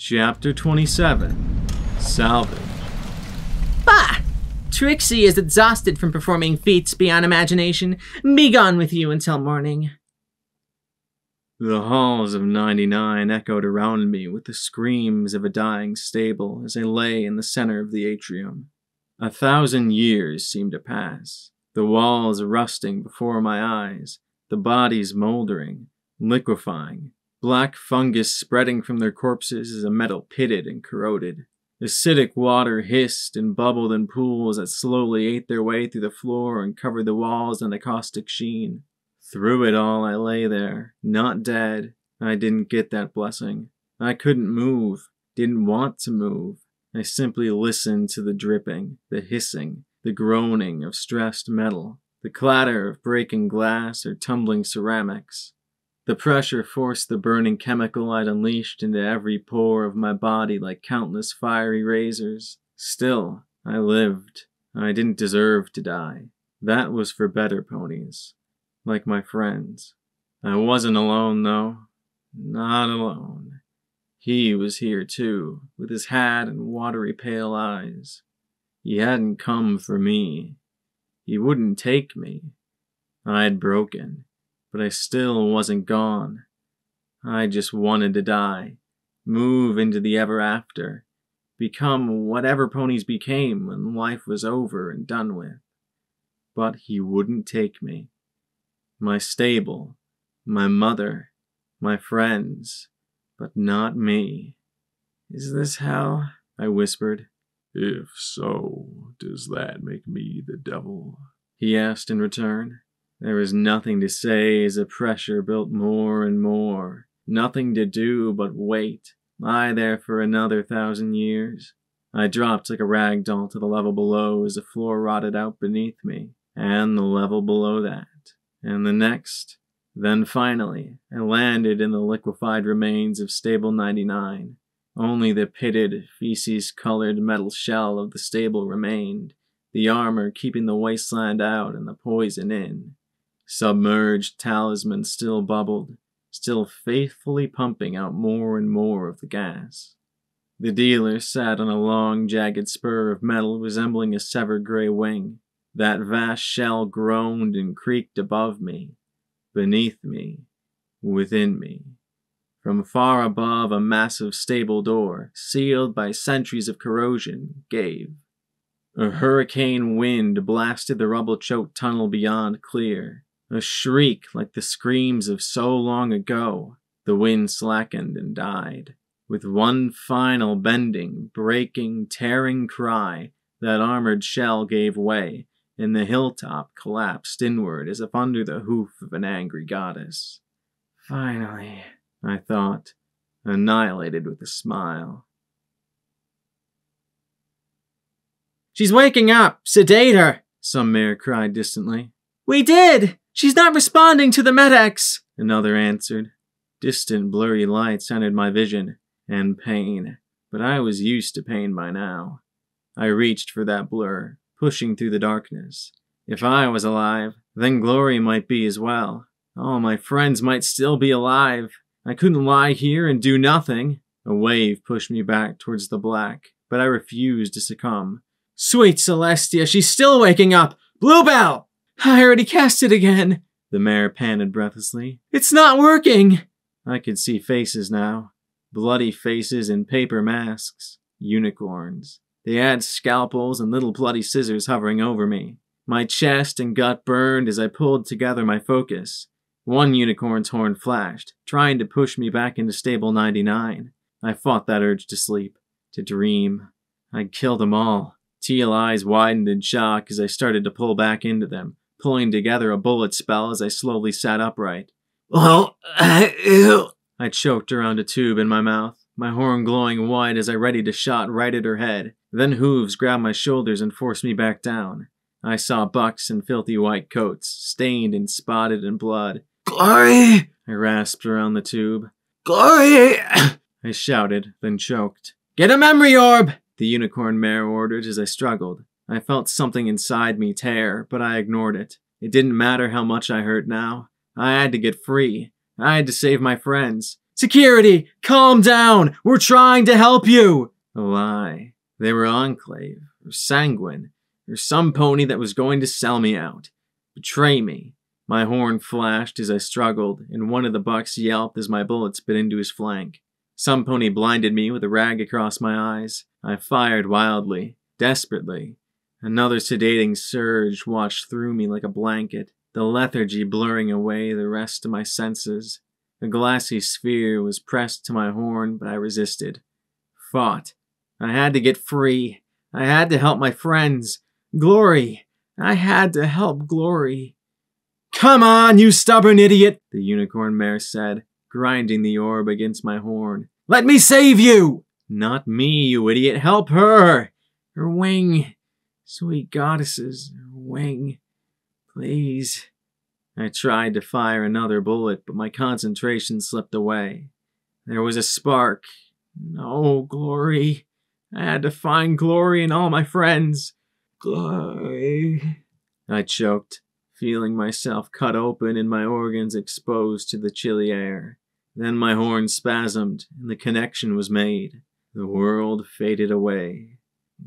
Chapter 27. Salvage. Bah! Trixie is exhausted from performing feats beyond imagination. Be gone with you until morning. The halls of 99 echoed around me with the screams of a dying stable as I lay in the center of the atrium. 1,000 years seemed to pass, the walls rusting before my eyes, the bodies moldering, liquefying, black fungus spreading from their corpses as a metal pitted and corroded. Acidic water hissed and bubbled in pools that slowly ate their way through the floor and covered the walls in a caustic sheen. Through it all, I lay there, not dead. I didn't get that blessing. I couldn't move, didn't want to move. I simply listened to the dripping, the hissing, the groaning of stressed metal, the clatter of breaking glass or tumbling ceramics. The pressure forced the burning chemical I'd unleashed into every pore of my body like countless fiery razors. Still, I lived. I didn't deserve to die. That was for better ponies. Like my friends. I wasn't alone, though. Not alone. He was here, too, with his hat and watery pale eyes. He hadn't come for me. He wouldn't take me. I'd broken. But I still wasn't gone. I just wanted to die, move into the ever after, become whatever ponies became when life was over and done with. But he wouldn't take me. My stable, my mother, my friends, but not me. Is this hell? I whispered. If so, does that make me the devil? He asked in return. There was nothing to say as the pressure built more and more. Nothing to do but wait, lie there for another 1,000 years. I dropped like a rag doll to the level below as the floor rotted out beneath me, and the level below that, and the next. Then finally, I landed in the liquefied remains of Stable 99. Only the pitted, feces-colored metal shell of the stable remained, the armor keeping the wasteland out and the poison in. Submerged talisman still bubbled, still faithfully pumping out more and more of the gas. The dealer sat on a long, jagged spur of metal resembling a severed gray wing. That vast shell groaned and creaked above me, beneath me, within me. From far above, a massive stable door, sealed by centuries of corrosion, gave. A hurricane wind blasted the rubble-choked tunnel beyond clear. A shriek like the screams of so long ago. The wind slackened and died. With one final bending, breaking, tearing cry, that armored shell gave way, and the hilltop collapsed inward as if under the hoof of an angry goddess. Finally, I thought, annihilated with a smile. She's waking up! Sedate her! Some mare cried distantly. We did! She's not responding to the medics! Another answered. Distant, blurry lights entered my vision, and pain. But I was used to pain by now. I reached for that blur, pushing through the darkness. If I was alive, then Glory might be as well. All my friends might still be alive. I couldn't lie here and do nothing. A wave pushed me back towards the black, but I refused to succumb. Sweet Celestia, she's still waking up! Bluebell! I already cast it again, the mare panted breathlessly. It's not working! I could see faces now. Bloody faces in paper masks. Unicorns. They had scalpels and little bloody scissors hovering over me. My chest and gut burned as I pulled together my focus. One unicorn's horn flashed, trying to push me back into Stable 99. I fought that urge to sleep, to dream. I'd kill them all. Teal eyes widened in shock as I started to pull back into them, pulling together a bullet spell as I slowly sat upright. Well, I choked around a tube in my mouth, my horn glowing white as I readied a shot right at her head. Then hooves grabbed my shoulders and forced me back down. I saw bucks in filthy white coats, stained and spotted in blood. Glory! I rasped around the tube. Glory! I shouted, then choked. Get a memory orb! The unicorn mare ordered as I struggled. I felt something inside me tear, but I ignored it. It didn't matter how much I hurt now. I had to get free. I had to save my friends. Security, calm down! We're trying to help you! A lie. They were Enclave, or Sanguine, or some pony that was going to sell me out. Betray me. My horn flashed as I struggled, and one of the bucks yelped as my bullets bit into his flank. Some pony blinded me with a rag across my eyes. I fired wildly, desperately. Another sedating surge washed through me like a blanket, the lethargy blurring away the rest of my senses. The glassy sphere was pressed to my horn, but I resisted. Fought. I had to get free. I had to help my friends. Glory. I had to help Glory. Come on, you stubborn idiot, the unicorn mare said, grinding the orb against my horn. Let me save you! Not me, you idiot. Help her! Her wing. Sweet goddesses, her wing. Please. I tried to fire another bullet, but my concentration slipped away. There was a spark. No, Glory. I had to find Glory and all my friends. Glory. I choked, feeling myself cut open and my organs exposed to the chilly air. Then my horn spasmed, and the connection was made. The world faded away.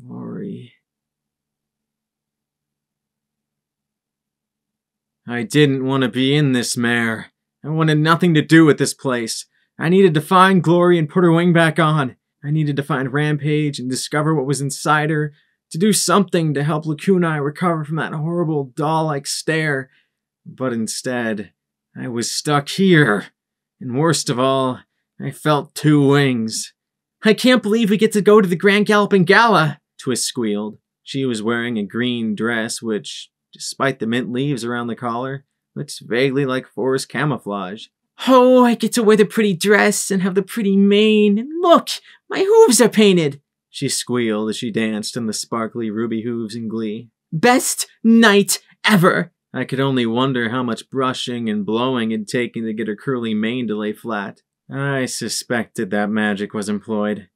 Glory. I didn't want to be in this mare. I wanted nothing to do with this place. I needed to find Glory and put her wing back on. I needed to find Rampage and discover what was inside her, to do something to help Lacuna recover from that horrible doll-like stare. But instead, I was stuck here. And worst of all, I felt 2 wings. I can't believe we get to go to the Grand Galloping Gala, Twist squealed. She was wearing a green dress which, despite the mint leaves around the collar, looks vaguely like forest camouflage. Oh, I get to wear the pretty dress and have the pretty mane, and look, my hooves are painted, she squealed as she danced in the sparkly ruby hooves in glee. Best night ever! I could only wonder how much brushing and blowing it had taken to get her curly mane to lay flat. I suspected that magic was employed.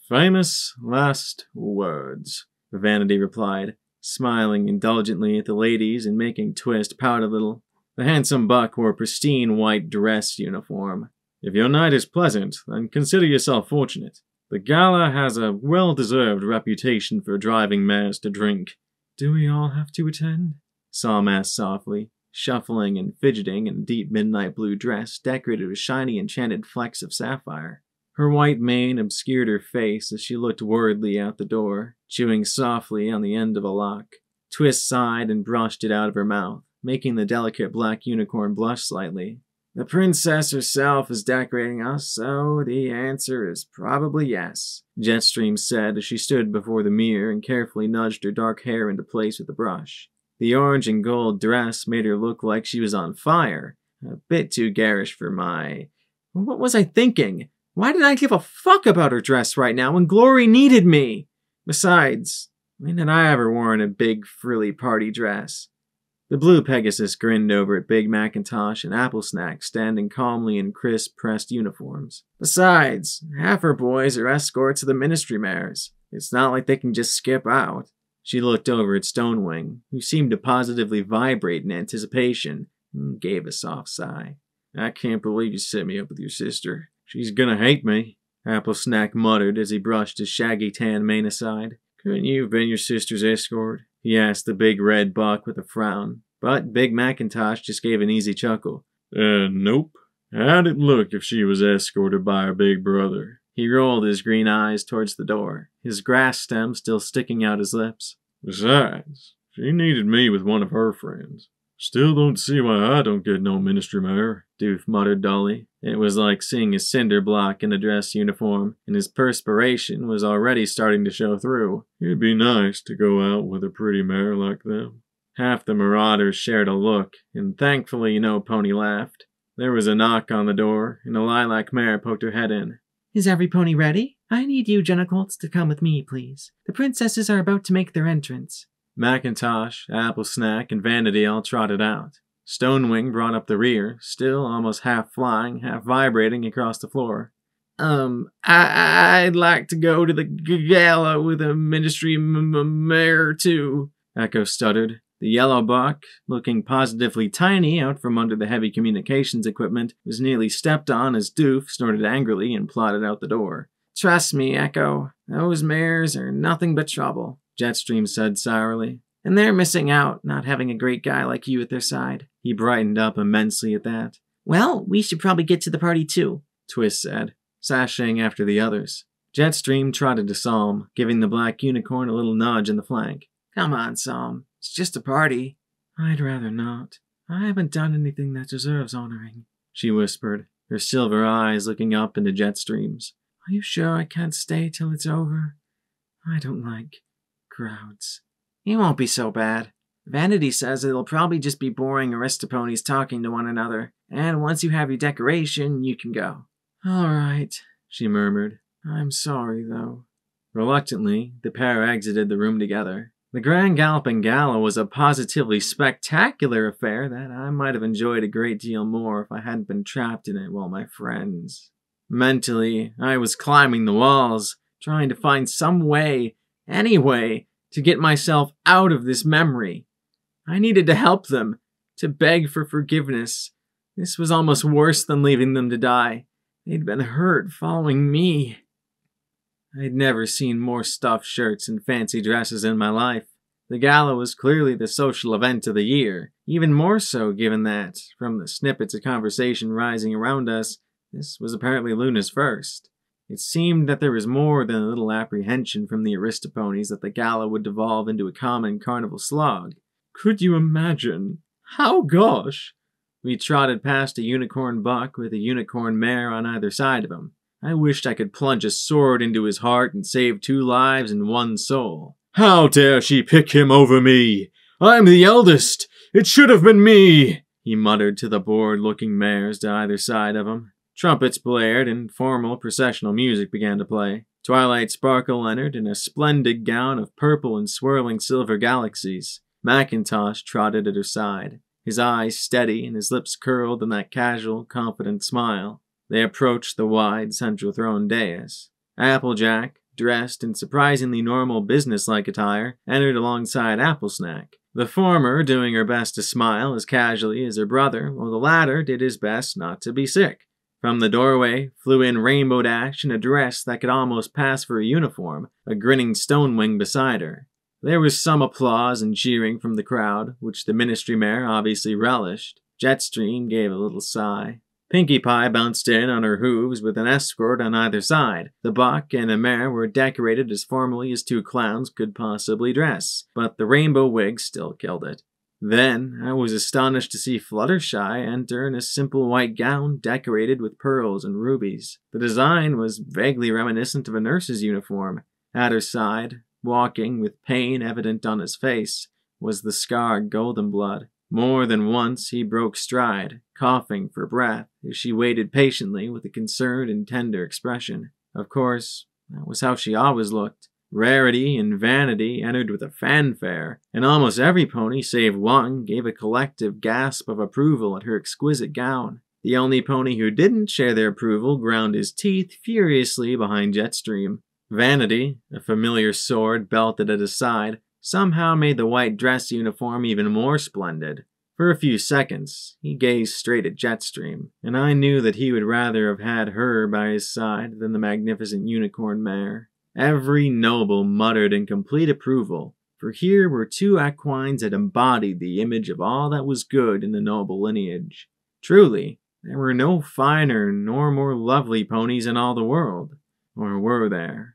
Famous last words, Vanity replied, smiling indulgently at the ladies and making Twist pout a little. The handsome buck wore a pristine white dress uniform. If your night is pleasant, then consider yourself fortunate. The gala has a well-deserved reputation for driving mares to drink. Do we all have to attend? Psalm asked softly, shuffling and fidgeting in a deep midnight blue dress decorated with shiny enchanted flecks of sapphire. Her white mane obscured her face as she looked worriedly out the door, chewing softly on the end of a lock. Twist sighed and brushed it out of her mouth, making the delicate black unicorn blush slightly. The princess herself is decorating us, so the answer is probably yes, Jetstream said as she stood before the mirror and carefully nudged her dark hair into place with a brush. The orange and gold dress made her look like she was on fire, a bit too garish for my... What was I thinking? Why did I give a fuck about her dress right now when Glory needed me? Besides, when had I ever worn a big, frilly party dress? The blue Pegasus grinned over at Big Macintosh and Apple Snack standing calmly in crisp, pressed uniforms. Besides, half her boys are escorts of the ministry mares. It's not like they can just skip out. She looked over at Stonewing, who seemed to positively vibrate in anticipation, and gave a soft sigh. I can't believe you set me up with your sister. She's gonna hate me, Apple Snack muttered as he brushed his shaggy tan mane aside. Couldn't you have been your sister's escort? He asked the big red buck with a frown, but Big Macintosh just gave an easy chuckle. Nope. How'd it look if she was escorted by her big brother? He rolled his green eyes towards the door, his grass stem still sticking out his lips. Besides, she needed me with one of her friends. Still don't see why I don't get no ministry mare, Doof muttered dully. It was like seeing a cinder block in a dress uniform, and his perspiration was already starting to show through. It'd be nice to go out with a pretty mare like them. Half the marauders shared a look, and thankfully no pony laughed. There was a knock on the door, and a lilac mare poked her head in. Is every pony ready? I need you, Jenicolts, to come with me, please. The princesses are about to make their entrance. Macintosh, Apple Snack, and Vanity all trotted out. Stonewing brought up the rear, still almost half flying, half vibrating across the floor. I'd like to go to the gala with a ministry mare too, Echo stuttered. The The yellow buck, looking positively tiny out from under the heavy communications equipment, was nearly stepped on as Doof snorted angrily and plodded out the door. Trust me, Echo. Those mares are nothing but trouble, Jetstream said sourly. And they're missing out, not having a great guy like you at their side. He brightened up immensely at that. Well, we should probably get to the party too, Twist said, sashaying after the others. Jetstream trotted to Psalm, giving the black unicorn a little nudge in the flank. Come on, Psalm. It's just a party. I'd rather not. I haven't done anything that deserves honoring, she whispered, her silver eyes looking up into Jetstream's. Are you sure I can't stay till it's over? I don't like crowds. It won't be so bad. Vanity says it'll probably just be boring aristoponies talking to one another, and once you have your decoration, you can go. All right, she murmured. I'm sorry, though. Reluctantly, the pair exited the room together. The Grand Galloping Gala was a positively spectacular affair that I might have enjoyed a great deal more if I hadn't been trapped in it while my friends. Mentally, I was climbing the walls, trying to find some way, any way, to get myself out of this memory. I needed to help them, to beg for forgiveness. This was almost worse than leaving them to die. They'd been hurt following me. I'd never seen more stuffed shirts and fancy dresses in my life. The gala was clearly the social event of the year, even more so given that, from the snippets of conversation rising around us, this was apparently Luna's first. It seemed that there was more than a little apprehension from the aristoponies that the gala would devolve into a common carnival slog. Could you imagine? How gosh! We trotted past a unicorn buck with a unicorn mare on either side of him. I wished I could plunge a sword into his heart and save 2 lives and 1 soul. How dare she pick him over me? I'm the eldest! It should have been me! He muttered to the bored-looking mares to either side of him. Trumpets blared and formal processional music began to play. Twilight Sparkle entered in a splendid gown of purple and swirling silver galaxies. Macintosh trotted at her side, his eyes steady and his lips curled in that casual, confident smile. They approached the wide central throne dais. Applejack, dressed in surprisingly normal business-like attire, entered alongside Applesnack, the former doing her best to smile as casually as her brother, while the latter did his best not to be sick. From the doorway flew in Rainbow Dash in a dress that could almost pass for a uniform, a grinning Stonewing beside her. There was some applause and cheering from the crowd, which the Ministry Mare obviously relished. Jetstream gave a little sigh. Pinkie Pie bounced in on her hooves with an escort on either side. The buck and the mare were decorated as formally as 2 clowns could possibly dress, but the rainbow wig still killed it. Then I was astonished to see Fluttershy enter in a simple white gown decorated with pearls and rubies. The design was vaguely reminiscent of a nurse's uniform. At her side, walking with pain evident on his face, was the scarred Goldenblood. More than once he broke stride, coughing for breath, as she waited patiently with a concerned and tender expression. Of course, that was how she always looked. Rarity and Vanity entered with a fanfare, and almost every pony save one gave a collective gasp of approval at her exquisite gown. The only pony who didn't share their approval ground his teeth furiously behind Jetstream. Vanity, a familiar sword belted at his side, somehow made the white dress uniform even more splendid. For a few seconds, he gazed straight at Jetstream, and I knew that he would rather have had her by his side than the magnificent unicorn mare. Every noble muttered in complete approval, for here were 2 equines that embodied the image of all that was good in the noble lineage. Truly, there were no finer nor more lovely ponies in all the world. Or were there?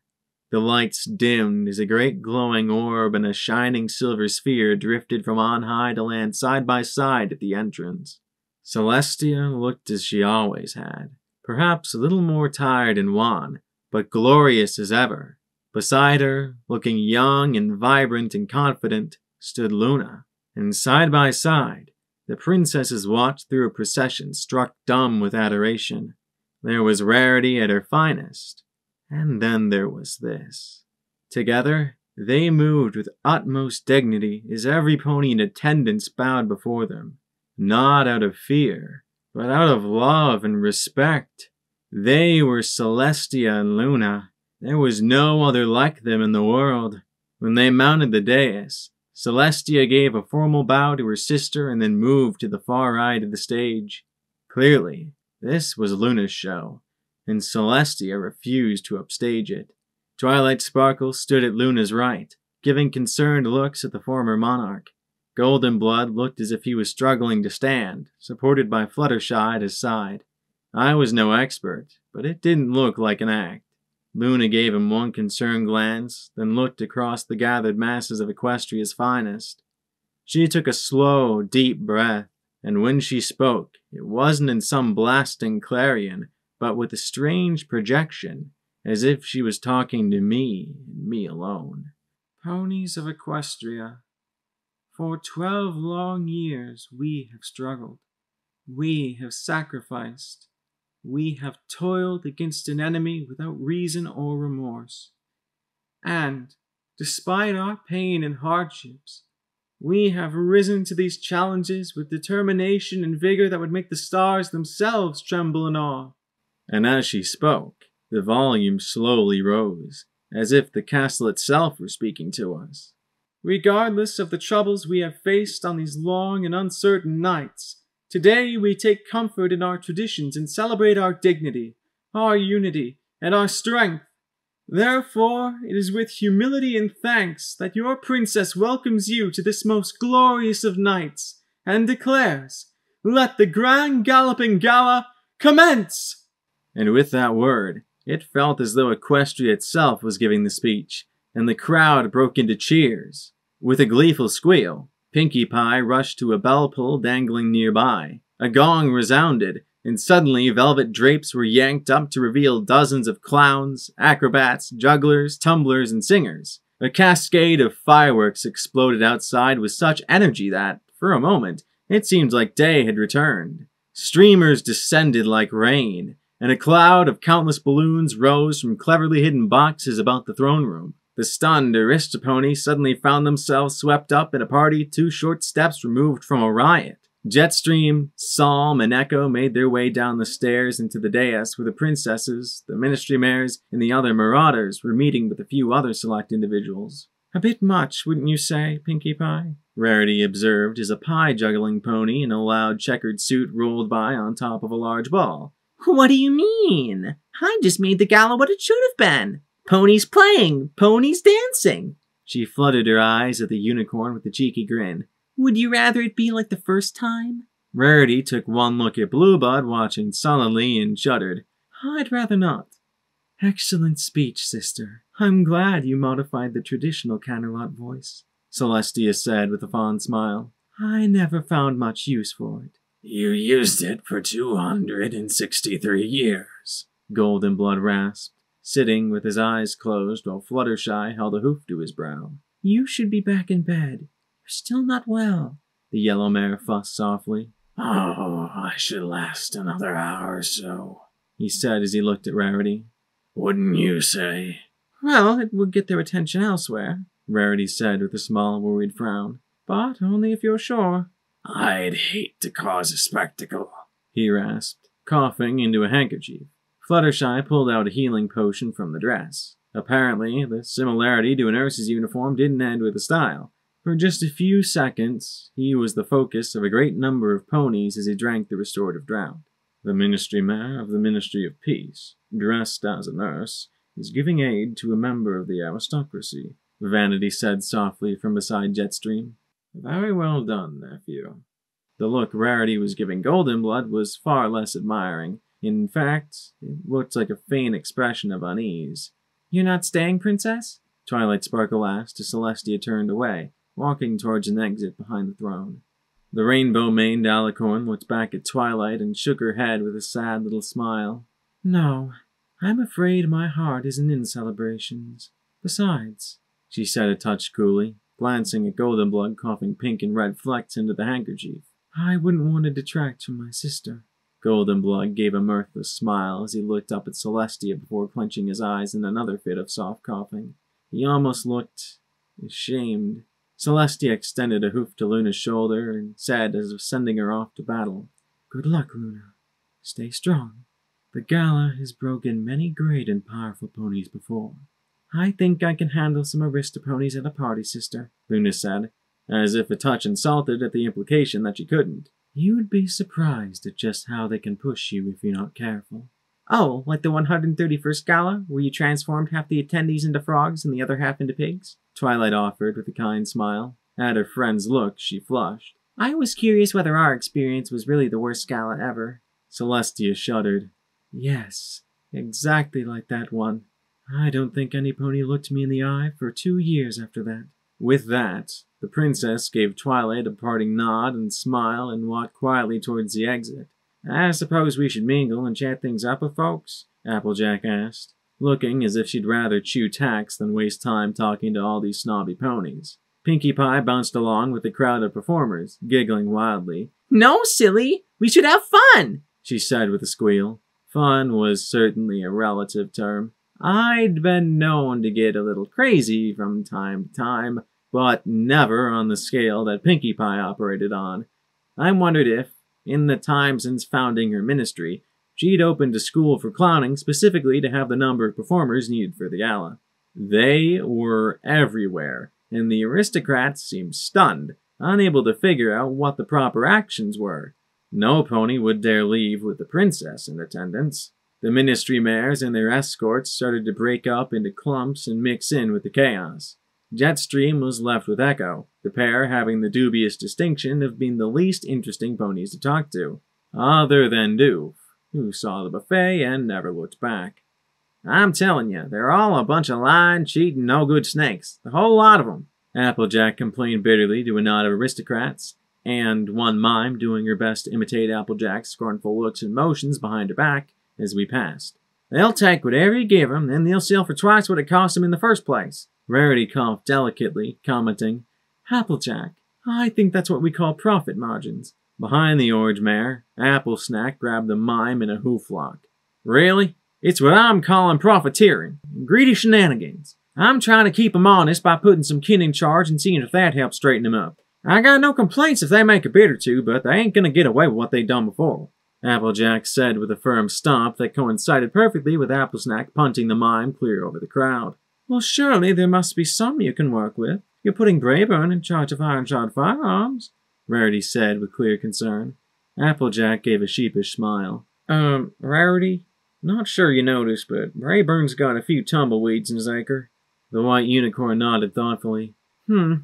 The lights dimmed as a great glowing orb and a shining silver sphere drifted from on high to land side by side at the entrance. Celestia looked as she always had, perhaps a little more tired and wan, but glorious as ever. Beside her, looking young and vibrant and confident, stood Luna, and side by side, the princesses watched through a procession struck dumb with adoration. There was Rarity at her finest. And then there was this. Together, they moved with utmost dignity as every pony in attendance bowed before them. Not out of fear, but out of love and respect. They were Celestia and Luna. There was no other like them in the world. When they mounted the dais, Celestia gave a formal bow to her sister and then moved to the far right of the stage. Clearly, this was Luna's show, and Celestia refused to upstage it. Twilight Sparkle stood at Luna's right, giving concerned looks at the former monarch. Golden Blood looked as if he was struggling to stand, supported by Fluttershy at his side. I was no expert, but it didn't look like an act. Luna gave him one concerned glance, then looked across the gathered masses of Equestria's finest. She took a slow, deep breath, and when she spoke, it wasn't in some blasting clarion, but with a strange projection, as if she was talking to me, and me alone. Ponies of Equestria, for 12 long years we have struggled. We have sacrificed. We have toiled against an enemy without reason or remorse. And, despite our pain and hardships, we have risen to these challenges with determination and vigor that would make the stars themselves tremble in awe. And as she spoke, the volume slowly rose, as if the castle itself were speaking to us. Regardless of the troubles we have faced on these long and uncertain nights, today we take comfort in our traditions and celebrate our dignity, our unity, and our strength. Therefore, it is with humility and thanks that your princess welcomes you to this most glorious of nights, and declares, "Let the grand galloping gala commence!" And with that word, it felt as though Equestria itself was giving the speech, and the crowd broke into cheers. With a gleeful squeal, Pinkie Pie rushed to a bell pull dangling nearby. A gong resounded, and suddenly velvet drapes were yanked up to reveal dozens of clowns, acrobats, jugglers, tumblers, and singers. A cascade of fireworks exploded outside with such energy that, for a moment, it seemed like day had returned. Streamers descended like rain, and a cloud of countless balloons rose from cleverly hidden boxes about the throne room. The stunned Aristopony suddenly found themselves swept up in a party 2 short steps removed from a riot. Jetstream, Psalm, and Echo made their way down the stairs into the dais where the princesses, the ministry mayors, and the other marauders were meeting with a few other select individuals. "A bit much, wouldn't you say, Pinkie Pie?" Rarity observed as a pie-juggling pony in a loud checkered suit rolled by on top of a large ball. "What do you mean? I just made the gala what it should have been. Ponies playing, ponies dancing." She flooded her eyes at the unicorn with a cheeky grin. "Would you rather it be like the first time?" Rarity took one look at Bluebud, watching sullenly, and shuddered. "I'd rather not." "Excellent speech, sister. I'm glad you modified the traditional Canterlot voice," Celestia said with a fond smile. "I never found much use for it." "You used it for 263 years, Golden Blood rasped, sitting with his eyes closed while Fluttershy held a hoof to his brow. "You should be back in bed. You're still not well," the yellow mare fussed softly. "Oh, I should last another hour or so," he said as he looked at Rarity. "Wouldn't you say?" "Well, it would get their attention elsewhere," Rarity said with a small, worried frown. "But only if you're sure." "I'd hate to cause a spectacle," he rasped, coughing into a handkerchief. Fluttershy pulled out a healing potion from the dress. Apparently, the similarity to a nurse's uniform didn't end with the style. For just a few seconds, he was the focus of a great number of ponies as he drank the restorative draught. The ministry mayor of the Ministry of Peace, dressed as a nurse, is giving aid to a member of the aristocracy, Vanity said softly from beside Jetstream. "Very well done, nephew." The look Rarity was giving Golden Blood was far less admiring. In fact, it looked like a faint expression of unease. "You're not staying, Princess?" Twilight Sparkle asked as Celestia turned away, walking towards an exit behind the throne. The rainbow-maned alicorn looked back at Twilight and shook her head with a sad little smile. "No, I'm afraid my heart isn't in celebrations. Besides," she said a touch coolly, glancing at Golden Blood coughing pink and red flecks into the handkerchief, "I wouldn't want to detract from my sister." Golden Blood gave a mirthless smile as he looked up at Celestia before clenching his eyes in another fit of soft coughing. He almost looked ashamed. Celestia extended a hoof to Luna's shoulder and said as if sending her off to battle, "Good luck, Luna. Stay strong. The gala has broken many great and powerful ponies before." "I think I can handle some Aristoponies at a party, sister," Luna said. as if a touch insulted at the implication that she couldn't. You'd be surprised at just how they can push you if you're not careful. Oh, like the 131st Gala, where you transformed half the attendees into frogs and the other half into pigs? Twilight offered with a kind smile. At her friend's look, she flushed. I was curious whether our experience was really the worst gala ever. Celestia shuddered. Yes, exactly like that one. I don't think any pony looked me in the eye for 2 years after that. With that, the princess gave Twilight a parting nod and smile and walked quietly towards the exit. I suppose we should mingle and chat things up with folks? Applejack asked, looking as if she'd rather chew tacks than waste time talking to all these snobby ponies. Pinkie Pie bounced along with the crowd of performers, giggling wildly. No, silly! We should have fun! She said with a squeal. Fun was certainly a relative term. I'd been known to get a little crazy from time to time, but never on the scale that Pinkie Pie operated on. I wondered if, in the time since founding her ministry, she'd opened a school for clowning specifically to have the number of performers needed for the gala. They were everywhere, and the aristocrats seemed stunned, unable to figure out what the proper actions were. No pony would dare leave with the princess in attendance. The ministry mares and their escorts started to break up into clumps and mix in with the chaos. Jetstream was left with Echo, the pair having the dubious distinction of being the least interesting ponies to talk to, other than Doof, who saw the buffet and never looked back. I'm telling you, they're all a bunch of lying, cheating, no-good snakes, the whole lot of them, Applejack complained bitterly to a knot of aristocrats, and one mime doing her best to imitate Applejack's scornful looks and motions behind her back as we passed. They'll take whatever you give them, then they'll sell for twice what it cost them in the first place. Rarity coughed delicately, commenting, Applejack, I think that's what we call profit margins. Behind the orange mare, Apple Snack grabbed the mime in a hooflock. Really? It's what I'm calling profiteering. Greedy shenanigans. I'm trying to keep 'em honest by putting some kin in charge and seeing if that helps straighten 'em up. I got no complaints if they make a bid or two, but they ain't gonna get away with what they done before. Applejack said with a firm stomp that coincided perfectly with Applesnack punting the mime clear over the crowd. Well, surely there must be some you can work with. You're putting Brayburn in charge of iron-shod firearms, Rarity said with clear concern. Applejack gave a sheepish smile. Rarity? Not sure you noticed, but Brayburn's got a few tumbleweeds in his acre. The white unicorn nodded thoughtfully.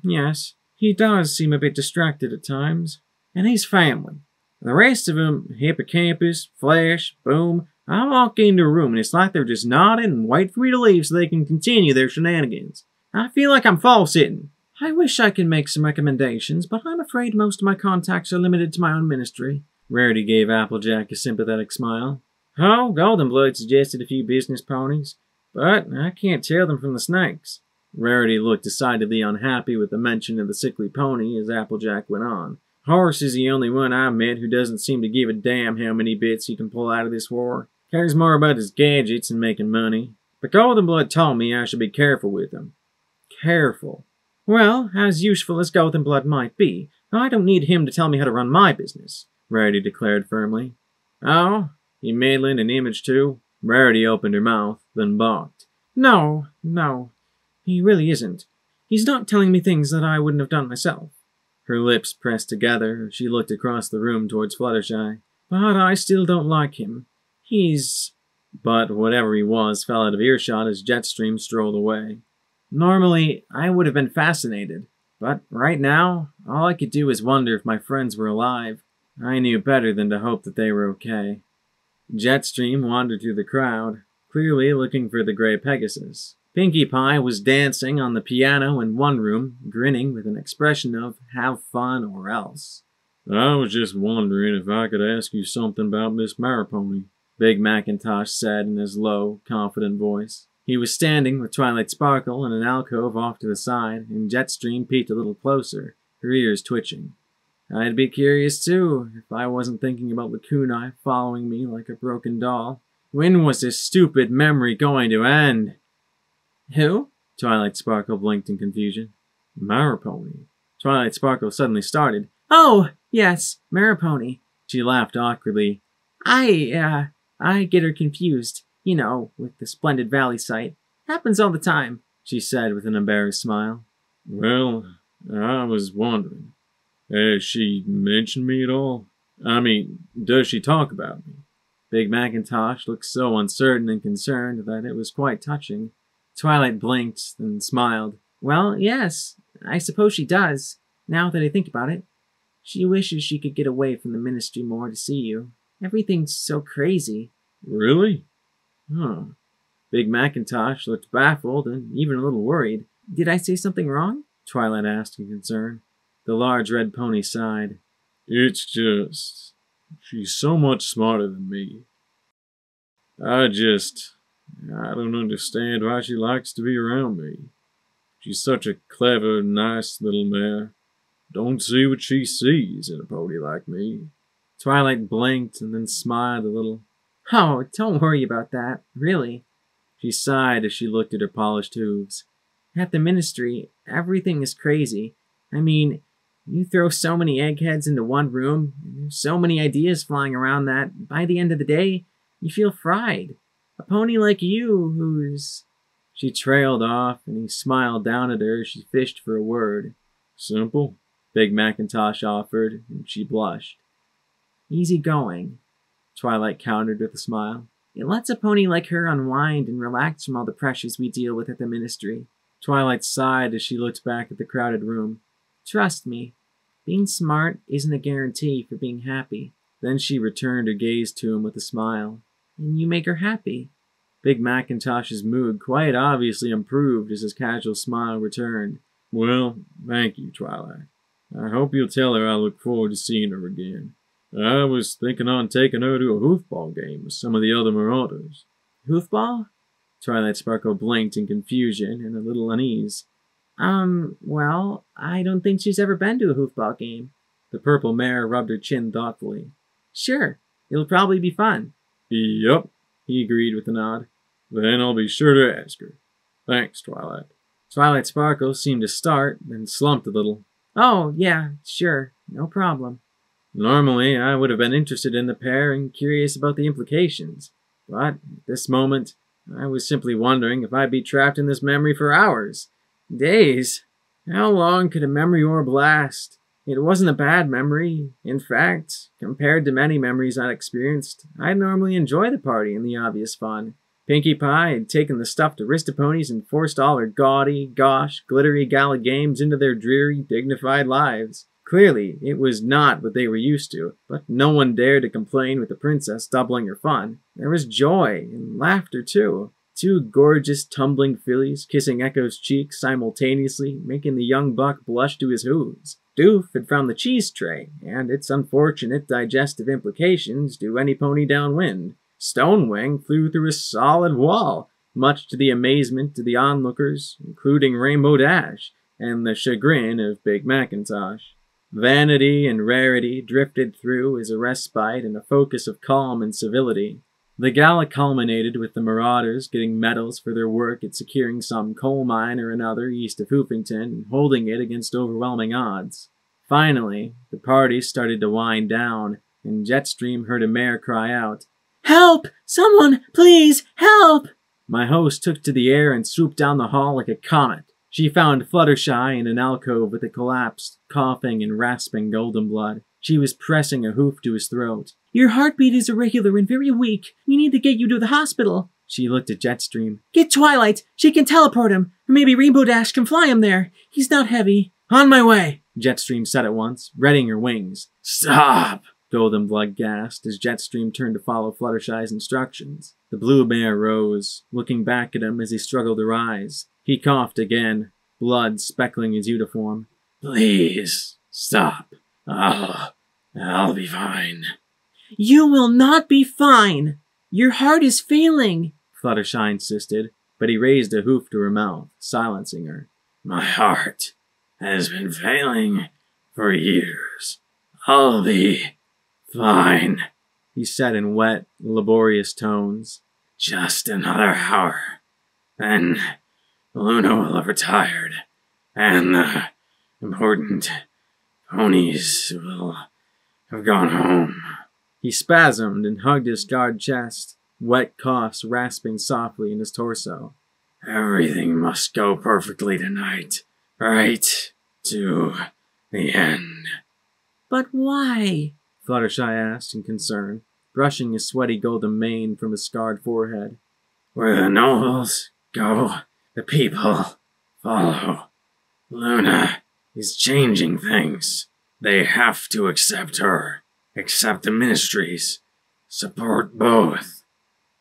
Yes. He does seem a bit distracted at times. And he's family. The rest of 'em, Hippocampus, Flash, Boom, I walk into a room and it's like they're just nodding and wait for me to leave so they can continue their shenanigans. I feel like I'm false-hitting. I wish I could make some recommendations, but I'm afraid most of my contacts are limited to my own ministry. Rarity gave Applejack a sympathetic smile. Oh, Goldenblood suggested a few business ponies, but I can't tell them from the snakes. Rarity looked decidedly unhappy with the mention of the sickly pony as Applejack went on. Horse is the only one I've met who doesn't seem to give a damn how many bits he can pull out of this war. Cares more about his gadgets and making money. But Goldenblood told me I should be careful with him. Careful. Well, as useful as Goldenblood might be, I don't need him to tell me how to run my business, Rarity declared firmly. Oh? He meddling an image too? Rarity opened her mouth, then balked. No. He really isn't. He's not telling me things that I wouldn't have done myself. Her lips pressed together as she looked across the room towards Fluttershy. But I still don't like him. But whatever he was fell out of earshot as Jetstream strolled away. Normally, I would have been fascinated, but right now, all I could do was wonder if my friends were alive. I knew better than to hope that they were okay. Jetstream wandered through the crowd, clearly looking for the Grey Pegasus. Pinkie Pie was dancing on the piano in one room, grinning with an expression of have fun or else. I was just wondering if I could ask you something about Miss Maripony, Big Macintosh said in his low, confident voice. He was standing with Twilight Sparkle in an alcove off to the side, and Jetstream peeked a little closer, her ears twitching. I'd be curious too, if I wasn't thinking about Lacunae following me like a broken doll. When was this stupid memory going to end? Who? Twilight Sparkle blinked in confusion. Maripony. Twilight Sparkle suddenly started. Oh, yes, Maripony. She laughed awkwardly. I get her confused. You know, with the Splendid Valley site. Happens all the time, she said with an embarrassed smile. Well, I was wondering, has she mentioned me at all? I mean, does she talk about me? Big Macintosh looked so uncertain and concerned that it was quite touching. Twilight blinked, then smiled. Well, yes, I suppose she does, now that I think about it. She wishes she could get away from the ministry more to see you. Everything's so crazy. Really? Huh. Big Macintosh looked baffled and even a little worried. Did I say something wrong? Twilight asked in concern. The large red pony sighed. It's just, she's so much smarter than me. I don't understand why she likes to be around me. She's such a clever, nice little mare. Don't see what she sees in a pony like me. Twilight blinked and then smiled a little. Oh, don't worry about that, really. She sighed as she looked at her polished hooves. At the ministry, everything is crazy. I mean, you throw so many eggheads into one room, and there's so many ideas flying around that, by the end of the day, you feel fried. A pony like you, who's... She trailed off, and he smiled down at her as she fished for a word. Simple? Big Macintosh offered, and she blushed. Easy going, Twilight countered with a smile. It lets a pony like her unwind and relax from all the pressures we deal with at the ministry. Twilight sighed as she looked back at the crowded room. Trust me, being smart isn't a guarantee for being happy. Then she returned her gaze to him with a smile. And you make her happy. Big Macintosh's mood quite obviously improved as his casual smile returned. Well, thank you, Twilight. I hope you'll tell her I look forward to seeing her again. I was thinking on taking her to a hoofball game with some of the other marauders. Hoofball? Twilight Sparkle blinked in confusion and a little unease. Well, I don't think she's ever been to a hoofball game. The purple mare rubbed her chin thoughtfully. Sure, it'll probably be fun. Yup, he agreed with a nod. Then I'll be sure to ask her. Thanks, Twilight. Twilight Sparkle seemed to start, then slumped a little. Oh, yeah, sure, no problem. Normally, I would have been interested in the pair and curious about the implications. But at this moment, I was simply wondering if I'd be trapped in this memory for hours. Days. How long could a memory orb last? It wasn't a bad memory. In fact, compared to many memories I'd experienced, I normally enjoy the party and the obvious fun. Pinkie Pie had taken the stuffed Aristoponies and forced all her gaudy, gauche, glittery gala games into their dreary, dignified lives. Clearly, it was not what they were used to, but no one dared to complain with the princess doubling her fun. There was joy and laughter, too. Two gorgeous, tumbling fillies kissing Echo's cheek simultaneously, making the young buck blush to his hooves. Doof had found the cheese tray, and its unfortunate digestive implications to any pony downwind. Stonewing flew through a solid wall, much to the amazement of the onlookers, including Rainbow Dash, and the chagrin of Big Macintosh. Vanity and Rarity drifted through as a respite and a focus of calm and civility. The gala culminated with the marauders getting medals for their work at securing some coal mine or another east of Hoofington and holding it against overwhelming odds. Finally, the party started to wind down, and Jetstream heard a mare cry out, "Help! Someone, please, help!" My host took to the air and swooped down the hall like a comet. She found Fluttershy in an alcove with a collapsed, coughing and rasping Golden Blood. She was pressing a hoof to his throat. "Your heartbeat is irregular and very weak. We need to get you to the hospital." She looked at Jetstream. "Get Twilight. She can teleport him. Or maybe Rainbow Dash can fly him there. He's not heavy." "On my way," Jetstream said at once, readying her wings. Stop! Golden Blood gasped as Jetstream turned to follow Fluttershy's instructions. The blue mare rose, looking back at him as he struggled to rise. He coughed again, blood speckling his uniform. Please, stop. I'll be fine. "You will not be fine! Your heart is failing!" Fluttershy insisted, but he raised a hoof to her mouth, silencing her. My heart has been failing for years. I'll be fine, he said in wet, laborious tones. Just another hour, then Luna will have retired, and the important ponies will have gone home. He spasmed and hugged his scarred chest, wet coughs rasping softly in his torso. Everything must go perfectly tonight, right, to the end. But why? Fluttershy asked in concern, brushing his sweaty golden mane from his scarred forehead. Where the nobles go, the people follow. Luna is changing things. They have to accept her, accept the ministries, support both,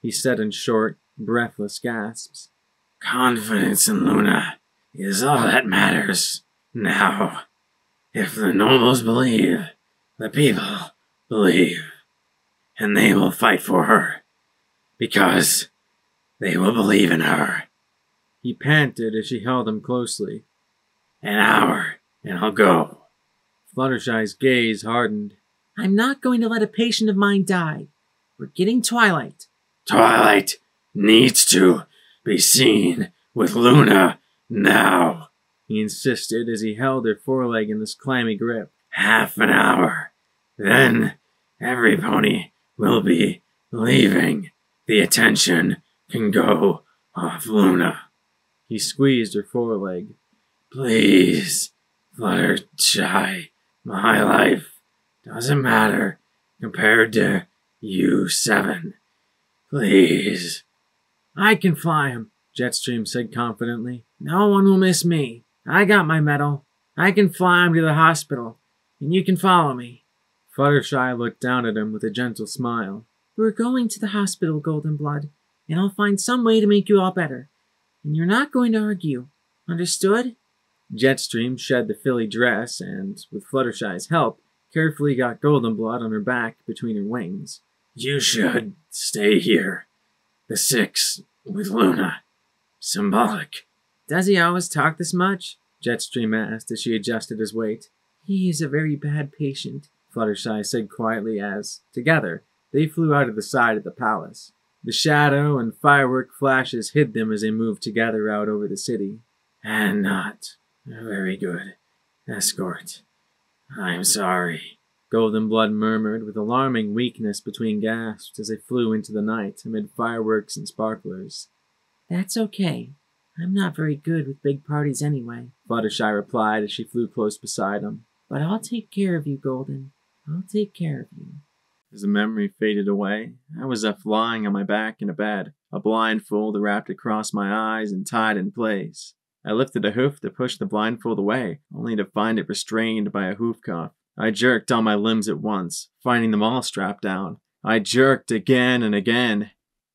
he said in short, breathless gasps. Confidence in Luna is all that matters now. If the nobles believe, the people believe, and they will fight for her, because they will believe in her. He panted as she held him closely. An hour, and I'll go. Fluttershy's gaze hardened. I'm not going to let a patient of mine die. We're getting Twilight. Twilight needs to be seen with Luna now, he insisted as he held her foreleg in this clammy grip. Half an hour. Then every pony will be leaving. The attention can go off Luna. He squeezed her foreleg. Please, Fluttershy. My life doesn't matter compared to you 7. Please. I can fly him, Jetstream said confidently. No one will miss me. I got my medal. I can fly him to the hospital, and you can follow me. Fluttershy looked down at him with a gentle smile. We're going to the hospital, Golden Blood, and I'll find some way to make you all better. And you're not going to argue. Understood? Jetstream shed the filly dress and, with Fluttershy's help, carefully got Golden Blood on her back between her wings. You should stay here. The 6 with Luna. Symbolic. Does he always talk this much? Jetstream asked as she adjusted his weight. He is a very bad patient, Fluttershy said quietly as, together, they flew out of the side of the palace. The shadow and firework flashes hid them as they moved together out over the city. And not a very good escort. I'm sorry, Golden Blood murmured with alarming weakness between gasps as they flew into the night amid fireworks and sparklers. That's okay. I'm not very good with big parties anyway, Fluttershy replied as she flew close beside him. But I'll take care of you, Golden. I'll take care of you. As the memory faded away, I was left lying on my back in a bed, a blindfold wrapped across my eyes and tied in place. I lifted a hoof to push the blindfold away, only to find it restrained by a hoof cuff. I jerked all my limbs at once, finding them all strapped down. I jerked again and again.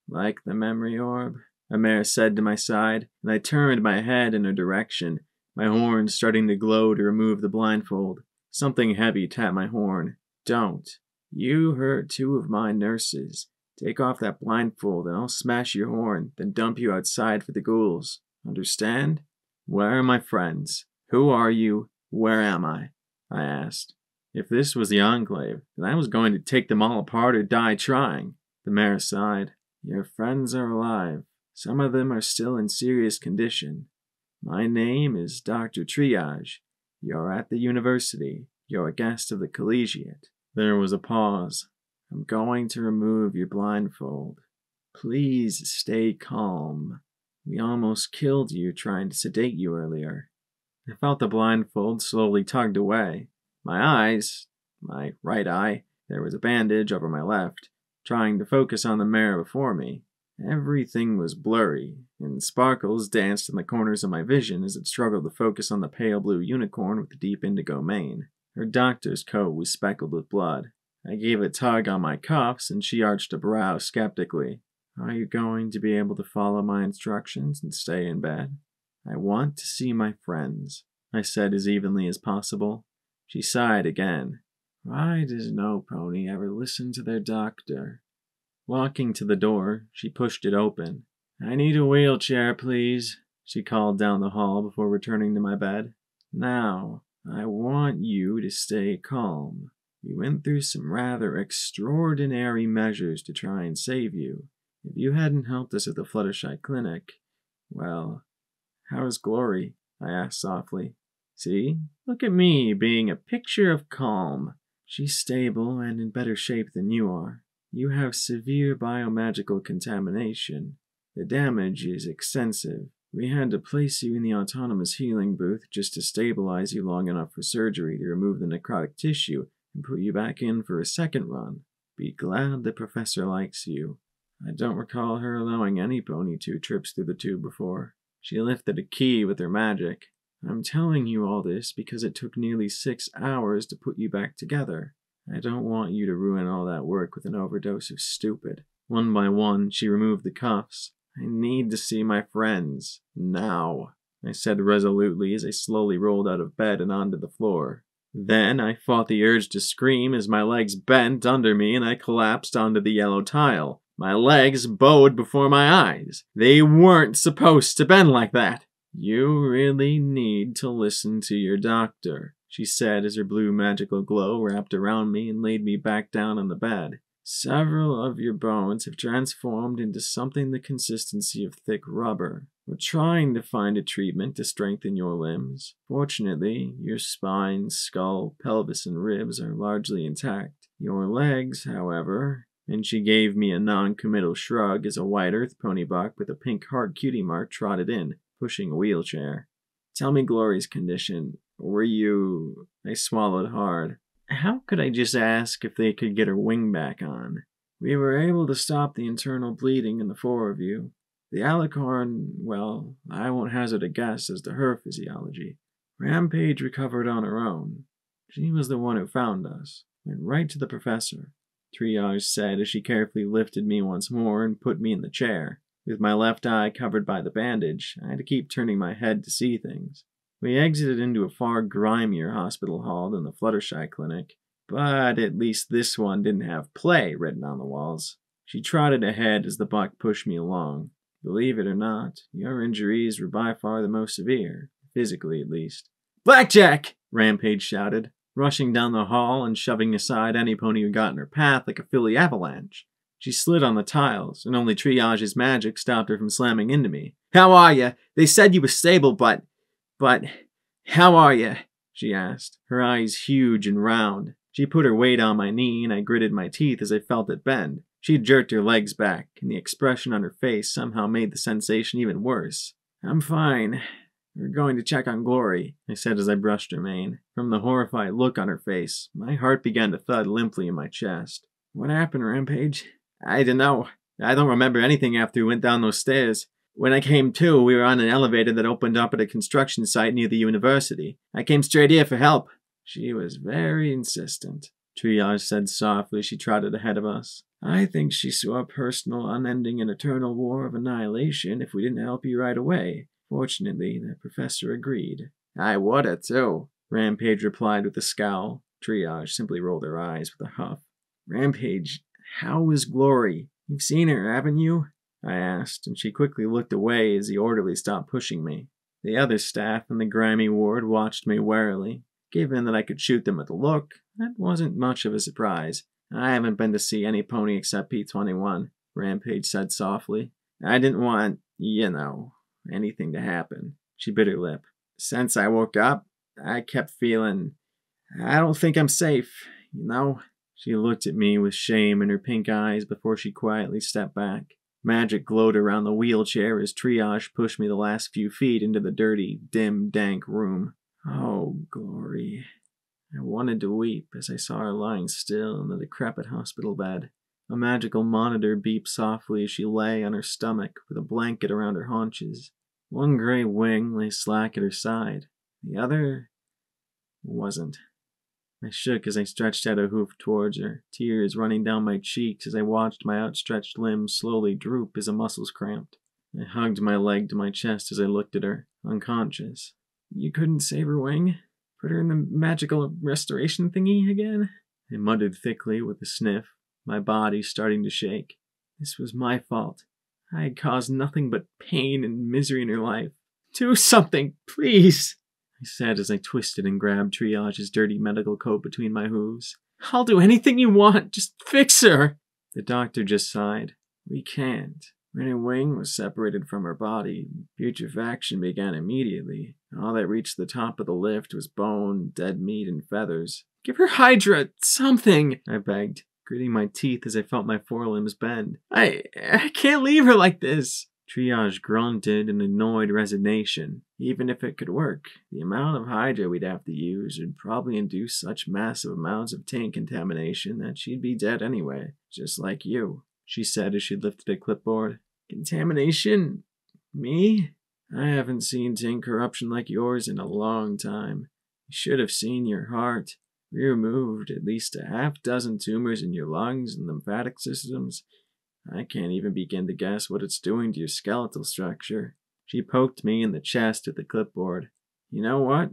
Like the memory orb, a mare said to my side, and I turned my head in her direction, my horn starting to glow to remove the blindfold. Something heavy tapped my horn. Don't. You hurt 2 of my nurses. Take off that blindfold and I'll smash your horn, then dump you outside for the ghouls. Understand? Where are my friends? Who are you? Where am I? I asked. If this was the Enclave, then I was going to take them all apart or die trying. The mayor sighed. Your friends are alive. Some of them are still in serious condition. My name is Dr. Triage. You're at the university. You're a guest of the collegiate. There was a pause. I'm going to remove your blindfold. Please stay calm. We almost killed you trying to sedate you earlier. I felt the blindfold slowly tugged away. My eyes, my right eye, there was a bandage over my left, trying to focus on the mare before me. Everything was blurry, and sparkles danced in the corners of my vision as it struggled to focus on the pale blue unicorn with the deep indigo mane. Her doctor's coat was speckled with blood. I gave a tug on my cuffs, and she arched a brow skeptically. Are you going to be able to follow my instructions and stay in bed? I want to see my friends, I said as evenly as possible. She sighed again. Why does no pony ever listen to their doctor? Walking to the door, she pushed it open. I need a wheelchair, please, she called down the hall before returning to my bed. Now, I want you to stay calm. We went through some rather extraordinary measures to try and save you. If you hadn't helped us at the Fluttershy Clinic, well, how is Glory? I asked softly. See? Look at me, being a picture of calm. She's stable and in better shape than you are. You have severe biomagical contamination. The damage is extensive. We had to place you in the autonomous healing booth just to stabilize you long enough for surgery to remove the necrotic tissue and put you back in for a second run. Be glad the professor likes you. I don't recall her allowing any pony 2 trips through the tube before. She lifted a key with her magic. I'm telling you all this because it took nearly 6 hours to put you back together. I don't want you to ruin all that work with an overdose of stupid. One by one, she removed the cuffs. I need to see my friends. Now, I said resolutely as I slowly rolled out of bed and onto the floor. Then I fought the urge to scream as my legs bent under me and I collapsed onto the yellow tile. My legs bowed before my eyes. They weren't supposed to bend like that. You really need to listen to your doctor, she said as her blue magical glow wrapped around me and laid me back down on the bed. Several of your bones have transformed into something the consistency of thick rubber. We're trying to find a treatment to strengthen your limbs. Fortunately, your spine, skull, pelvis, and ribs are largely intact. Your legs, however, and she gave me a non-committal shrug as a white earth pony buck with a pink heart cutie mark trotted in, pushing a wheelchair. Tell me Glory's condition. Were you... I swallowed hard. How could I just ask if they could get her wing back on? We were able to stop the internal bleeding in the 4 of you. The alicorn, well, I won't hazard a guess as to her physiology. Rampage recovered on her own. She was the one who found us. Went right to the professor, Triage said as she carefully lifted me once more and put me in the chair. With my left eye covered by the bandage, I had to keep turning my head to see things. We exited into a far grimier hospital hall than the Fluttershy clinic, but at least this one didn't have play written on the walls. She trotted ahead as the buck pushed me along. Believe it or not, your injuries were by far the most severe, physically at least. Blackjack! Rampage shouted, rushing down the hall and shoving aside any pony who got in her path like a filly avalanche. She slid on the tiles, and only Triage's magic stopped her from slamming into me. How are you? They said you were stable, but, how are you? She asked, her eyes huge and round. She put her weight on my knee, and I gritted my teeth as I felt it bend. She jerked her legs back, and the expression on her face somehow made the sensation even worse. I'm fine. We're going to check on Glory, I said as I brushed her mane. From the horrified look on her face, my heart began to thud limply in my chest. What happened, Rampage? I don't know. I don't remember anything after we went down those stairs. When I came to, we were on an elevator that opened up at a construction site near the university. I came straight here for help. She was very insistent, Triage said softly as she trotted ahead of us. I think she saw a personal, unending, and eternal war of annihilation if we didn't help you right away. Fortunately, the professor agreed. I woulda, too, Rampage replied with a scowl. Triage simply rolled her eyes with a huff. Rampage, how is Glory? You've seen her, haven't you? I asked, and she quickly looked away as the orderly stopped pushing me. The other staff in the grimy ward watched me warily. Given that I could shoot them with a look, that wasn't much of a surprise. I haven't been to see any pony except P21, Rampage said softly. I didn't want, anything to happen. She bit her lip. Since I woke up, I kept feeling, I don't think I'm safe, She looked at me with shame in her pink eyes before she quietly stepped back. Magic glowed around the wheelchair as Triage pushed me the last few feet into the dirty, dim, dank room. Oh, Glory. I wanted to weep as I saw her lying still in the decrepit hospital bed. A magical monitor beeped softly as she lay on her stomach with a blanket around her haunches. One gray wing lay slack at her side. The other wasn't. I shook as I stretched out a hoof towards her, tears running down my cheeks as I watched my outstretched limbs slowly droop as the muscles cramped. I hugged my leg to my chest as I looked at her, unconscious. You couldn't save her wing? Put her in the magical restoration thingy again? I muttered thickly with a sniff, my body starting to shake. This was my fault. I had caused nothing but pain and misery in her life. Do something, please! I said as I twisted and grabbed Triage's dirty medical coat between my hooves. I'll do anything you want, just fix her! The doctor just sighed. We can't. When her wing was separated from her body, putrefaction began immediately. All that reached the top of the lift was bone, dead meat, and feathers. Give her Hydra, something, I begged, gritting my teeth as I felt my forelimbs bend. I can't leave her like this. Triage grunted in annoyed resignation. Even if it could work, the amount of Hydra we'd have to use would probably induce such massive amounts of taint contamination that she'd be dead anyway, just like you, she said as she lifted a clipboard. Contamination? Me? I haven't seen taint corruption like yours in a long time. You should have seen your heart. We removed at least a half-dozen tumors in your lungs and lymphatic systems. I can't even begin to guess what it's doing to your skeletal structure. She poked me in the chest with the clipboard. You know what?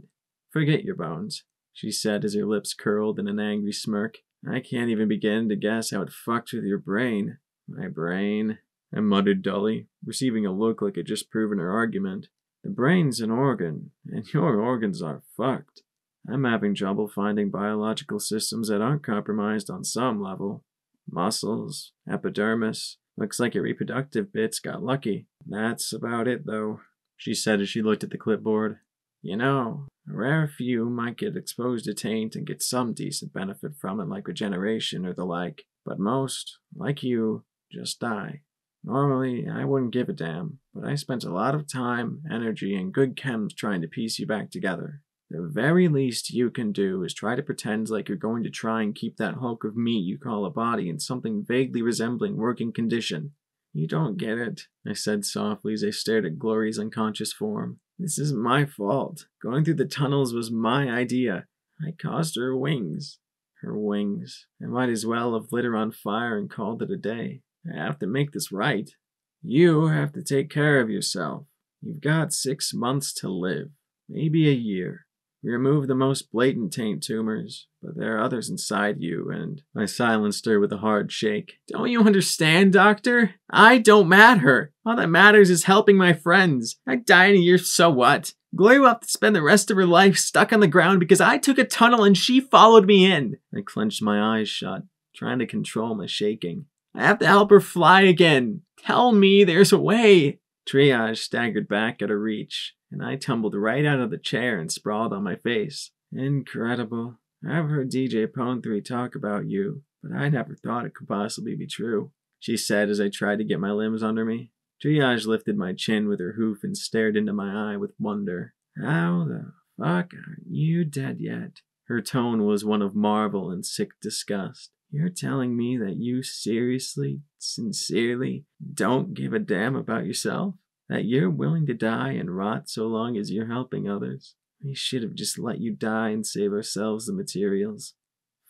Forget your bones, she said as her lips curled in an angry smirk. I can't even begin to guess how it fucked with your brain. My brain, I muttered dully, receiving a look like I'd just proven her argument. The brain's an organ, and your organs are fucked. I'm having trouble finding biological systems that aren't compromised on some level. Muscles, epidermis. Looks like your reproductive bits got lucky. That's about it, though, she said as she looked at the clipboard. You know, a rare few might get exposed to taint and get some decent benefit from it, like regeneration or the like, but most, like you, just die. Normally, I wouldn't give a damn, but I spent a lot of time, energy, and good chems trying to piece you back together. The very least you can do is try to pretend like you're going to try and keep that hulk of meat you call a body in something vaguely resembling working condition. You don't get it, I said softly as I stared at Glory's unconscious form. This isn't my fault. Going through the tunnels was my idea. I caused her wings. Her wings. I might as well have lit her on fire and called it a day. I have to make this right. You have to take care of yourself. You've got 6 months to live. Maybe a year. We removed the most blatant taint tumors, but there are others inside you, and I silenced her with a hard shake. Don't you understand, Doctor? I don't matter. All that matters is helping my friends. I die in a year, so what? Glory will have to spend the rest of her life stuck on the ground because I took a tunnel and she followed me in. I clenched my eyes shut, trying to control my shaking. I have to help her fly again. Tell me there's a way. Triage staggered back at her reach, and I tumbled right out of the chair and sprawled on my face. Incredible. I've heard DJ Pone3 talk about you, but I never thought it could possibly be true, she said as I tried to get my limbs under me. Triage lifted my chin with her hoof and stared into my eye with wonder. How the fuck aren't you dead yet? Her tone was one of marvel and sick disgust. You're telling me that you seriously, sincerely don't give a damn about yourself? That you're willing to die and rot so long as you're helping others? We should have just let you die and save ourselves the materials.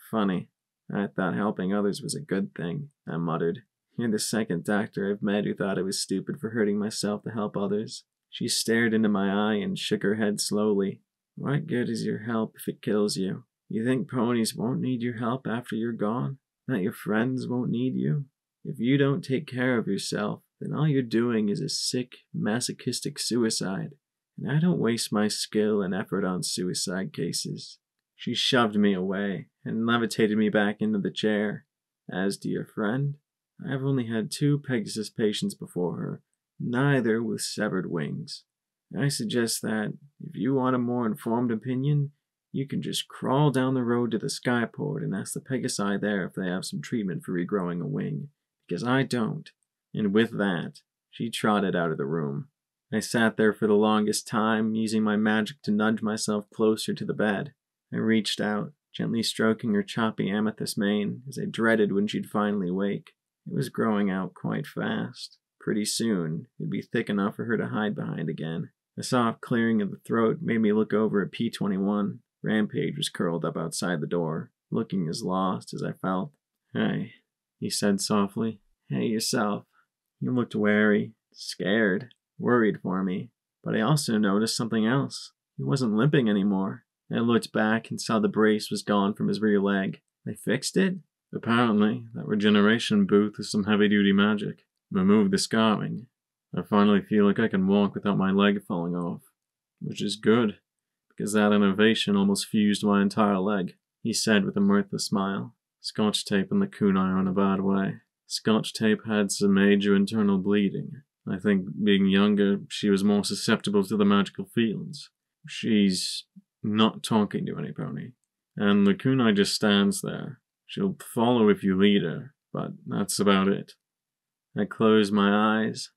Funny. I thought helping others was a good thing, I muttered. You're the second doctor I've met who thought I was stupid for hurting myself to help others. She stared into my eye and shook her head slowly. What good is your help if it kills you? You think ponies won't need your help after you're gone? That your friends won't need you? If you don't take care of yourself, then all you're doing is a sick, masochistic suicide. And I don't waste my skill and effort on suicide cases. She shoved me away and levitated me back into the chair. As to your friend, I've only had 2 Pegasus patients before her, neither with severed wings. I suggest that, if you want a more informed opinion, you can just crawl down the road to the skyport and ask the Pegasi there if they have some treatment for regrowing a wing, because I don't. And with that, she trotted out of the room. I sat there for the longest time, using my magic to nudge myself closer to the bed. I reached out, gently stroking her choppy amethyst mane, as I dreaded when she'd finally wake. It was growing out quite fast. Pretty soon, it'd be thick enough for her to hide behind again. A soft clearing of the throat made me look over at P21. Rampage was curled up outside the door, looking as lost as I felt. Hey, he said softly. Hey yourself. He looked wary, scared, worried for me. But I also noticed something else. He wasn't limping anymore. I looked back and saw the brace was gone from his rear leg. They fixed it? Apparently, that regeneration booth is some heavy-duty magic. Removed the scarring. I finally feel like I can walk without my leg falling off. Which is good, because that innovation almost fused my entire leg, he said with a mirthless smile. Scotch tape and the kunai are in a bad way. Scotch tape had some major internal bleeding. I think being younger, she was more susceptible to the magical fields. She's not talking to any pony. And the kunai just stands there. She'll follow if you lead her, but that's about it. I closed my eyes.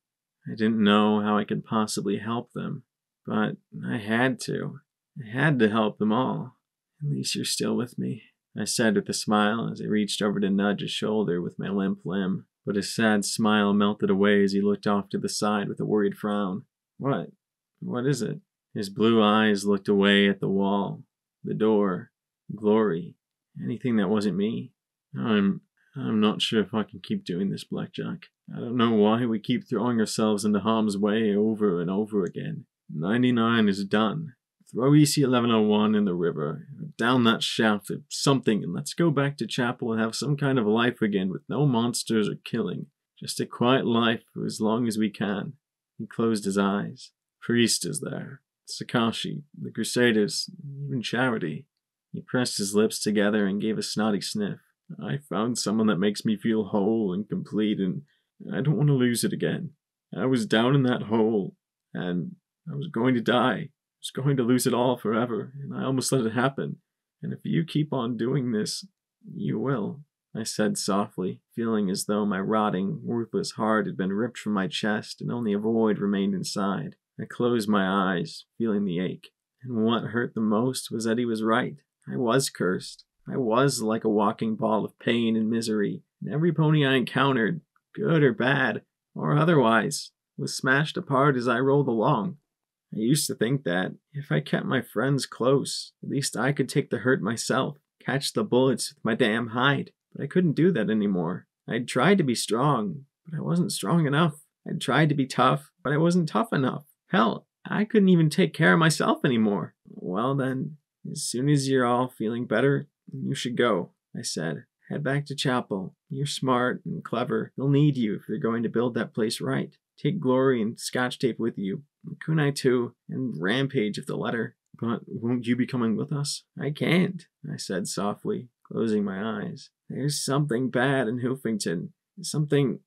I didn't know how I could possibly help them, but I had to. I had to help them all. At least you're still with me, I said with a smile as I reached over to nudge his shoulder with my limp limb. But his sad smile melted away as he looked off to the side with a worried frown. What? What is it? His blue eyes looked away at the wall, the door, Glory, anything that wasn't me. I'm not sure if I can keep doing this, Blackjack. I don't know why we keep throwing ourselves into harm's way over and over again. 99 is done. Throw EC 1101 in the river, down that shaft or something, and let's go back to chapel and have some kind of life again with no monsters or killing. Just a quiet life for as long as we can. He closed his eyes. Priest is there. Sakashi, the Crusaders, even Charity. He pressed his lips together and gave a snotty sniff. I found someone that makes me feel whole and complete, and I don't want to lose it again. I was down in that hole, and I was going to die. I was going to lose it all forever, and I almost let it happen. And if you keep on doing this, you will, I said softly, feeling as though my rotting, worthless heart had been ripped from my chest and only a void remained inside. I closed my eyes, feeling the ache. And what hurt the most was that he was right. I was cursed. I was like a walking ball of pain and misery, and every pony I encountered, good or bad, or otherwise, was smashed apart as I rolled along. I used to think that, if I kept my friends close, at least I could take the hurt myself, catch the bullets with my damn hide. But I couldn't do that anymore. I'd tried to be strong, but I wasn't strong enough. I'd tried to be tough, but I wasn't tough enough. Hell, I couldn't even take care of myself anymore. Well then, as soon as you're all feeling better, you should go, I said. Head back to chapel. You're smart and clever. They'll need you if they're going to build that place right. Take Glory and Scotch Tape with you. Kunai too, and Rampage if the letter. But won't you be coming with us? I can't, I said softly, closing my eyes. There's something bad in Hoofington. Something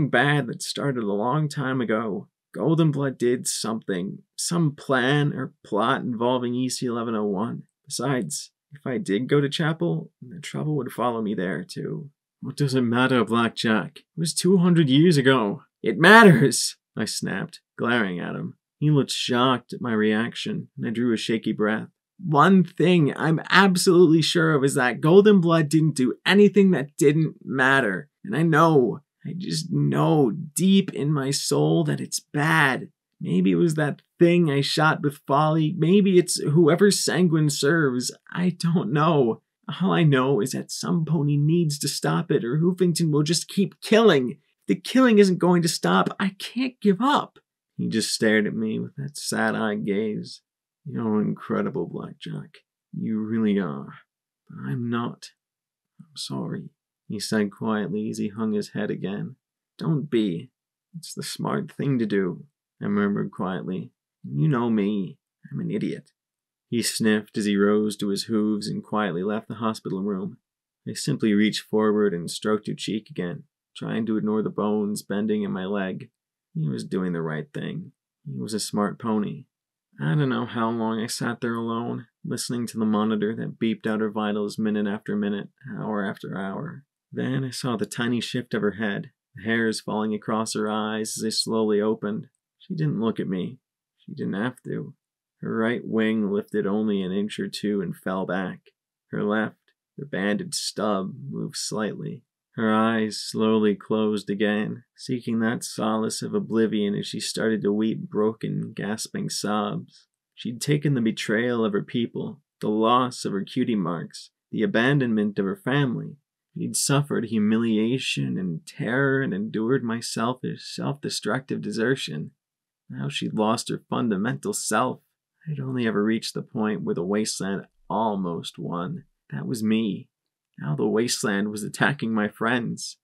bad that started a long time ago. Golden Blood did something. Some plan or plot involving EC 1101. Besides, if I did go to chapel, the trouble would follow me there too. What does it matter, Blackjack? It was 200 years ago. It matters, I snapped, glaring at him. He looked shocked at my reaction, and I drew a shaky breath. One thing I'm absolutely sure of is that Golden Blood didn't do anything that didn't matter. And I just know deep in my soul that it's bad. Maybe it was that thing I shot with Folly. Maybe it's whoever Sanguine serves. I don't know. All I know is that some pony needs to stop it, or Hoofington will just keep killing. If the killing isn't going to stop, I can't give up. He just stared at me with that sad-eyed gaze. You're incredible, Blackjack. You really are. But I'm not. I'm sorry, he said quietly as he hung his head again. Don't be. It's the smart thing to do, I murmured quietly. You know me. I'm an idiot. He sniffed as he rose to his hooves and quietly left the hospital room. I simply reached forward and stroked her cheek again, trying to ignore the bones bending in my leg. He was doing the right thing. He was a smart pony. I don't know how long I sat there alone, listening to the monitor that beeped out her vitals minute after minute, hour after hour. Then I saw the tiny shift of her head, the hairs falling across her eyes as they slowly opened. She didn't look at me. She didn't have to. Her right wing lifted only an inch or two and fell back. Her left, the banded stub, moved slightly. Her eyes slowly closed again, seeking that solace of oblivion as she started to weep broken, gasping sobs. She'd taken the betrayal of her people, the loss of her cutie marks, the abandonment of her family. She'd suffered humiliation and terror and endured my selfish, self-destructive desertion. Now she'd lost her fundamental self. I'd only ever reached the point where the wasteland almost won. That was me. Now the wasteland was attacking my friends,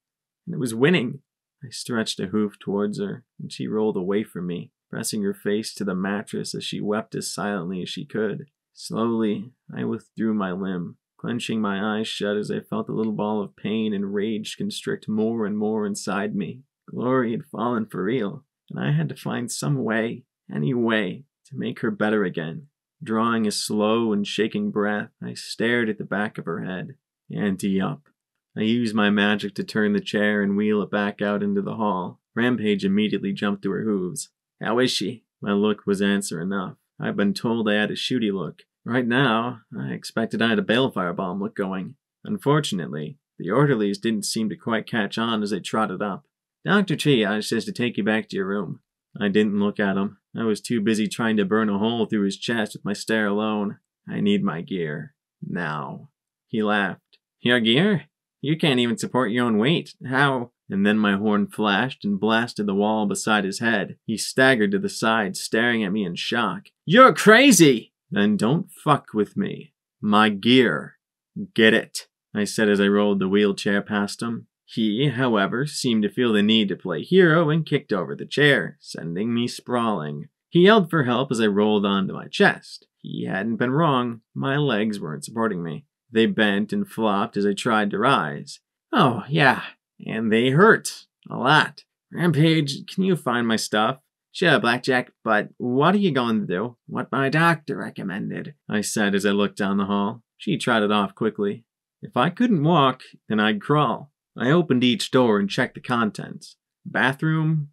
and it was winning. I stretched a hoof towards her, and she rolled away from me, pressing her face to the mattress as she wept as silently as she could. Slowly, I withdrew my limb, clenching my eyes shut as I felt a little ball of pain and rage constrict more and more inside me. Glory had fallen for real, and I had to find some way, any way, to make her better again. Drawing a slow and shaking breath, I stared at the back of her head. Ante up. I used my magic to turn the chair and wheel it back out into the hall. Rampage immediately jumped to her hooves. How is she? My look was answer enough. I've been told I had a shooty look. Right now, I expected I had a balefire bomb look going. Unfortunately, the orderlies didn't seem to quite catch on as they trotted up. Dr. Triage says to take you back to your room. I didn't look at him. I was too busy trying to burn a hole through his chest with my stare alone. I need my gear. Now. He laughed. Your gear? You can't even support your own weight. How? And then my horn flashed and blasted the wall beside his head. He staggered to the side, staring at me in shock. You're crazy! Then don't fuck with me. My gear. Get it, I said as I rolled the wheelchair past him. He, however, seemed to feel the need to play hero and kicked over the chair, sending me sprawling. He yelled for help as I rolled onto my chest. He hadn't been wrong. My legs weren't supporting me. They bent and flopped as I tried to rise. Oh, yeah, and they hurt. A lot. Rampage, can you find my stuff? Sure, Blackjack, but what are you going to do? What my doctor recommended, I said as I looked down the hall. She trotted off quickly. If I couldn't walk, then I'd crawl. I opened each door and checked the contents. Bathroom,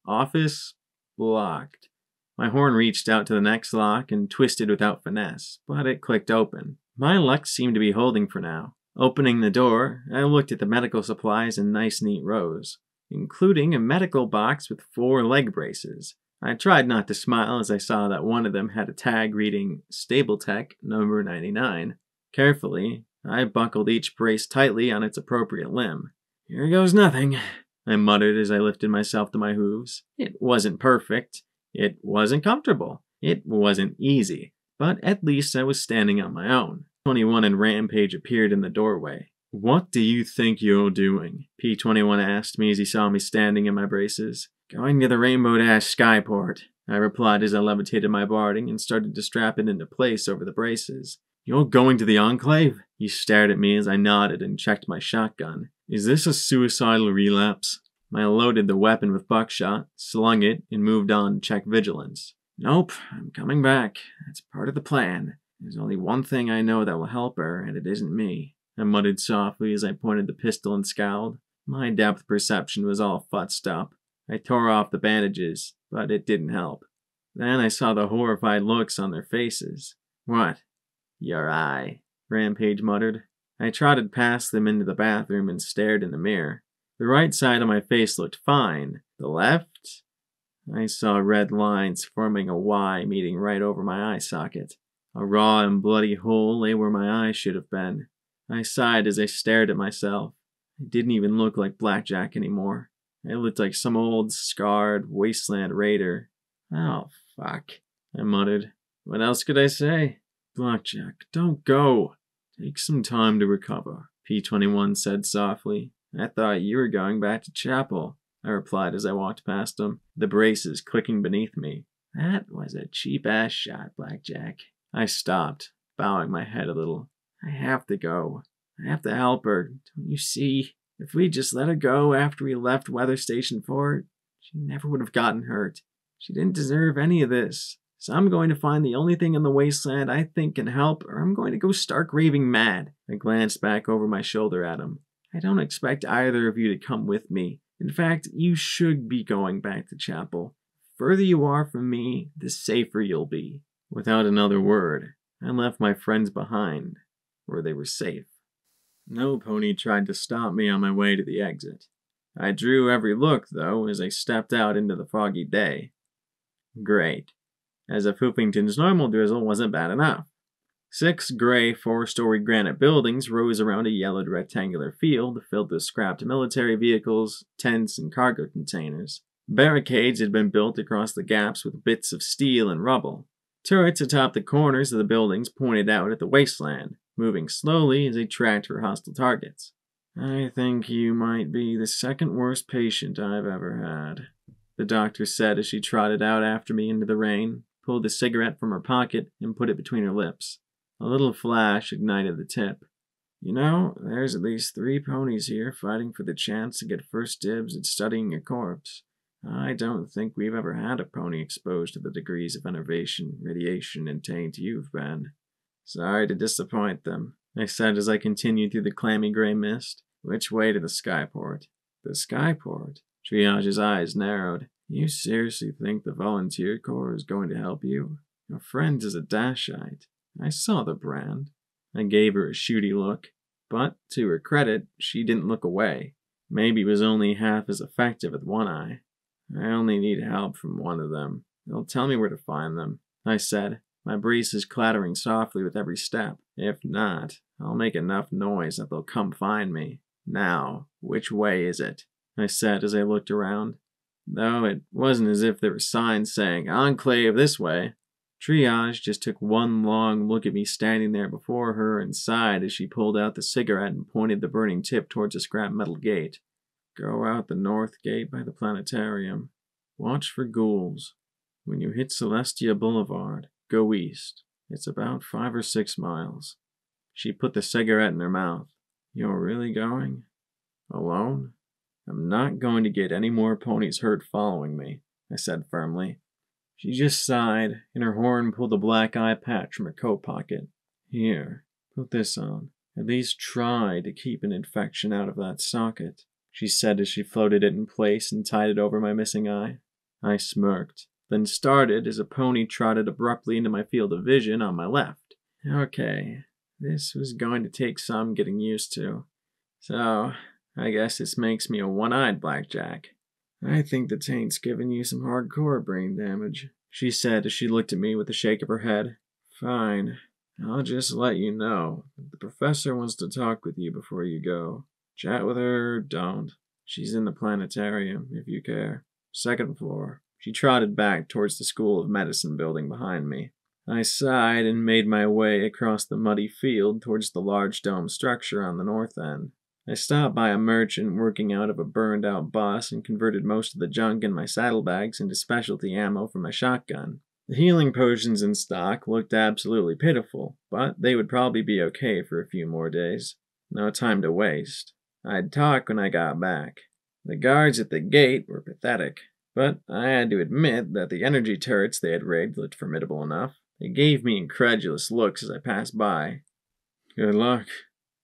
office, blocked. My horn reached out to the next lock and twisted without finesse, but it clicked open. My luck seemed to be holding for now. Opening the door, I looked at the medical supplies in nice neat rows, including a medical box with 4 leg braces. I tried not to smile as I saw that one of them had a tag reading Stable Tech number 99. Carefully, I buckled each brace tightly on its appropriate limb. Here goes nothing, I muttered as I lifted myself to my hooves. It wasn't perfect. It wasn't comfortable. It wasn't easy. But at least I was standing on my own. 21 and Rampage appeared in the doorway. What do you think you're doing? P21 asked me as he saw me standing in my braces. Going to the Rainbow Dash Skyport, I replied as I levitated my barding and started to strap it into place over the braces. You're going to the Enclave? He stared at me as I nodded and checked my shotgun. Is this a suicidal relapse? I loaded the weapon with buckshot, slung it, and moved on to check vigilance. Nope, I'm coming back. That's part of the plan. There's only one thing I know that will help her, and it isn't me. I muttered softly as I pointed the pistol and scowled. My depth perception was all futzed up. I tore off the bandages, but it didn't help. Then I saw the horrified looks on their faces. What? Your eye, Rampage muttered. I trotted past them into the bathroom and stared in the mirror. The right side of my face looked fine. The left? I saw red lines forming a Y meeting right over my eye socket. A raw and bloody hole lay where my eye should have been. I sighed as I stared at myself. I didn't even look like Blackjack anymore. I looked like some old, scarred, wasteland raider. Oh, fuck, I muttered. What else could I say? Blackjack, don't go. Take some time to recover, P21 said softly. I thought you were going back to chapel, I replied as I walked past him, the braces clicking beneath me. That was a cheap-ass shot, Blackjack. I stopped, bowing my head a little. I have to go. I have to help her. Don't you see? If we just let her go after we left Weather Station 4, she never would have gotten hurt. She didn't deserve any of this. So I'm going to find the only thing in the wasteland I think can help, or I'm going to go stark raving mad. I glanced back over my shoulder at him. I don't expect either of you to come with me. In fact, you should be going back to chapel. The further you are from me, the safer you'll be. Without another word, I left my friends behind, where they were safe. No pony tried to stop me on my way to the exit. I drew every look, though, as I stepped out into the foggy day. Great. As if Hoopington's normal drizzle wasn't bad enough. 6 gray 4-story granite buildings rose around a yellowed rectangular field filled with scrapped military vehicles, tents, and cargo containers. Barricades had been built across the gaps with bits of steel and rubble. Turrets atop the corners of the buildings pointed out at the wasteland, moving slowly as they tracked for hostile targets. I think you might be the second worst patient I've ever had, the doctor said as she trotted out after me into the rain, pulled a cigarette from her pocket, and put it between her lips. A little flash ignited the tip. You know, there's at least 3 ponies here fighting for the chance to get first dibs at studying your corpse. I don't think we've ever had a pony exposed to the degrees of enervation, radiation, and taint you've been. Sorry to disappoint them, I said as I continued through the clammy gray mist. Which way to the Skyport? The Skyport? Triage's eyes narrowed. You seriously think the volunteer corps is going to help you? Your friend is a Dashite. I saw the brand. I gave her a shooty look, but to her credit, she didn't look away. Maybe it was only half as effective with one eye. I only need help from one of them. They'll tell me where to find them, I said, my braces clattering softly with every step. If not, I'll make enough noise that they'll come find me. Now, which way is it? I said as I looked around, though it wasn't as if there were signs saying, Enclave this way. Triage just took one long look at me standing there before her and sighed as she pulled out the cigarette and pointed the burning tip towards a scrap metal gate. Go out the north gate by the planetarium. Watch for ghouls. When you hit Celestia Boulevard, go east. It's about 5 or 6 miles. She put the cigarette in her mouth. You're really going? Alone? I'm not going to get any more ponies hurt following me, I said firmly. She just sighed, and her horn pulled a black eye patch from her coat pocket. Here, put this on. At least try to keep an infection out of that socket, she said as she floated it in place and tied it over my missing eye. I smirked, then started as a pony trotted abruptly into my field of vision on my left. Okay, this was going to take some getting used to. So, I guess this makes me a one-eyed blackjack. I think the taint's giving you some hardcore brain damage, she said as she looked at me with a shake of her head. Fine. I'll just let you know. The professor wants to talk with you before you go. Chat with her or don't. She's in the planetarium, if you care. 2nd floor. She trotted back towards the School of Medicine building behind me. I sighed and made my way across the muddy field towards the large dome structure on the north end. I stopped by a merchant working out of a burned-out bus and converted most of the junk in my saddlebags into specialty ammo for my shotgun. The healing potions in stock looked absolutely pitiful, but they would probably be okay for a few more days. No time to waste. I'd talk when I got back. The guards at the gate were pathetic, but I had to admit that the energy turrets they had rigged looked formidable enough. They gave me incredulous looks as I passed by. Good luck,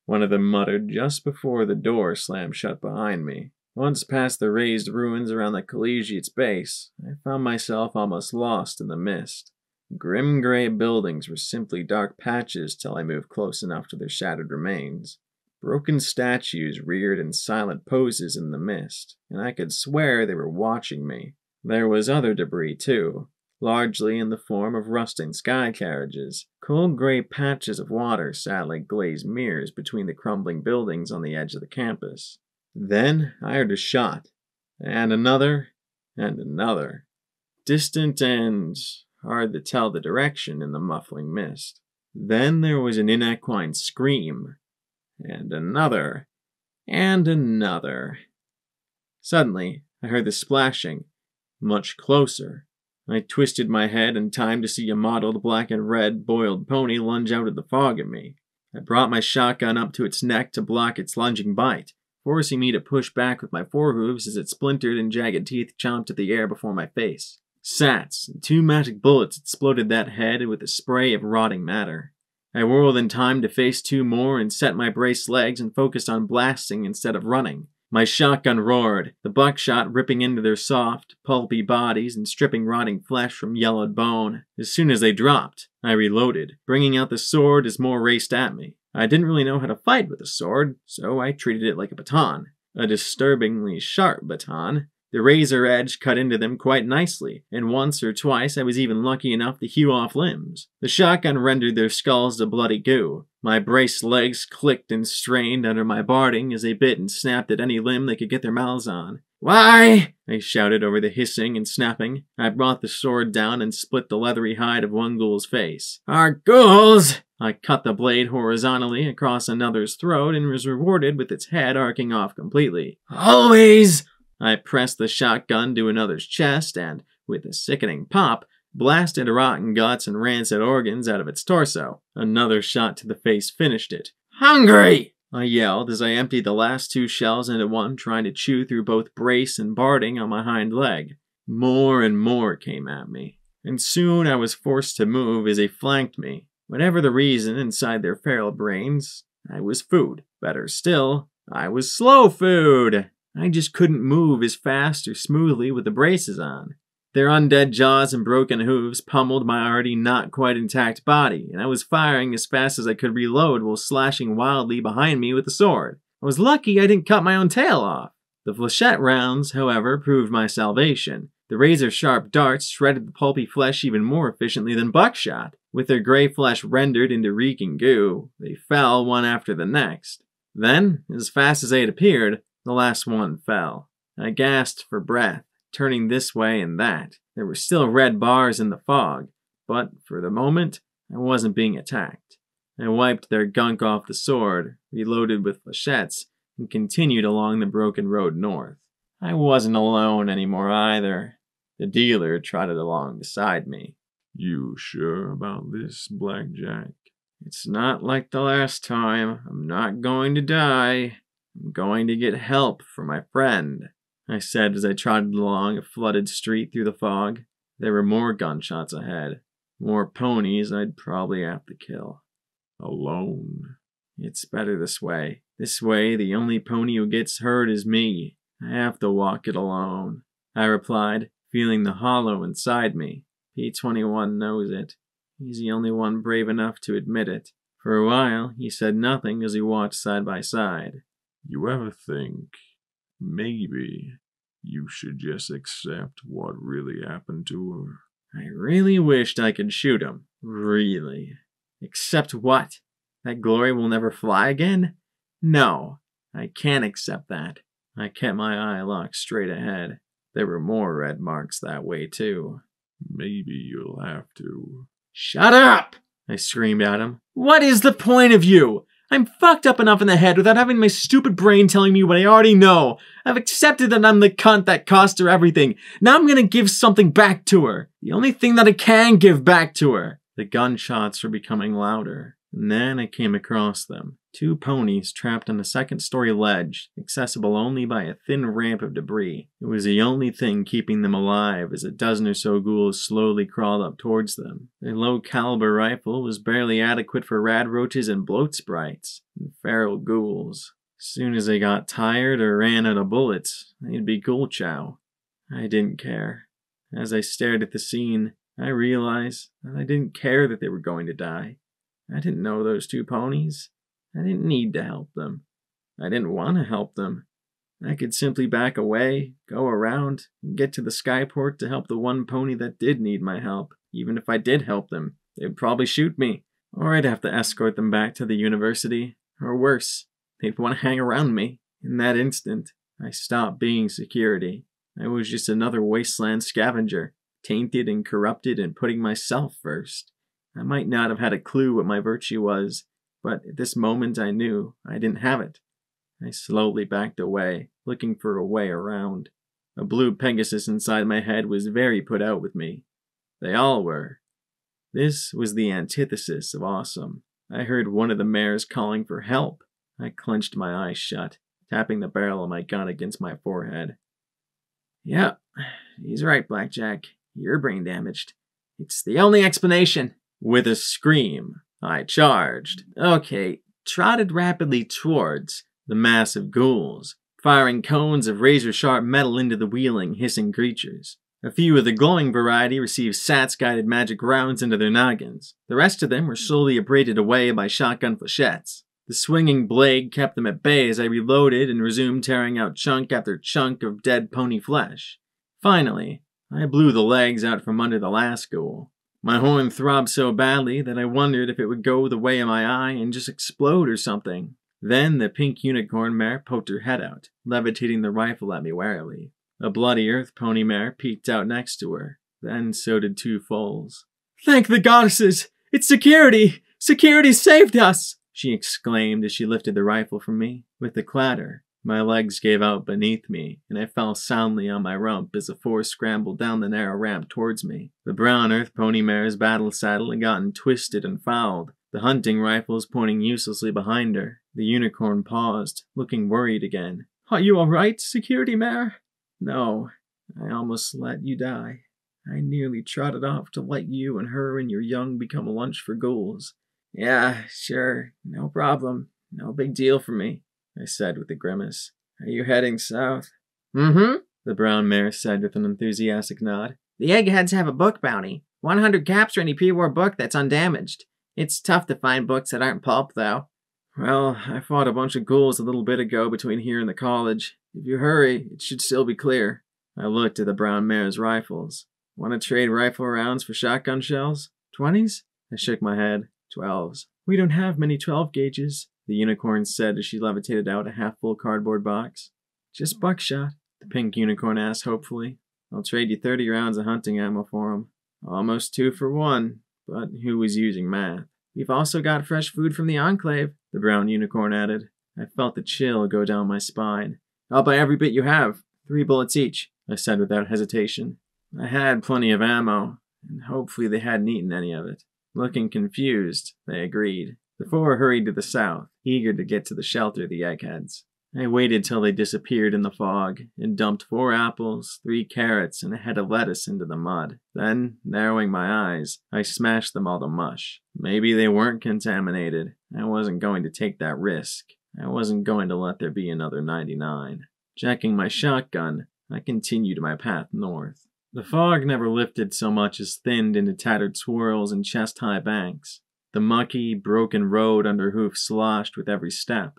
one of them muttered just before the door slammed shut behind me. Once past the raised ruins around the collegiate's base, I found myself almost lost in the mist. Grim gray buildings were simply dark patches till I moved close enough to their shattered remains. Broken statues reared in silent poses in the mist, and I could swear they were watching me. There was other debris, too, largely in the form of rusting sky carriages. Cold gray patches of water sat like glazed mirrors between the crumbling buildings on the edge of the campus. Then I heard a shot, and another, and another. Distant and hard to tell the direction in the muffling mist. Then there was an inequine scream, and another, and another. Suddenly, I heard the splashing, much closer. I twisted my head in time to see a mottled black and red boiled pony lunge out of the fog at me. I brought my shotgun up to its neck to block its lunging bite, forcing me to push back with my forehooves as its splintered and jagged teeth chomped at the air before my face. Sats and 2 magic bullets exploded that head with a spray of rotting matter. I whirled in time to face 2 more and set my braced legs and focused on blasting instead of running. My shotgun roared, the buckshot ripping into their soft, pulpy bodies and stripping rotting flesh from yellowed bone. As soon as they dropped, I reloaded, bringing out the sword as more raced at me. I didn't really know how to fight with a sword, so I treated it like a baton. A disturbingly sharp baton. The razor edge cut into them quite nicely, and once or twice I was even lucky enough to hew off limbs. The shotgun rendered their skulls to bloody goo. My braced legs clicked and strained under my barding as they bit and snapped at any limb they could get their mouths on. Why? I shouted over the hissing and snapping. I brought the sword down and split the leathery hide of one ghoul's face. Our ghouls! I cut the blade horizontally across another's throat and was rewarded with its head arcing off completely. Always! I pressed the shotgun to another's chest and, with a sickening pop, blasted rotten guts and rancid organs out of its torso. Another shot to the face finished it. Hungry! I yelled as I emptied the last 2 shells into one, trying to chew through both brace and barding on my hind leg. More and more came at me, and soon I was forced to move as they flanked me. Whatever the reason inside their feral brains, I was food. Better still, I was slow food! I just couldn't move as fast or smoothly with the braces on. Their undead jaws and broken hooves pummeled my already not quite intact body, and I was firing as fast as I could reload while slashing wildly behind me with the sword. I was lucky I didn't cut my own tail off. The flechette rounds, however, proved my salvation. The razor-sharp darts shredded the pulpy flesh even more efficiently than buckshot. With their gray flesh rendered into reeking goo, they fell one after the next. Then, as fast as they had appeared, the last one fell. I gasped for breath, turning this way and that. There were still red bars in the fog, but for the moment, I wasn't being attacked. I wiped their gunk off the sword, reloaded with flechettes, and continued along the broken road north. I wasn't alone anymore either. The dealer trotted along beside me. You sure about this, Blackjack? It's not like the last time. I'm not going to die. I'm going to get help for my friend, I said as I trotted along a flooded street through the fog. There were more gunshots ahead. More ponies I'd probably have to kill. Alone? It's better this way. This way, the only pony who gets hurt is me. I have to walk it alone, I replied, feeling the hollow inside me. P21 knows it. He's the only one brave enough to admit it. For a while, he said nothing as we walked side by side. You ever think maybe you should just accept what really happened to her? I really wished I could shoot him. Really. Accept what? That Glory will never fly again? No, I can't accept that. I kept my eye locked straight ahead. There were more red marks that way, too. Maybe you'll have to. Shut up! I screamed at him. What is the point of you? I'm fucked up enough in the head without having my stupid brain telling me what I already know. I've accepted that I'm the cunt that cost her everything. Now I'm gonna give something back to her. The only thing that I can give back to her. The gunshots were becoming louder. And then I came across them. 2 ponies trapped on a second-story ledge, accessible only by a thin ramp of debris. It was the only thing keeping them alive as a dozen or so ghouls slowly crawled up towards them. Their low-caliber rifle was barely adequate for rad roaches and bloat sprites, and feral ghouls. As soon as they got tired or ran out of bullets, they'd be ghoul chow. I didn't care. As I stared at the scene, I realized that I didn't care that they were going to die. I didn't know those 2 ponies. I didn't need to help them. I didn't want to help them. I could simply back away, go around, and get to the skyport to help the 1 pony that did need my help. Even if I did help them, they'd probably shoot me. Or I'd have to escort them back to the university. Or worse, they'd want to hang around me. In that instant, I stopped being security. I was just another wasteland scavenger, tainted and corrupted and putting myself first. I might not have had a clue what my virtue was, but at this moment I knew I didn't have it. I slowly backed away, looking for a way around. A blue Pegasus inside my head was very put out with me. They all were. This was the antithesis of awesome. I heard one of the mares calling for help. I clenched my eyes shut, tapping the barrel of my gun against my forehead. Yep, he's right, Blackjack. You're brain damaged. It's the only explanation. With a scream, I charged. Okay, trotted rapidly towards the massive ghouls, firing cones of razor-sharp metal into the wheeling, hissing creatures. A few of the glowing variety received SATS-guided magic rounds into their noggins. The rest of them were slowly abraded away by shotgun flechettes. The swinging blade kept them at bay as I reloaded and resumed tearing out chunk after chunk of dead pony flesh. Finally, I blew the legs out from under the last ghoul. My horn throbbed so badly that I wondered if it would go the way of my eye and just explode or something. Then the pink unicorn mare poked her head out, levitating the rifle at me warily. A bloody earth pony mare peeked out next to her. Then so did 2 foals. Thank the goddesses! It's security! Security saved us! She exclaimed as she lifted the rifle from me. With a clatter, my legs gave out beneath me, and I fell soundly on my rump as the 4 scrambled down the narrow ramp towards me. The brown earth pony mare's battle saddle had gotten twisted and fouled, the hunting rifles pointing uselessly behind her. The unicorn paused, looking worried again. Are you all right, security mare? No, I almost let you die. I nearly trotted off to let you and her and your young become lunch for ghouls. Yeah, sure, no problem. No big deal for me, I said with a grimace. Are you heading south? Mm-hmm, The brown mare said with an enthusiastic nod. the eggheads have a book bounty. 100 caps for any pre-war book that's undamaged. It's tough to find books that aren't pulp, though. Well, I fought a bunch of ghouls a little bit ago between here and the college. If you hurry, it should still be clear. I looked at the brown mare's rifles. Want to trade rifle rounds for shotgun shells? 20s? I shook my head. 12s. We don't have many 12 gauges, the unicorn said as she levitated out a half-full cardboard box. Just buckshot, the pink unicorn asked hopefully. I'll trade you 30 rounds of hunting ammo for 'em. Almost 2 for 1, but who was using math? We've also got fresh food from the Enclave, the brown unicorn added. I felt the chill go down my spine. I'll buy every bit you have. 3 bullets each, I said without hesitation. I had plenty of ammo, and hopefully they hadn't eaten any of it. Looking confused, they agreed. The 4 hurried to the south, eager to get to the shelter of the eggheads. I waited till they disappeared in the fog, and dumped 4 apples, 3 carrots, and a head of lettuce into the mud. Then, narrowing my eyes, I smashed them all to mush. Maybe they weren't contaminated. I wasn't going to take that risk. I wasn't going to let there be another 99. Checking my shotgun, I continued my path north. The fog never lifted so much as thinned into tattered swirls and chest-high banks. The mucky, broken road under hoof sloshed with every step.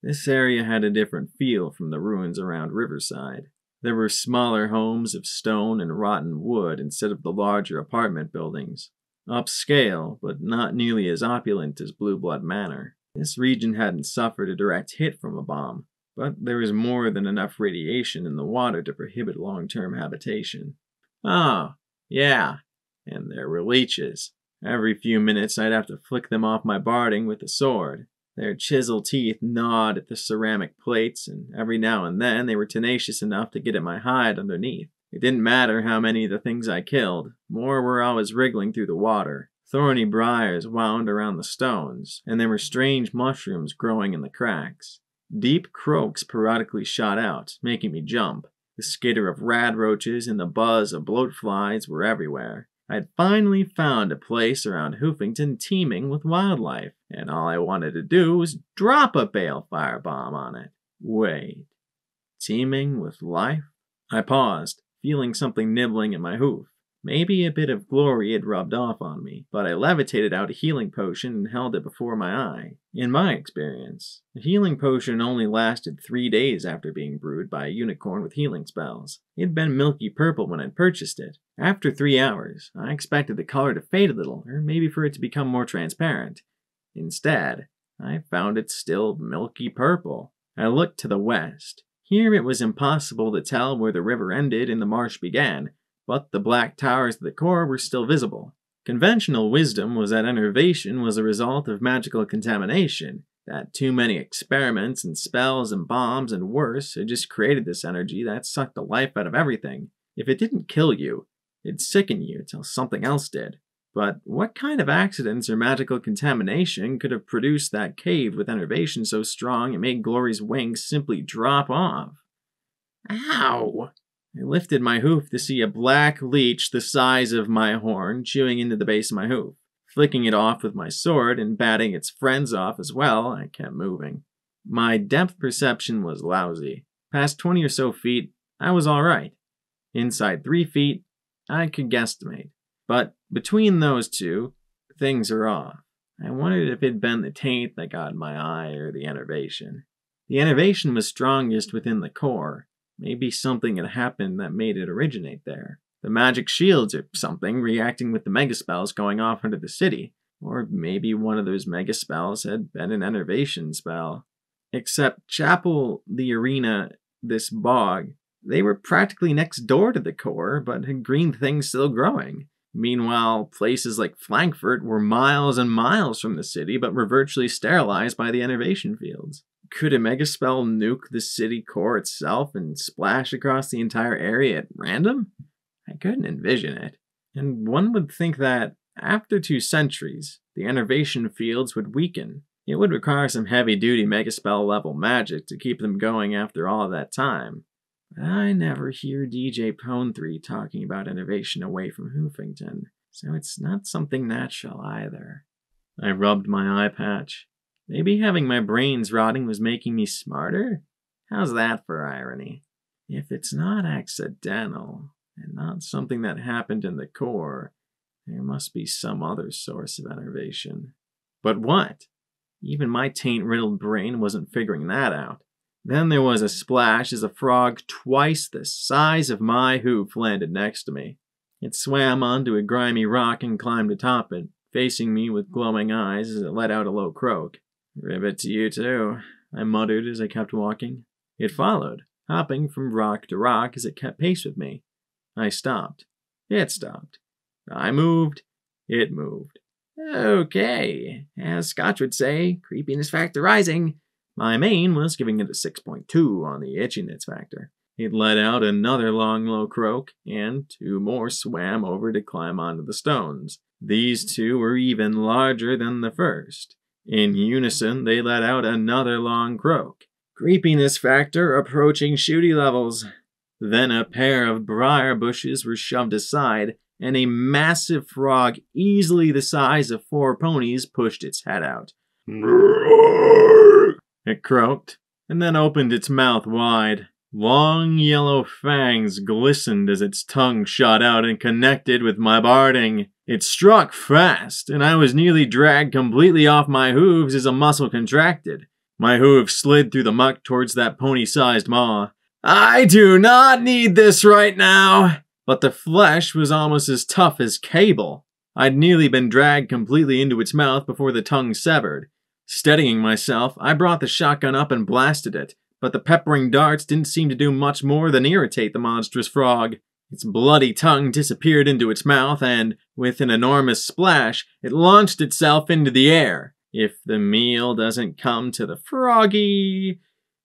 This area had a different feel from the ruins around Riverside. There were smaller homes of stone and rotten wood instead of the larger apartment buildings. Upscale, but not nearly as opulent as Blue Blood Manor. This region hadn't suffered a direct hit from a bomb, but there was more than enough radiation in the water to prohibit long-term habitation. Oh, yeah, and there were leeches. Every few minutes I'd have to flick them off my barding with a sword. Their chisel teeth gnawed at the ceramic plates, and every now and then they were tenacious enough to get at my hide underneath. It didn't matter how many of the things I killed, more were always wriggling through the water. Thorny briars wound around the stones, and there were strange mushrooms growing in the cracks. Deep croaks periodically shot out, making me jump. The skitter of rad roaches and the buzz of bloat flies were everywhere. I had finally found a place around Hoofington teeming with wildlife, and all I wanted to do was drop a balefire bomb on it. Wait. Teeming with life? I paused, feeling something nibbling at my hoof. Maybe a bit of glory had rubbed off on me, but I levitated out a healing potion and held it before my eye. In my experience, the healing potion only lasted 3 days after being brewed by a unicorn with healing spells. It had been milky purple when I'd purchased it. After 3 hours, I expected the color to fade a little, or maybe for it to become more transparent. Instead, I found it still milky purple. I looked to the west. Here it was impossible to tell where the river ended and the marsh began, but the black towers of the core were still visible. Conventional wisdom was that enervation was a result of magical contamination, that too many experiments and spells and bombs and worse had just created this energy that sucked the life out of everything. If it didn't kill you, it'd sicken you till something else did. But what kind of accidents or magical contamination could have produced that cave with enervation so strong it made Glory's wings simply drop off? Ow! I lifted my hoof to see a black leech the size of my horn chewing into the base of my hoof. Flicking it off with my sword and batting its friends off as well, I kept moving. My depth perception was lousy. Past 20 or so feet, I was alright. Inside 3 feet, I could guesstimate. But between those two, things are off. I wondered if it'd been the taint that got in my eye or the enervation. The enervation was strongest within the core. Maybe something had happened that made it originate there. The magic shields or something reacting with the megaspells going off under the city. Or maybe one of those megaspells had been an enervation spell. Except Chapel, the arena, this bog, they were practically next door to the core, but had green things still growing. Meanwhile, places like Frankfurt were miles and miles from the city, but were virtually sterilized by the enervation fields. Could a megaspell nuke the city core itself and splash across the entire area at random? I couldn't envision it. And one would think that, after 2 centuries, the enervation fields would weaken. It would require some heavy-duty megaspell-level magic to keep them going after all of that time. But I never hear DJ Pone3 talking about enervation away from Hoofington, so it's not something natural either. I rubbed my eye patch. Maybe having my brains rotting was making me smarter? How's that for irony? If it's not accidental, and not something that happened in the core, there must be some other source of enervation. But what? Even my taint-riddled brain wasn't figuring that out. Then there was a splash as a frog twice the size of my hoof landed next to me. It swam onto a grimy rock and climbed atop it, facing me with glowing eyes as it let out a low croak. "Ribbit to you too," I muttered as I kept walking. It followed, hopping from rock to rock as it kept pace with me. I stopped. It stopped. I moved. It moved. Okay, as Scotch would say, creepiness factor rising. My main was giving it a 6.2 on the itchiness factor. It let out another long, low croak, and 2 more swam over to climb onto the stones. These 2 were even larger than the first. In unison, they let out another long croak. Creepiness factor approaching shooty levels. Then a pair of briar bushes were shoved aside, and a massive frog easily the size of 4 ponies pushed its head out. It croaked, and then opened its mouth wide. Long yellow fangs glistened as its tongue shot out and connected with my barding. It struck fast, and I was nearly dragged completely off my hooves as a muscle contracted. My hooves slid through the muck towards that pony-sized maw. I do not need this right now! But the flesh was almost as tough as cable. I'd nearly been dragged completely into its mouth before the tongue severed. Steadying myself, I brought the shotgun up and blasted it, but the peppering darts didn't seem to do much more than irritate the monstrous frog. Its bloody tongue disappeared into its mouth and, with an enormous splash, it launched itself into the air. If the meal doesn't come to the froggy...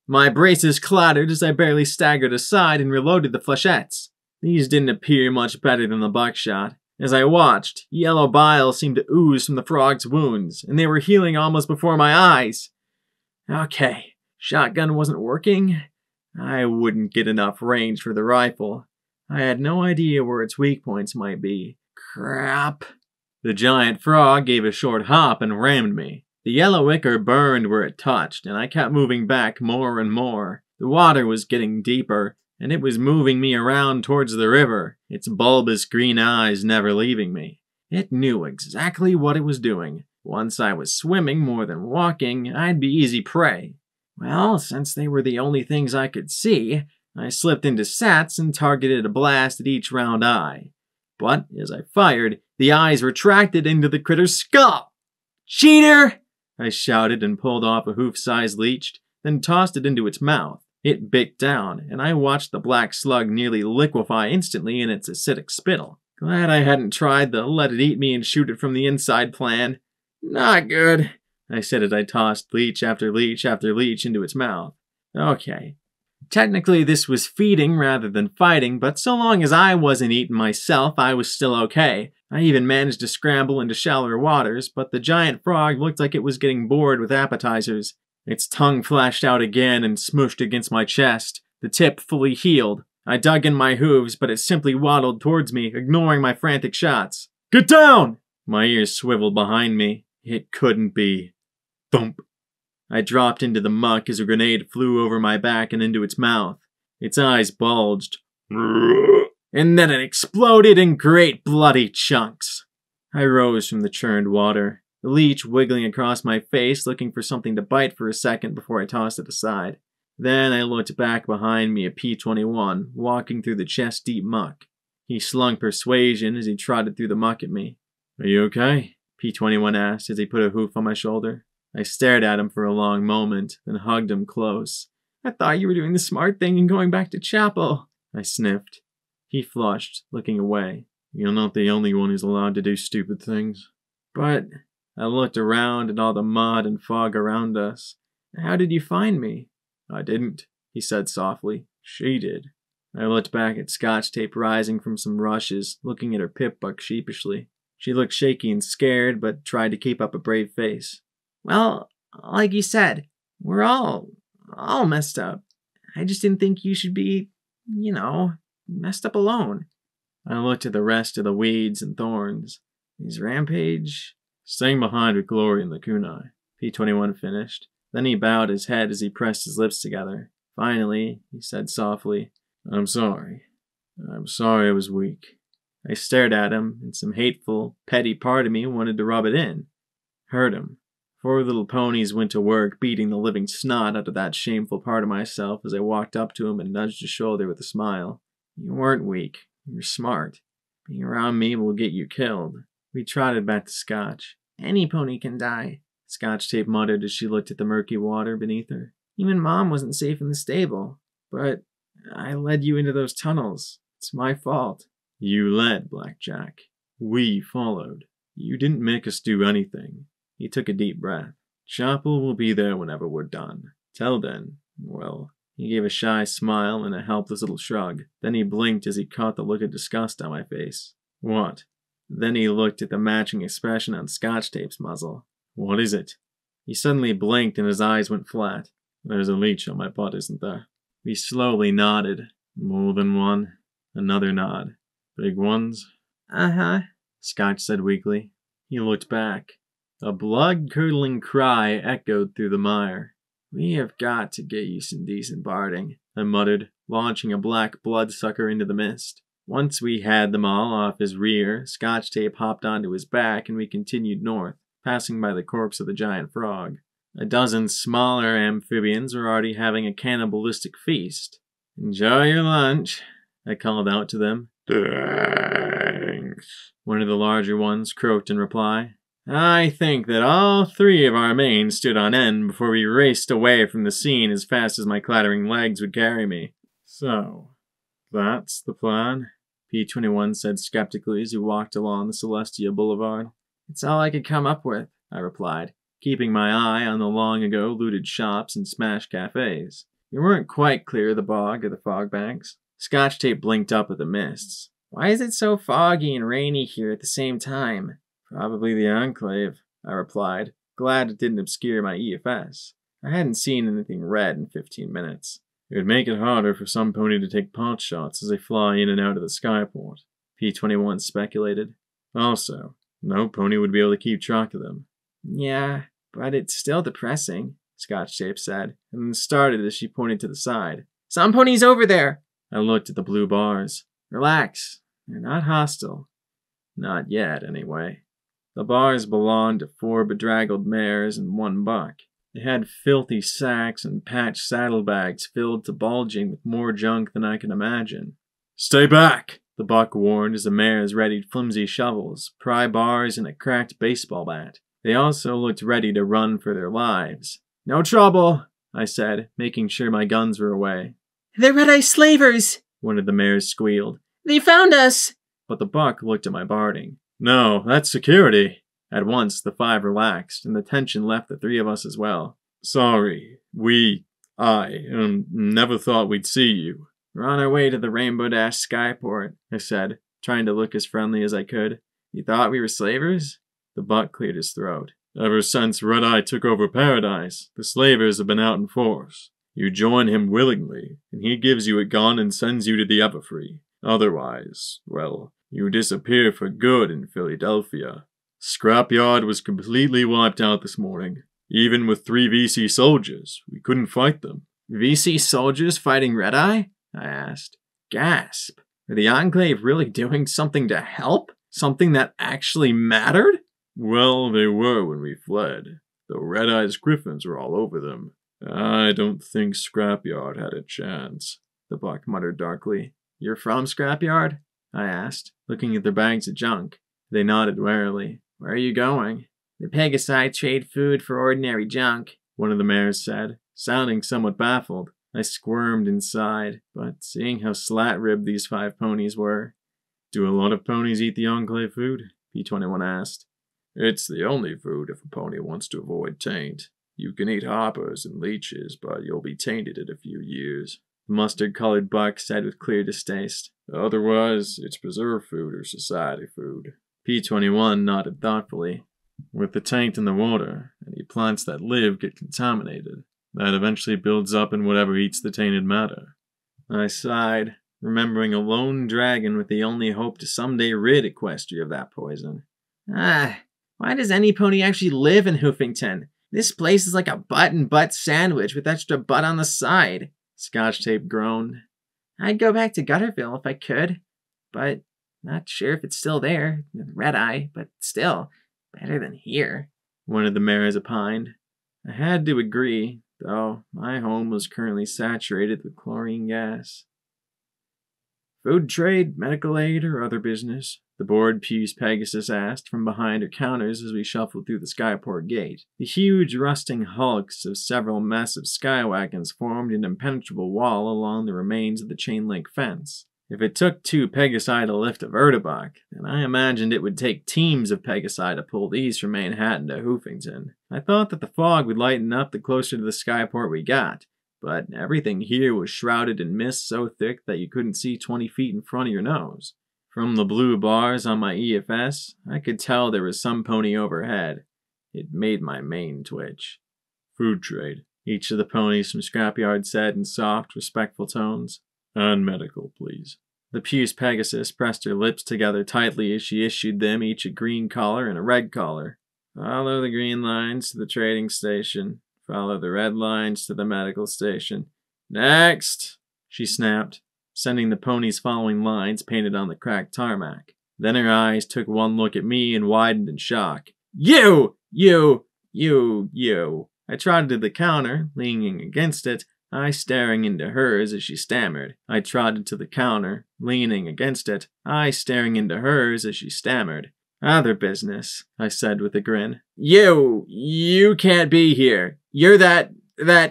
My braces clattered as I barely staggered aside and reloaded the flechettes. These didn't appear much better than the buckshot. As I watched, yellow bile seemed to ooze from the frog's wounds, and they were healing almost before my eyes. Okay, shotgun wasn't working. I wouldn't get enough range for the rifle. I had no idea where its weak points might be. Crap. The giant frog gave a short hop and rammed me. The yellow ichor burned where it touched, and I kept moving back more and more. The water was getting deeper, and it was moving me around towards the river, its bulbous green eyes never leaving me. It knew exactly what it was doing. Once I was swimming more than walking, I'd be easy prey. Well, since they were the only things I could see, I slipped into sats and targeted a blast at each round eye. But as I fired, the eyes retracted into the critter's skull. "Cheater!" I shouted and pulled off a hoof-sized leech, then tossed it into its mouth. It bit down, and I watched the black slug nearly liquefy instantly in its acidic spittle. Glad I hadn't tried the let it eat me and shoot it from the inside plan. Not good, I said as I tossed leech after leech after leech into its mouth. Okay. Technically this was feeding rather than fighting, but so long as I wasn't eaten myself, I was still okay. I even managed to scramble into shallower waters, but the giant frog looked like it was getting bored with appetizers. Its tongue flashed out again and smooshed against my chest, the tip fully healed. I dug in my hooves, but it simply waddled towards me, ignoring my frantic shots. "Get down!" My ears swiveled behind me. It couldn't be. Thump. I dropped into the muck as a grenade flew over my back and into its mouth. Its eyes bulged. And then it exploded in great bloody chunks. I rose from the churned water, the leech wiggling across my face, looking for something to bite for a second before I tossed it aside. Then I looked back behind me at P-21, walking through the chest-deep muck. He slung persuasion as he trotted through the muck at me. "Are you okay?" P-21 asked as he put a hoof on my shoulder. I stared at him for a long moment, then hugged him close. "I thought you were doing the smart thing and going back to chapel," I sniffed. He flushed, looking away. "You're not the only one who's allowed to do stupid things." "But..." I looked around at all the mud and fog around us. "How did you find me?" "I didn't," he said softly. "She did." I looked back at Scotch tape rising from some rushes, looking at her pip-buck sheepishly. She looked shaky and scared, but tried to keep up a brave face. "Well, like you said, we're all messed up. I just didn't think you should be, messed up alone." I looked at the rest of the weeds and thorns. Is Rampage staying behind with Glory and the kunai? P-21 finished. Then he bowed his head as he pressed his lips together. Finally, he said softly, I'm sorry. I'm sorry I was weak. I stared at him, and some hateful, petty part of me wanted to rub it in. Hurt him. 4 little ponies went to work beating the living snot out of that shameful part of myself as I walked up to him and nudged his shoulder with a smile. You weren't weak. You were smart. Being around me will get you killed. We trotted back to Scotch. Any pony can die, Scotch Tape muttered as she looked at the murky water beneath her. Even Mom wasn't safe in the stable. But I led you into those tunnels. It's my fault. You led, Blackjack. We followed. You didn't make us do anything. He took a deep breath. Chapel will be there whenever we're done. Till then, well, he gave a shy smile and a helpless little shrug. Then he blinked as he caught the look of disgust on my face. What? Then he looked at the matching expression on Scotch Tape's muzzle. What is it? He suddenly blinked and his eyes went flat. There's a leech on my butt, isn't there? We slowly nodded. More than one. Another nod. Big ones? Uh-huh, Scotch said weakly. He looked back. A blood-curdling cry echoed through the mire. We have got to get you some decent barding, I muttered, launching a black bloodsucker into the mist. Once we had them all off his rear, Scotch Tape hopped onto his back and we continued north, passing by the corpse of the giant frog. A dozen smaller amphibians were already having a cannibalistic feast. Enjoy your lunch, I called out to them. Thanks. One of the larger ones croaked in reply. I think that all 3 of our manes stood on end before we raced away from the scene as fast as my clattering legs would carry me. So, that's the plan? P-21 said skeptically as we walked along the Celestia Boulevard. It's all I could come up with, I replied, keeping my eye on the long-ago looted shops and smashed cafes. We weren't quite clear of the bog or the fog banks. Scotch Tape blinked up at the mists. Why is it so foggy and rainy here at the same time? Probably the Enclave, I replied, glad it didn't obscure my EFS. I hadn't seen anything red in 15 minutes. It would make it harder for some pony to take pot shots as they fly in and out of the skyport, P-21 speculated. Also, no pony would be able to keep track of them. Yeah, but it's still depressing, Scotch Tape said, and then started as she pointed to the side. Some ponies over there! I looked at the blue bars. Relax, they're not hostile. Not yet, anyway. The bars belonged to 4 bedraggled mares and 1 buck. They had filthy sacks and patched saddlebags filled to bulging with more junk than I could imagine. Stay back, the buck warned as the mares readied flimsy shovels, pry bars, and a cracked baseball bat. They also looked ready to run for their lives. No trouble, I said, making sure my guns were away. They're red-eye slavers, one of the mares squealed. They found us! But the buck looked at my barding. No, that's security. At once, the 5 relaxed, and the tension left the 3 of us as well. Sorry, I never thought we'd see you. We're on our way to the Rainbow Dash Skyport, I said, trying to look as friendly as I could. You thought we were slavers? The buck cleared his throat. Ever since Red Eye took over Paradise, the slavers have been out in force. You join him willingly, and he gives you a gun and sends you to the Everfree. Otherwise, well, you disappear for good in Philadelphia. Scrapyard was completely wiped out this morning. Even with 3 VC soldiers, we couldn't fight them. VC soldiers fighting Red Eye? I asked. Gasp. Are the Enclave really doing something to help? Something that actually mattered? Well, they were when we fled, though Red Eye's griffins were all over them. I don't think Scrapyard had a chance, the buck muttered darkly. You're from Scrapyard? I asked, looking at their bags of junk. They nodded warily. Where are you going? The Pegasi trade food for ordinary junk, one of the mares said, sounding somewhat baffled. I squirmed inside, but seeing how slat-ribbed these 5 ponies were. Do a lot of ponies eat the Enclave food? P-21 asked. It's the only food if a pony wants to avoid taint. You can eat hoppers and leeches, but you'll be tainted in a few years, the mustard-colored buck said with clear distaste. Otherwise, it's preserved food or society food. P-21 nodded thoughtfully. With the taint in the water, any plants that live get contaminated. That eventually builds up in whatever eats the tainted matter. I sighed, remembering a lone dragon with the only hope to someday rid Equestria of that poison. Why does any pony actually live in Hoofington? This place is like a butt and butt sandwich with extra butt on the side. Scotch Tape groaned. I'd go back to Gutterville if I could, but not sure if it's still there. Red Eye, but still, better than here. One of the mares opined. I had to agree, though my home was currently saturated with chlorine gas. Food trade, medical aid, or other business? The bored Puce Pegasus asked from behind her counters as we shuffled through the Skyport gate. The huge rusting hulks of several massive skywagons formed an impenetrable wall along the remains of the chain-link fence. If it took 2 Pegasi to lift a Vertibok, then I imagined it would take teams of Pegasi to pull these from Manhattan to Hoofington. I thought that the fog would lighten up the closer to the Skyport we got, but everything here was shrouded in mist so thick that you couldn't see 20 feet in front of your nose. From the blue bars on my EFS, I could tell there was some pony overhead. It made my mane twitch. Food trade, each of the ponies from Scrapyard said in soft, respectful tones. And medical, please. The Puce Pegasus pressed her lips together tightly as she issued them each a green collar and a red collar. Follow the green lines to the trading station. Follow the red lines to the medical station. Next! She snapped, sending the ponies following lines painted on the cracked tarmac. Then her eyes took one look at me and widened in shock. You! I trotted to the counter, leaning against it, I staring into hers as she stammered. I trotted to the counter, leaning against it, I staring into hers as she stammered. Other business, I said with a grin. You can't be here. You're that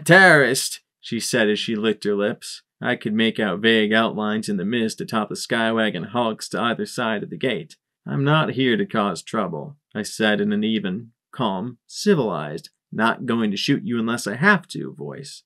terrorist, she said as she licked her lips. I could make out vague outlines in the mist atop the Skywagon hulks to either side of the gate. I'm not here to cause trouble, I said in an even, calm, civilized, not going to shoot you unless I have to voice.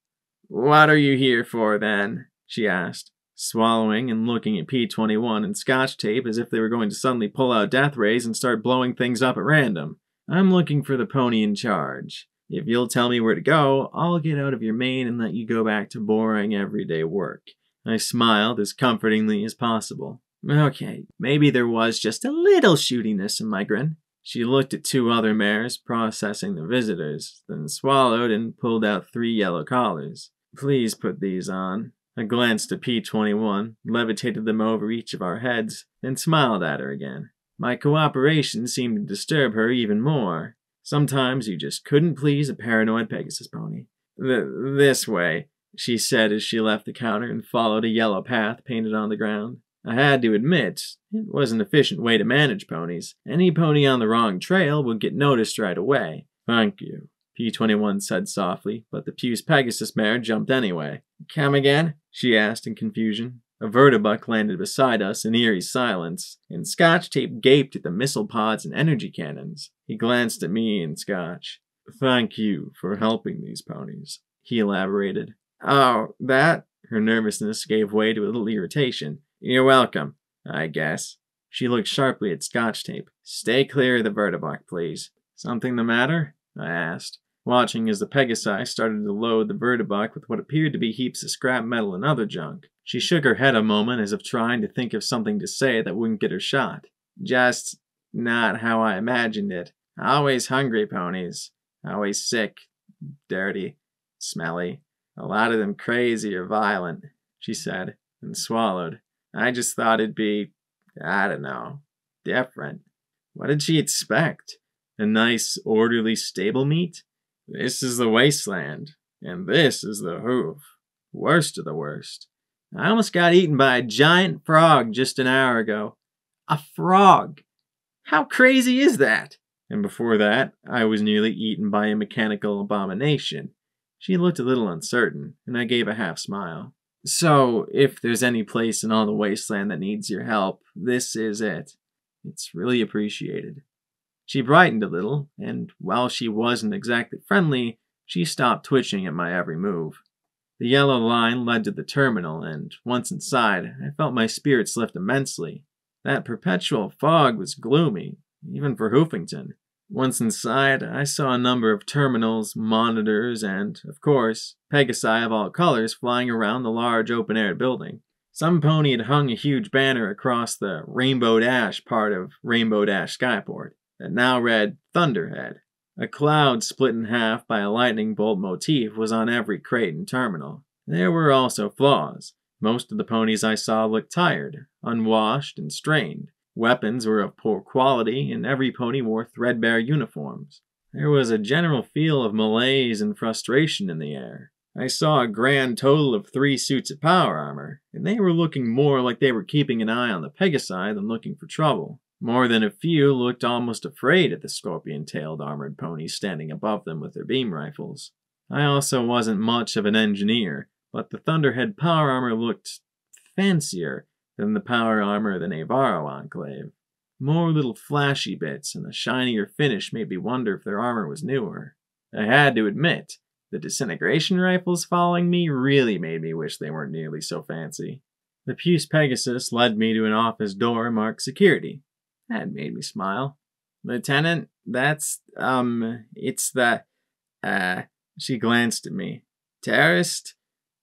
What are you here for, then? She asked, swallowing and looking at P-21 and Scotch Tape as if they were going to suddenly pull out death rays and start blowing things up at random. I'm looking for the pony in charge. If you'll tell me where to go, I'll get out of your mane and let you go back to boring everyday work. I smiled as comfortingly as possible. Okay, maybe there was just a little shootiness in my grin. She looked at 2 other mares, processing the visitors, then swallowed and pulled out 3 yellow collars. Please put these on. I glanced at P-21, levitated them over each of our heads, then smiled at her again. My cooperation seemed to disturb her even more. Sometimes you just couldn't please a paranoid Pegasus pony. This way, she said as she left the counter and followed a yellow path painted on the ground. I had to admit, it was an efficient way to manage ponies. Any pony on the wrong trail would get noticed right away. Thank you, P-21 said softly, but the Puce Pegasus mare jumped anyway. Come again? She asked in confusion. A Vertibok landed beside us in eerie silence, and Scotch Tape gaped at the missile pods and energy cannons. He glanced at me and Scotch. Thank you for helping these ponies, he elaborated. Oh, that? Her nervousness gave way to a little irritation. You're welcome, I guess. She looked sharply at Scotch Tape. Stay clear of the Vertibok, please. Something the matter? I asked, watching as the Pegasi started to load the Vertibok with what appeared to be heaps of scrap metal and other junk. She shook her head a moment as if trying to think of something to say that wouldn't get her shot. Just not how I imagined it. Always hungry ponies. Always sick, dirty, smelly. A lot of them crazy or violent, she said, and swallowed. I just thought it'd be, I don't know, different. What did she expect? A nice, orderly stable meet? This is the wasteland, and this is the hoof. Worst of the worst. I almost got eaten by a giant frog just an hour ago. A frog! How crazy is that? And before that, I was nearly eaten by a mechanical abomination. She looked a little uncertain, and I gave a half smile. So, if there's any place in all the wasteland that needs your help, this is it. It's really appreciated. She brightened a little, and while she wasn't exactly friendly, she stopped twitching at my every move. The yellow line led to the terminal, and once inside, I felt my spirits lift immensely. That perpetual fog was gloomy, even for Hoofington. Once inside, I saw a number of terminals, monitors, and, of course, Pegasi of all colors flying around the large open-air building. Some pony had hung a huge banner across the Rainbow Dash part of Rainbow Dash Skyport that now read Thunderhead. A cloud split in half by a lightning bolt motif was on every crate and terminal. There were also flaws. Most of the ponies I saw looked tired, unwashed, and strained. Weapons were of poor quality, and every pony wore threadbare uniforms. There was a general feel of malaise and frustration in the air. I saw a grand total of 3 suits of power armor, and they were looking more like they were keeping an eye on the Pegasi than looking for trouble. More than a few looked almost afraid at the scorpion-tailed armored ponies standing above them with their beam rifles. I also wasn't much of an engineer, but the Thunderhead power armor looked fancier than the power armor of the Navarro Enclave. More little flashy bits, and the shinier finish made me wonder if their armor was newer. I had to admit, the disintegration rifles following me really made me wish they weren't nearly so fancy. The Puce Pegasus led me to an office door marked security. That made me smile. Lieutenant, that's, it's the, she glanced at me. Terrorist?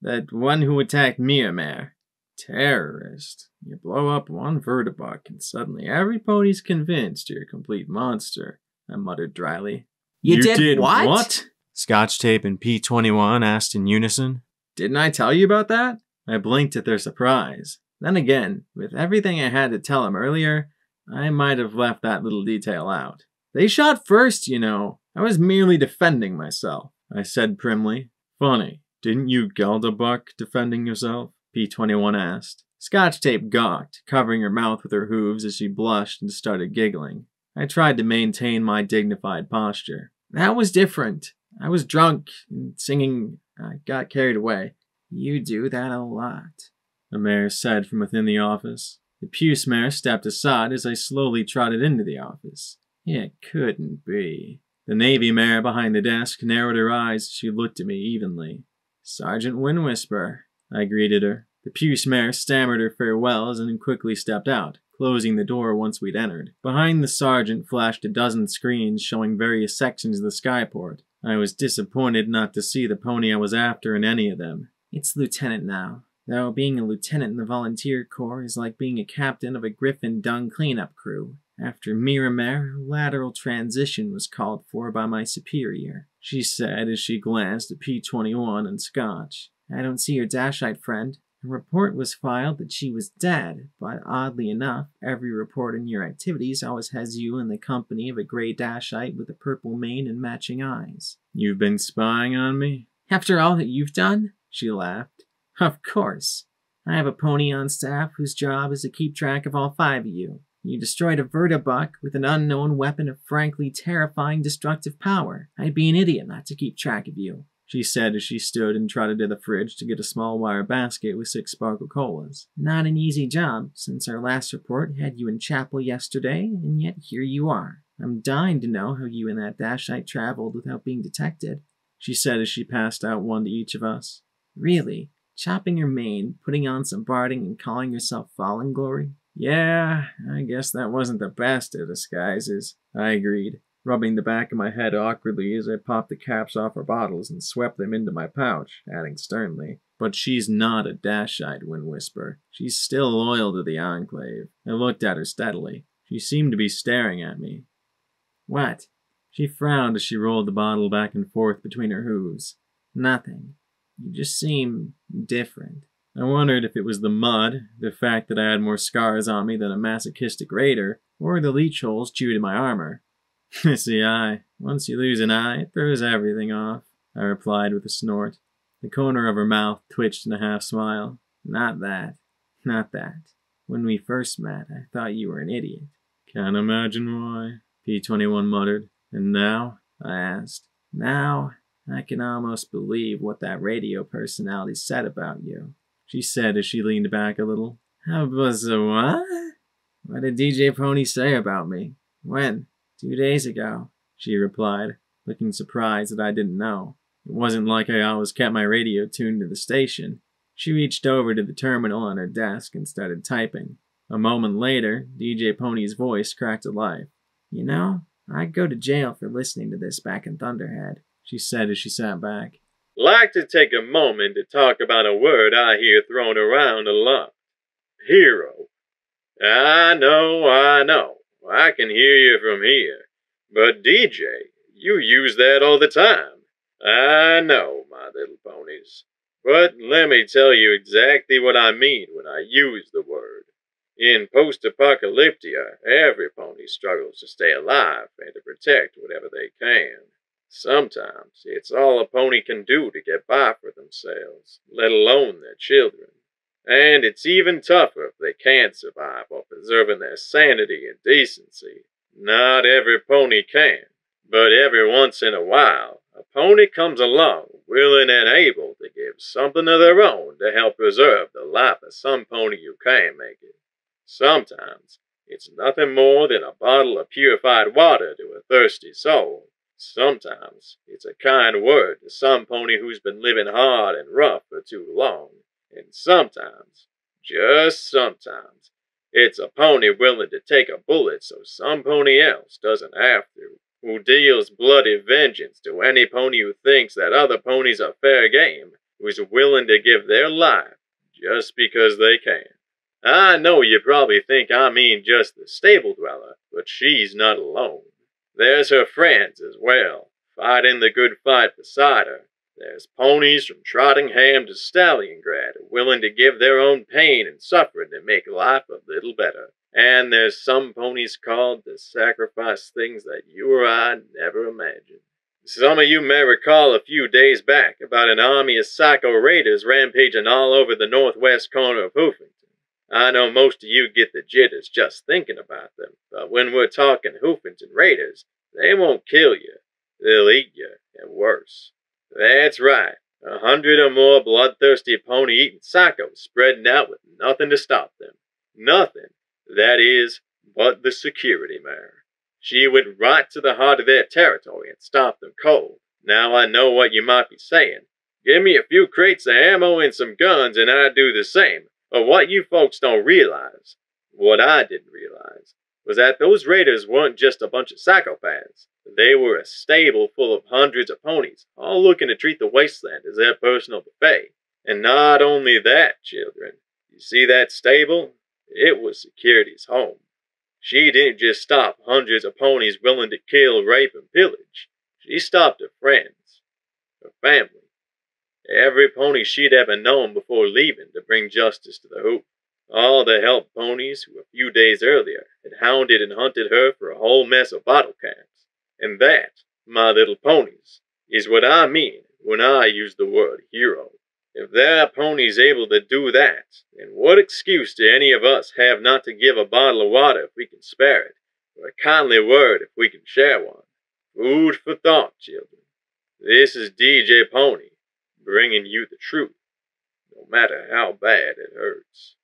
That one who attacked Miramare. Terrorist. You blow up one vertibuck and suddenly every pony's convinced you're a complete monster, I muttered dryly. You did what? Scotch Tape and P21 asked in unison. Didn't I tell you about that? I blinked at their surprise. Then again, with everything I had to tell him earlier, I might have left that little detail out. They shot first, you know. I was merely defending myself, I said primly. Funny, didn't you geld a buck defending yourself? P21 asked. Scotch Tape gawked, covering her mouth with her hooves as she blushed and started giggling. I tried to maintain my dignified posture. That was different. I was drunk and singing. I got carried away. You do that a lot, the mayor said from within the office. The Puce mare stepped aside as I slowly trotted into the office. It couldn't be. The Navy mare behind the desk narrowed her eyes as she looked at me evenly. Sergeant Windwhisper, I greeted her. The Puce mare stammered her farewells and quickly stepped out, closing the door once we'd entered. Behind the sergeant flashed a dozen screens showing various sections of the skyport. I was disappointed not to see the pony I was after in any of them. It's lieutenant now. Though being a lieutenant in the volunteer corps is like being a captain of a Griffin Dung cleanup crew. After Miramare, a lateral transition was called for by my superior, she said as she glanced at P21 and Scotch. I don't see your Dashite friend. A report was filed that she was dead, but oddly enough, every report on your activities always has you in the company of a gray Dashite with a purple mane and matching eyes. You've been spying on me? After all that you've done? She laughed. Of course. I have a pony on staff whose job is to keep track of all 5 of you. You destroyed a vertibuck with an unknown weapon of frankly terrifying destructive power. I'd be an idiot not to keep track of you, she said as she stood and trotted to the fridge to get a small wire basket with 6 sparkle colas. Not an easy job, since our last report had you in chapel yesterday, and yet here you are. I'm dying to know how you and that Dashite traveled without being detected, she said as she passed out one to each of us. Really? Chopping your mane, putting on some barding, and calling yourself Fallen Glory? Yeah, I guess that wasn't the best of disguises, I agreed, rubbing the back of my head awkwardly as I popped the caps off her bottles and swept them into my pouch, adding sternly, but she's not a Dashite, Windwhisper. She's still loyal to the Enclave. I looked at her steadily. She seemed to be staring at me. What? She frowned as she rolled the bottle back and forth between her hooves. Nothing. You just seem different. I wondered if it was the mud, the fact that I had more scars on me than a masochistic raider, or the leech holes chewed in my armor. It's the eye. Once you lose an eye, it throws everything off, I replied with a snort. The corner of her mouth twitched in a half-smile. Not that. Not that. When we first met, I thought you were an idiot. Can't imagine why, P21 muttered. And now? I asked. Now, I can almost believe what that radio personality said about you, she said as she leaned back a little. How was what? What did DJ Pony say about me? When? 2 days ago, she replied, looking surprised that I didn't know. It wasn't like I always kept my radio tuned to the station. She reached over to the terminal on her desk and started typing. A moment later, DJ Pony's voice cracked to life. You know, I'd go to jail for listening to this back in Thunderhead, she said as she sat back. Like to take a moment to talk about a word I hear thrown around a lot. Hero. I know. I can hear you from here. But DJ, you use that all the time. I know, my little ponies. But let me tell you exactly what I mean when I use the word. In post-apocalyptia, every pony struggles to stay alive and to protect whatever they can. Sometimes it's all a pony can do to get by for themselves, let alone their children. And it's even tougher if they can't survive while preserving their sanity and decency. Not every pony can, but every once in a while, a pony comes along willing and able to give something of their own to help preserve the life of some pony who can't make it. Sometimes it's nothing more than a bottle of purified water to a thirsty soul. Sometimes it's a kind word to some pony who's been living hard and rough for too long. And sometimes, just sometimes, it's a pony willing to take a bullet so some pony else doesn't have to, who deals bloody vengeance to any pony who thinks that other ponies are fair game, who's willing to give their life just because they can. I know you probably think I mean just the stable dweller, but she's not alone. There's her friends as well, fighting the good fight beside her. There's ponies from Trottingham to Stalliongrad willing to give their own pain and suffering to make life a little better. And there's some ponies called to sacrifice things that you or I never imagined. Some of you may recall a few days back about an army of psycho raiders rampaging all over the northwest corner of Hoofington. I know most of you get the jitters just thinking about them, but when we're talking Hoofington raiders, they won't kill you. They'll eat you, and worse. That's right, 100 or more bloodthirsty pony-eating psychos spreading out with nothing to stop them. Nothing, that is, but the security mare. She went right to the heart of their territory and stopped them cold. Now I know what you might be saying. Give me a few crates of ammo and some guns and I'd do the same. But what you folks don't realize, what I didn't realize, was that those raiders weren't just a bunch of psychopaths. They were a stable full of hundreds of ponies, all looking to treat the wasteland as their personal buffet. And not only that, children. You see that stable? It was security's home. She didn't just stop hundreds of ponies willing to kill, rape, and pillage. She stopped her friends, her family, every pony she'd ever known before leaving to bring justice to the hoop. All the help ponies who a few days earlier had hounded and hunted her for a whole mess of bottle caps. And that, my little ponies, is what I mean when I use the word hero. If there are ponies able to do that, then what excuse do any of us have not to give a bottle of water if we can spare it, or a kindly word if we can share one? Food for thought, children. This is DJ Pony, bringing you the truth, no matter how bad it hurts.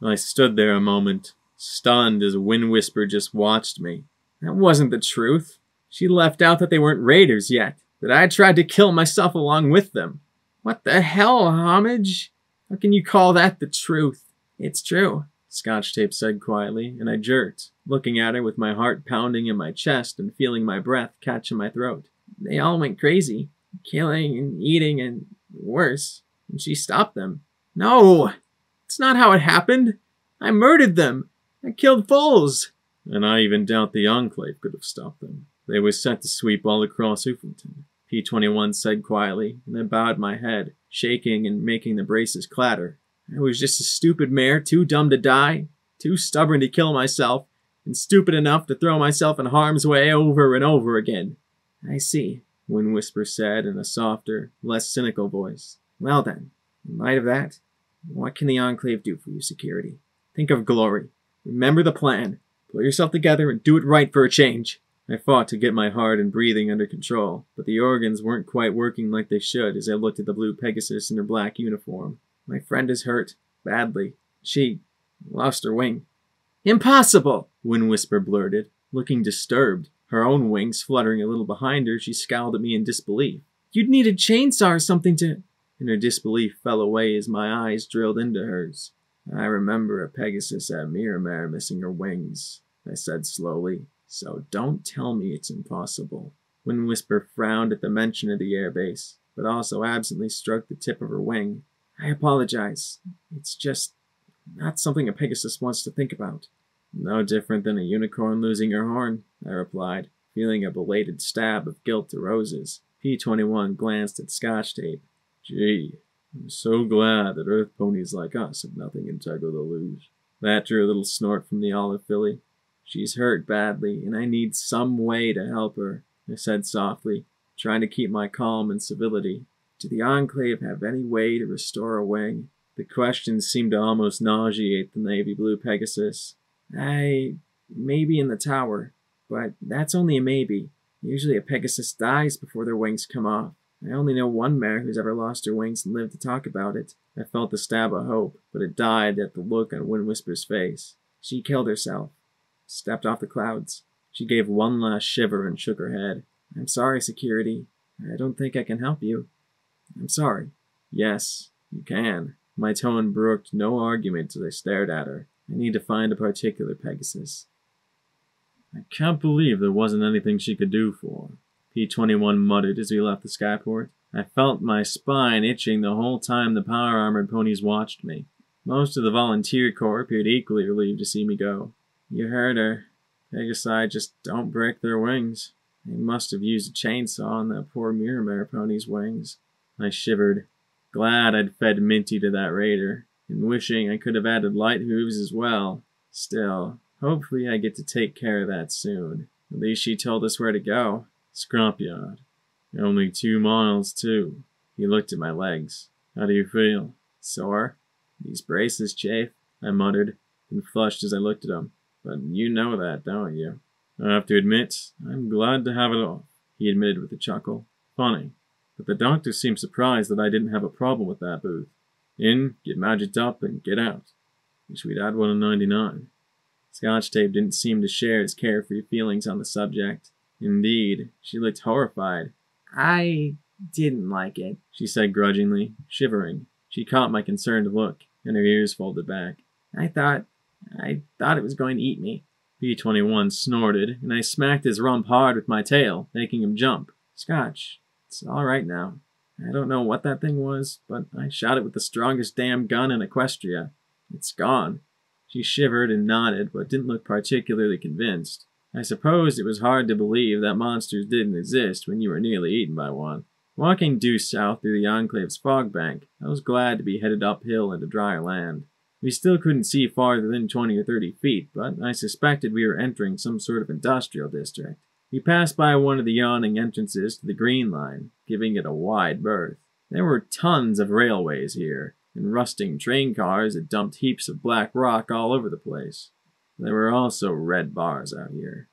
I stood there a moment, stunned as Wind Whisper just watched me. That wasn't the truth. She left out that they weren't raiders yet, that I tried to kill myself along with them. What the hell, Homage? How can you call that the truth? It's true, Scotch Tape said quietly, and I jerked, looking at her with my heart pounding in my chest and feeling my breath catch in my throat. They all went crazy, killing and eating and worse, and she stopped them. No, it's not how it happened. I murdered them. I killed fools. And I even doubt the Enclave could have stopped them. They were set to sweep all across Hoofington, P-21 said quietly, and I bowed my head, shaking and making the braces clatter. I was just a stupid mare, too dumb to die, too stubborn to kill myself, and stupid enough to throw myself in harm's way over and over again. I see, Wind Whisper said in a softer, less cynical voice. Well then, in light of that, what can the Enclave do for your security? Think of glory. Remember the plan. Pull yourself together and do it right for a change. I fought to get my heart and breathing under control, but the organs weren't quite working like they should as I looked at the blue Pegasus in her black uniform. My friend is hurt, badly. She lost her wing. Impossible! Wind Whisper blurted, looking disturbed. Her own wings fluttering a little behind her, she scowled at me in disbelief. You'd need a chainsaw or something to... And her disbelief fell away as my eyes drilled into hers. I remember a Pegasus at Miramar missing her wings, I said slowly. So don't tell me it's impossible. Wind Whisper frowned at the mention of the airbase, but also absently stroked the tip of her wing. I apologize. It's just not something a Pegasus wants to think about. No different than a unicorn losing her horn, I replied, feeling a belated stab of guilt to roses. P-21 glanced at Scotch Tape. Gee, I'm so glad that Earth ponies like us have nothing integral to lose. That drew a little snort from the olive filly. She's hurt badly, and I need some way to help her, I said softly, trying to keep my calm and civility. Do the Enclave have any way to restore a wing? The question seemed to almost nauseate the navy blue Pegasus. Maybe in the tower, but that's only a maybe. Usually a Pegasus dies before their wings come off. I only know one mare who's ever lost her wings and lived to talk about it. I felt a stab of hope, but it died at the look on Wind Whisper's face. She killed herself. Stepped off the clouds. She gave one last shiver and shook her head. I'm sorry, security. I don't think I can help you. I'm sorry. Yes, you can. My tone brooked no argument as I stared at her. I need to find a particular Pegasus. I can't believe there wasn't anything she could do for her, P-21 muttered as we left the skyport. I felt my spine itching the whole time the power-armored ponies watched me. Most of the volunteer corps appeared equally relieved to see me go. You heard her. Pegasi just don't break their wings. They must have used a chainsaw on that poor Miramare pony's wings. I shivered, glad I'd fed Minty to that raider, and wishing I could have added light hooves as well. Still, hopefully I get to take care of that soon. At least she told us where to go. Scrapyard. Only 2 miles, too. He looked at my legs. How do you feel? Sore? These braces chafe, I muttered, and flushed as I looked at him. But you know that, don't you? I have to admit, I'm glad to have it off, he admitted with a chuckle. Funny, but the doctor seemed surprised that I didn't have a problem with that booth. In, get magicked up, and get out. Wish we'd had one in 99. Scotch Tape didn't seem to share his carefree feelings on the subject. Indeed, she looked horrified. I didn't like it, she said grudgingly, shivering. She caught my concerned look, and her ears folded back. I thought it was going to eat me. P-21 snorted, and I smacked his rump hard with my tail, making him jump. Scotch, it's all right now. I don't know what that thing was, but I shot it with the strongest damn gun in Equestria. It's gone. She shivered and nodded, but didn't look particularly convinced. I suppose it was hard to believe that monsters didn't exist when you were nearly eaten by one. Walking due south through the Enclave's fog bank, I was glad to be headed uphill into drier land. We still couldn't see farther than 20 or 30 feet, but I suspected we were entering some sort of industrial district. We passed by one of the yawning entrances to the Green Line, giving it a wide berth. There were tons of railways here, and rusting train cars that dumped heaps of black rock all over the place. There were also red bars out here.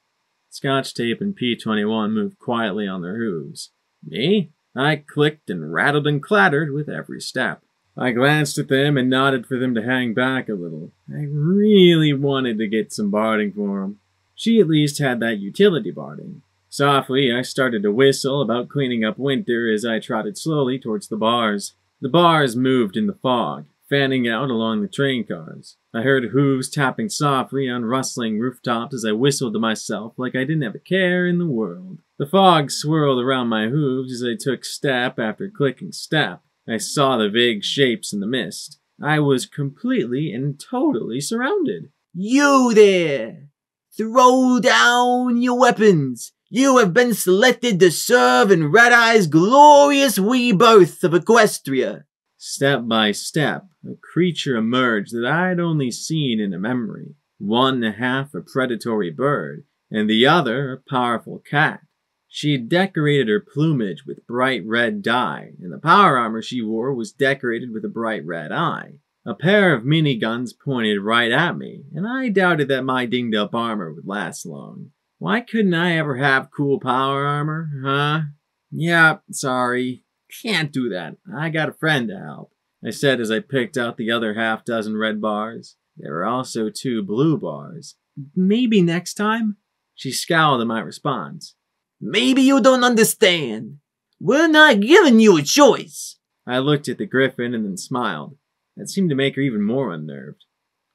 Scotch Tape and P-21 moved quietly on their hooves. Me? I clicked and rattled and clattered with every step. I glanced at them and nodded for them to hang back a little. I really wanted to get some barding for them. She at least had that utility barding. Softly, I started to whistle about cleaning up winter as I trotted slowly towards the bars. The bars moved in the fog, fanning out along the train cars. I heard hooves tapping softly on rustling rooftops as I whistled to myself like I didn't have a care in the world. The fog swirled around my hooves as I took step after clicking step. I saw the vague shapes in the mist. I was completely and totally surrounded. You there! Throw down your weapons! You have been selected to serve in Red-Eye's glorious rebirth of Equestria. Step by step, a creature emerged that I'd only seen in a memory. One half a predatory bird, and the other a powerful cat. She had decorated her plumage with bright red dye, and the power armor she wore was decorated with a bright red eye. A pair of miniguns pointed right at me, and I doubted that my dinged-up armor would last long. Why couldn't I ever have cool power armor, huh? Yeah, sorry. Can't do that. I got a friend to help, I said as I picked out the other half-dozen red bars. There were also 2 blue bars. Maybe next time? She scowled at my response. Maybe you don't understand. We're not giving you a choice. I looked at the griffin and then smiled. That seemed to make her even more unnerved.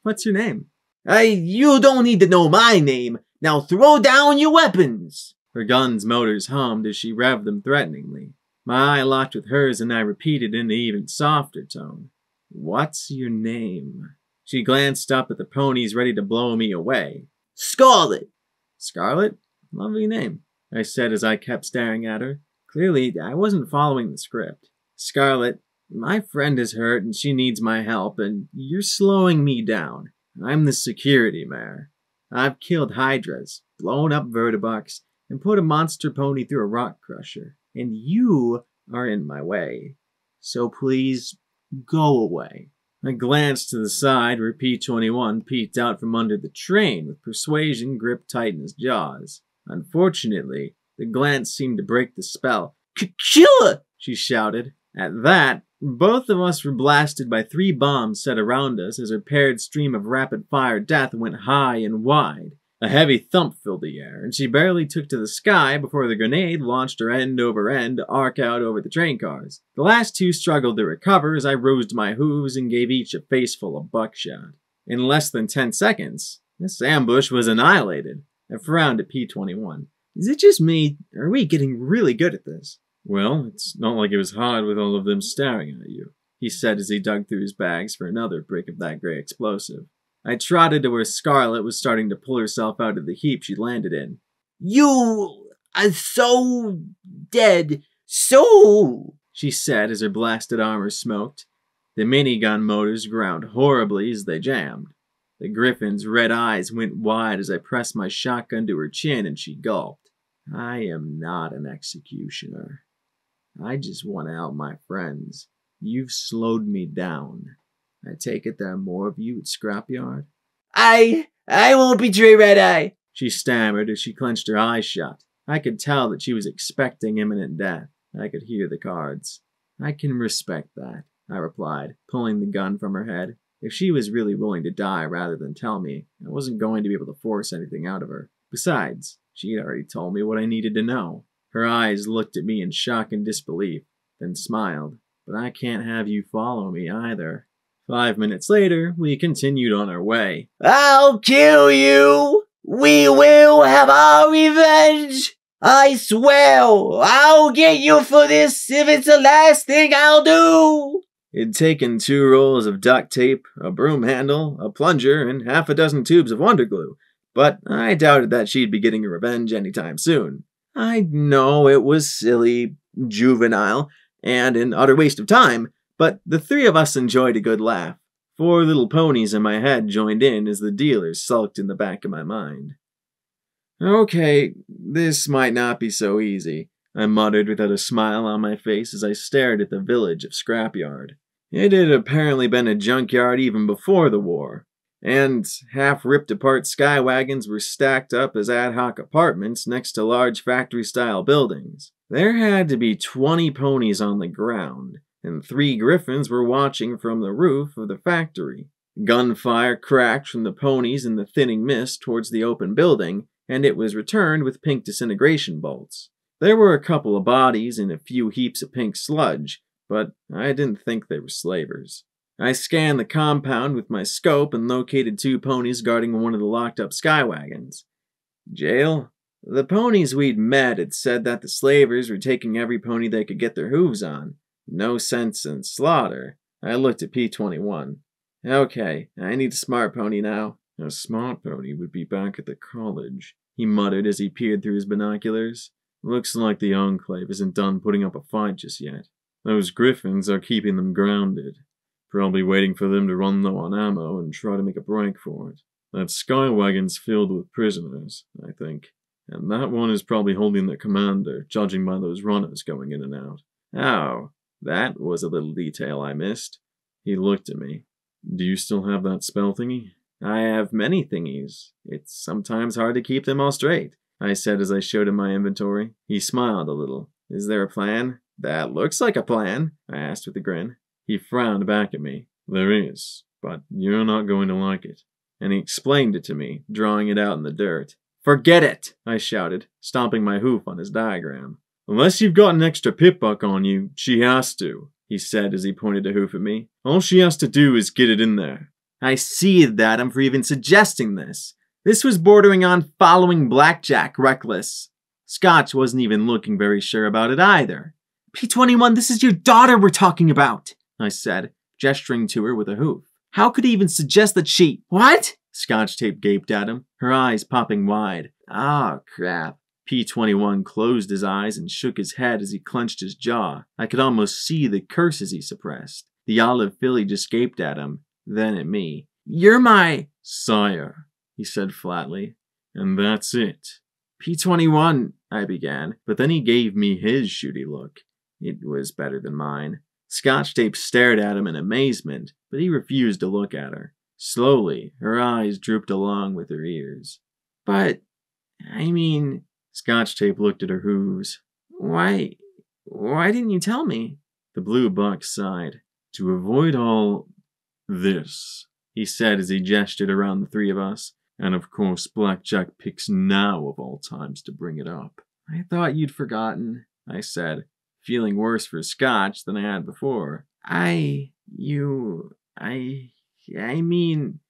What's your name? You don't need to know my name. Now throw down your weapons. Her gun's motors hummed as she revved them threateningly. My eye locked with hers and I repeated in an even softer tone. What's your name? She glanced up at the ponies ready to blow me away. Scarlet. Scarlet? Lovely name, I said as I kept staring at her. Clearly, I wasn't following the script. Scarlet, My friend is hurt and she needs my help, and you're slowing me down. I'm the security mayor. I've killed hydras, blown up vertebucks, and put a monster pony through a rock crusher. And you are in my way. So please, go away. I glanced to the side where P-21 peeked out from under the train with persuasion gripped tight in his jaws. Unfortunately, the glance seemed to break the spell. Killer! She shouted. At that, both of us were blasted by 3 bombs set around us as her paired stream of rapid-fire death went high and wide. A heavy thump filled the air, and she barely took to the sky before the grenade launched her end over end to arc out over the train cars. The last 2 struggled to recover as I rose to my hooves and gave each a faceful of buckshot. In less than 10 seconds, this ambush was annihilated. I frowned at P-21. Is it just me, or are we getting really good at this? Well, it's not like it was hard with all of them staring at you, he said as he dug through his bags for another brick of that gray explosive. I trotted to where Scarlet was starting to pull herself out of the heap she'd landed in. You are so dead. So, she said as her blasted armor smoked. The minigun motors ground horribly as they jammed. The Griffin's red eyes went wide as I pressed my shotgun to her chin and she gulped. I am not an executioner. I just want to help my friends. You've slowed me down. I take it there are more of you at Scrapyard? I won't betray Red Eye, she stammered as she clenched her eyes shut. I could tell that she was expecting imminent death. I could hear the cards. I can respect that, I replied, pulling the gun from her head. If she was really willing to die rather than tell me, I wasn't going to be able to force anything out of her. Besides, she had already told me what I needed to know. Her eyes looked at me in shock and disbelief, then smiled. But I can't have you follow me either. 5 minutes later, we continued on our way. I'll kill you. We will have our revenge. I swear, I'll get you for this if it's the last thing I'll do. It'd taken 2 rolls of duct tape, a broom handle, a plunger, and half a dozen tubes of wonder glue, but I doubted that she'd be getting her revenge anytime soon. I know it was silly, juvenile, and an utter waste of time, but the 3 of us enjoyed a good laugh. 4 little ponies in my head joined in as the dealers sulked in the back of my mind. Okay, this might not be so easy, I muttered without a smile on my face as I stared at the village of Scrapyard. It had apparently been a junkyard even before the war, and half-ripped-apart skywagons were stacked up as ad hoc apartments next to large factory-style buildings. There had to be 20 ponies on the ground, and 3 griffins were watching from the roof of the factory. Gunfire cracked from the ponies in the thinning mist towards the open building, and it was returned with pink disintegration bolts. There were a couple of bodies and a few heaps of pink sludge, but I didn't think they were slavers. I scanned the compound with my scope and located 2 ponies guarding one of the locked-up skywagons. Jail? The ponies we'd met had said that the slavers were taking every pony they could get their hooves on. No sense in slaughter. I looked at P-21. Okay, I need a smart pony now. A smart pony would be back at the college, he muttered as he peered through his binoculars. Looks like the Enclave isn't done putting up a fight just yet. Those griffins are keeping them grounded. Probably waiting for them to run low on ammo and try to make a break for it. That skywagon's filled with prisoners, I think. And that one is probably holding the commander, judging by those runners going in and out. Oh, that was a little detail I missed. He looked at me. Do you still have that spell thingy? I have many thingies. It's sometimes hard to keep them all straight, I said as I showed him my inventory. He smiled a little. Is there a plan? That looks like a plan, I asked with a grin. He frowned back at me. There is, but you're not going to like it. And he explained it to me, drawing it out in the dirt. Forget it, I shouted, stomping my hoof on his diagram. Unless you've got an extra pip-buck on you, she has to, he said as he pointed a hoof at me. All she has to do is get it in there. I seethed at him for even suggesting this. This was bordering on following blackjack reckless. Scotch wasn't even looking very sure about it either. P-21, this is your daughter we're talking about, I said, gesturing to her with a hoof. How could he even suggest that she— What? Scotch Tape gaped at him, her eyes popping wide. Oh, crap. P21 closed his eyes and shook his head as he clenched his jaw. I could almost see the curses he suppressed. The olive filly just gaped at him, then at me. "You're my sire," he said flatly. "And that's it." P21, I began, but then he gave me his shooty look. It was better than mine. Scotch Tape stared at him in amazement, but he refused to look at her. Slowly, her eyes drooped along with her ears. "But, I mean," Scotch Tape looked at her hooves. Why didn't you tell me?" The blue buck sighed. "To avoid all this," he said as he gestured around the three of us. "And of course, Blackjack picks now of all times to bring it up." "I thought you'd forgotten," I said, feeling worse for Scotch than I had before. I mean,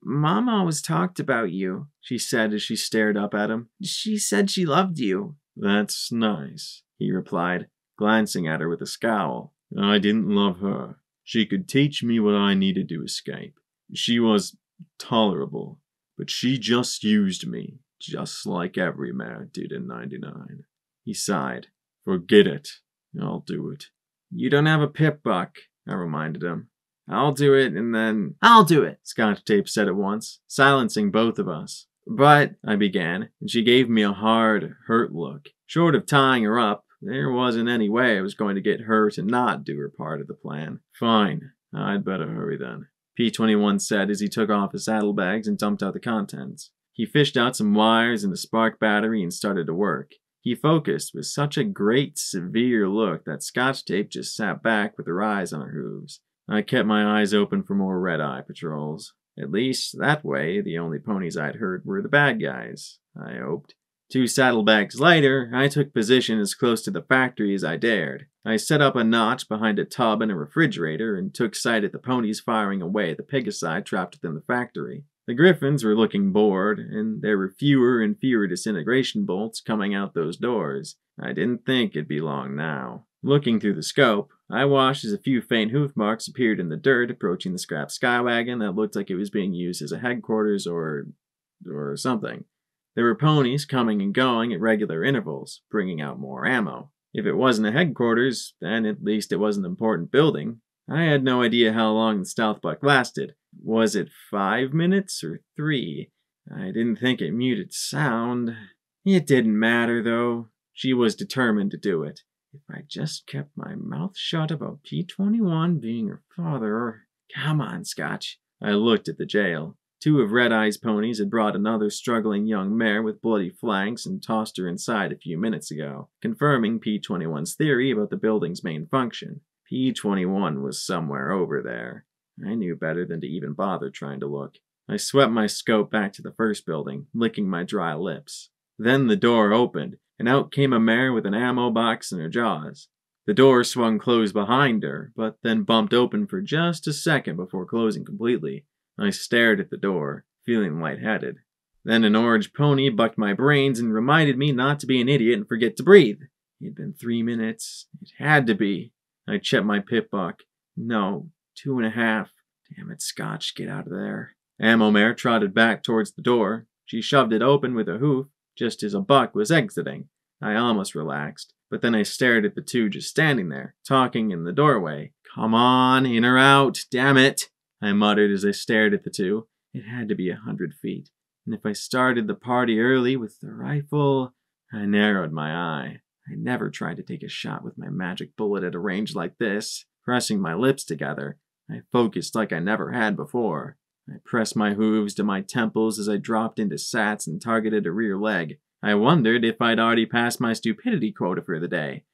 Mom always talked about you," she said as she stared up at him. "She said she loved you." "That's nice," he replied, glancing at her with a scowl. "I didn't love her. She could teach me what I needed to escape. She was tolerable, but she just used me, just like every mare did in 99. He sighed. "Forget it. I'll do it." "You don't have a pip buck," I reminded him. "I'll do it, and then—" "I'll do it," Scotch Tape said at once, silencing both of us. "But," I began, and she gave me a hard, hurt look. Short of tying her up, there wasn't any way I was going to get her to not do her part of the plan. "Fine. I'd better hurry then," P21 said as he took off his saddlebags and dumped out the contents. He fished out some wires and a spark battery and started to work. He focused with such a great, severe look that Scotch Tape just sat back with her eyes on her hooves. I kept my eyes open for more red-eye patrols. At least, that way, the only ponies I'd heard were the bad guys, I hoped. 2 saddlebags later, I took position as close to the factory as I dared. I set up a notch behind a tub and a refrigerator and took sight at the ponies firing away at the Pegasi trapped within the factory. The Griffins were looking bored, and there were fewer and fewer disintegration bolts coming out those doors. I didn't think it'd be long now. Looking through the scope, I watched as a few faint hoof marks appeared in the dirt approaching the scrap skywagon that looked like it was being used as a headquarters or something. There were ponies coming and going at regular intervals, bringing out more ammo. If it wasn't a headquarters, then at least it was an important building. I had no idea how long the stealth buck lasted. Was it 5 minutes or 3? I didn't think it muted sound. It didn't matter, though. She was determined to do it. If I just kept my mouth shut about P21 being her father. Come on, Scotch. I looked at the jail. 2 of Red Eye's ponies had brought another struggling young mare with bloody flanks and tossed her inside a few minutes ago, confirming P21's theory about the building's main function. P21 was somewhere over there. I knew better than to even bother trying to look. I swept my scope back to the first building, licking my dry lips. Then the door opened, and out came a mare with an ammo box in her jaws. The door swung closed behind her, but then bumped open for just a second before closing completely. I stared at the door, feeling lightheaded. Then an orange pony bucked my brains and reminded me not to be an idiot and forget to breathe. It had been 3 minutes. It had to be. I checked my pip buck. No, 2.5. Damn it, Scotch, get out of there. Ammo Mare trotted back towards the door. She shoved it open with a hoof, just as a buck was exiting. I almost relaxed, but then I stared at the 2 just standing there, talking in the doorway. Come on, in or out, damn it, I muttered as I stared at the 2. It had to be 100 feet, and if I started the party early with the rifle... I narrowed my eye. I never tried to take a shot with my magic bullet at a range like this. Pressing my lips together, I focused like I never had before. I pressed my hooves to my temples as I dropped into sats and targeted a rear leg. I wondered if I'd already passed my stupidity quota for the day.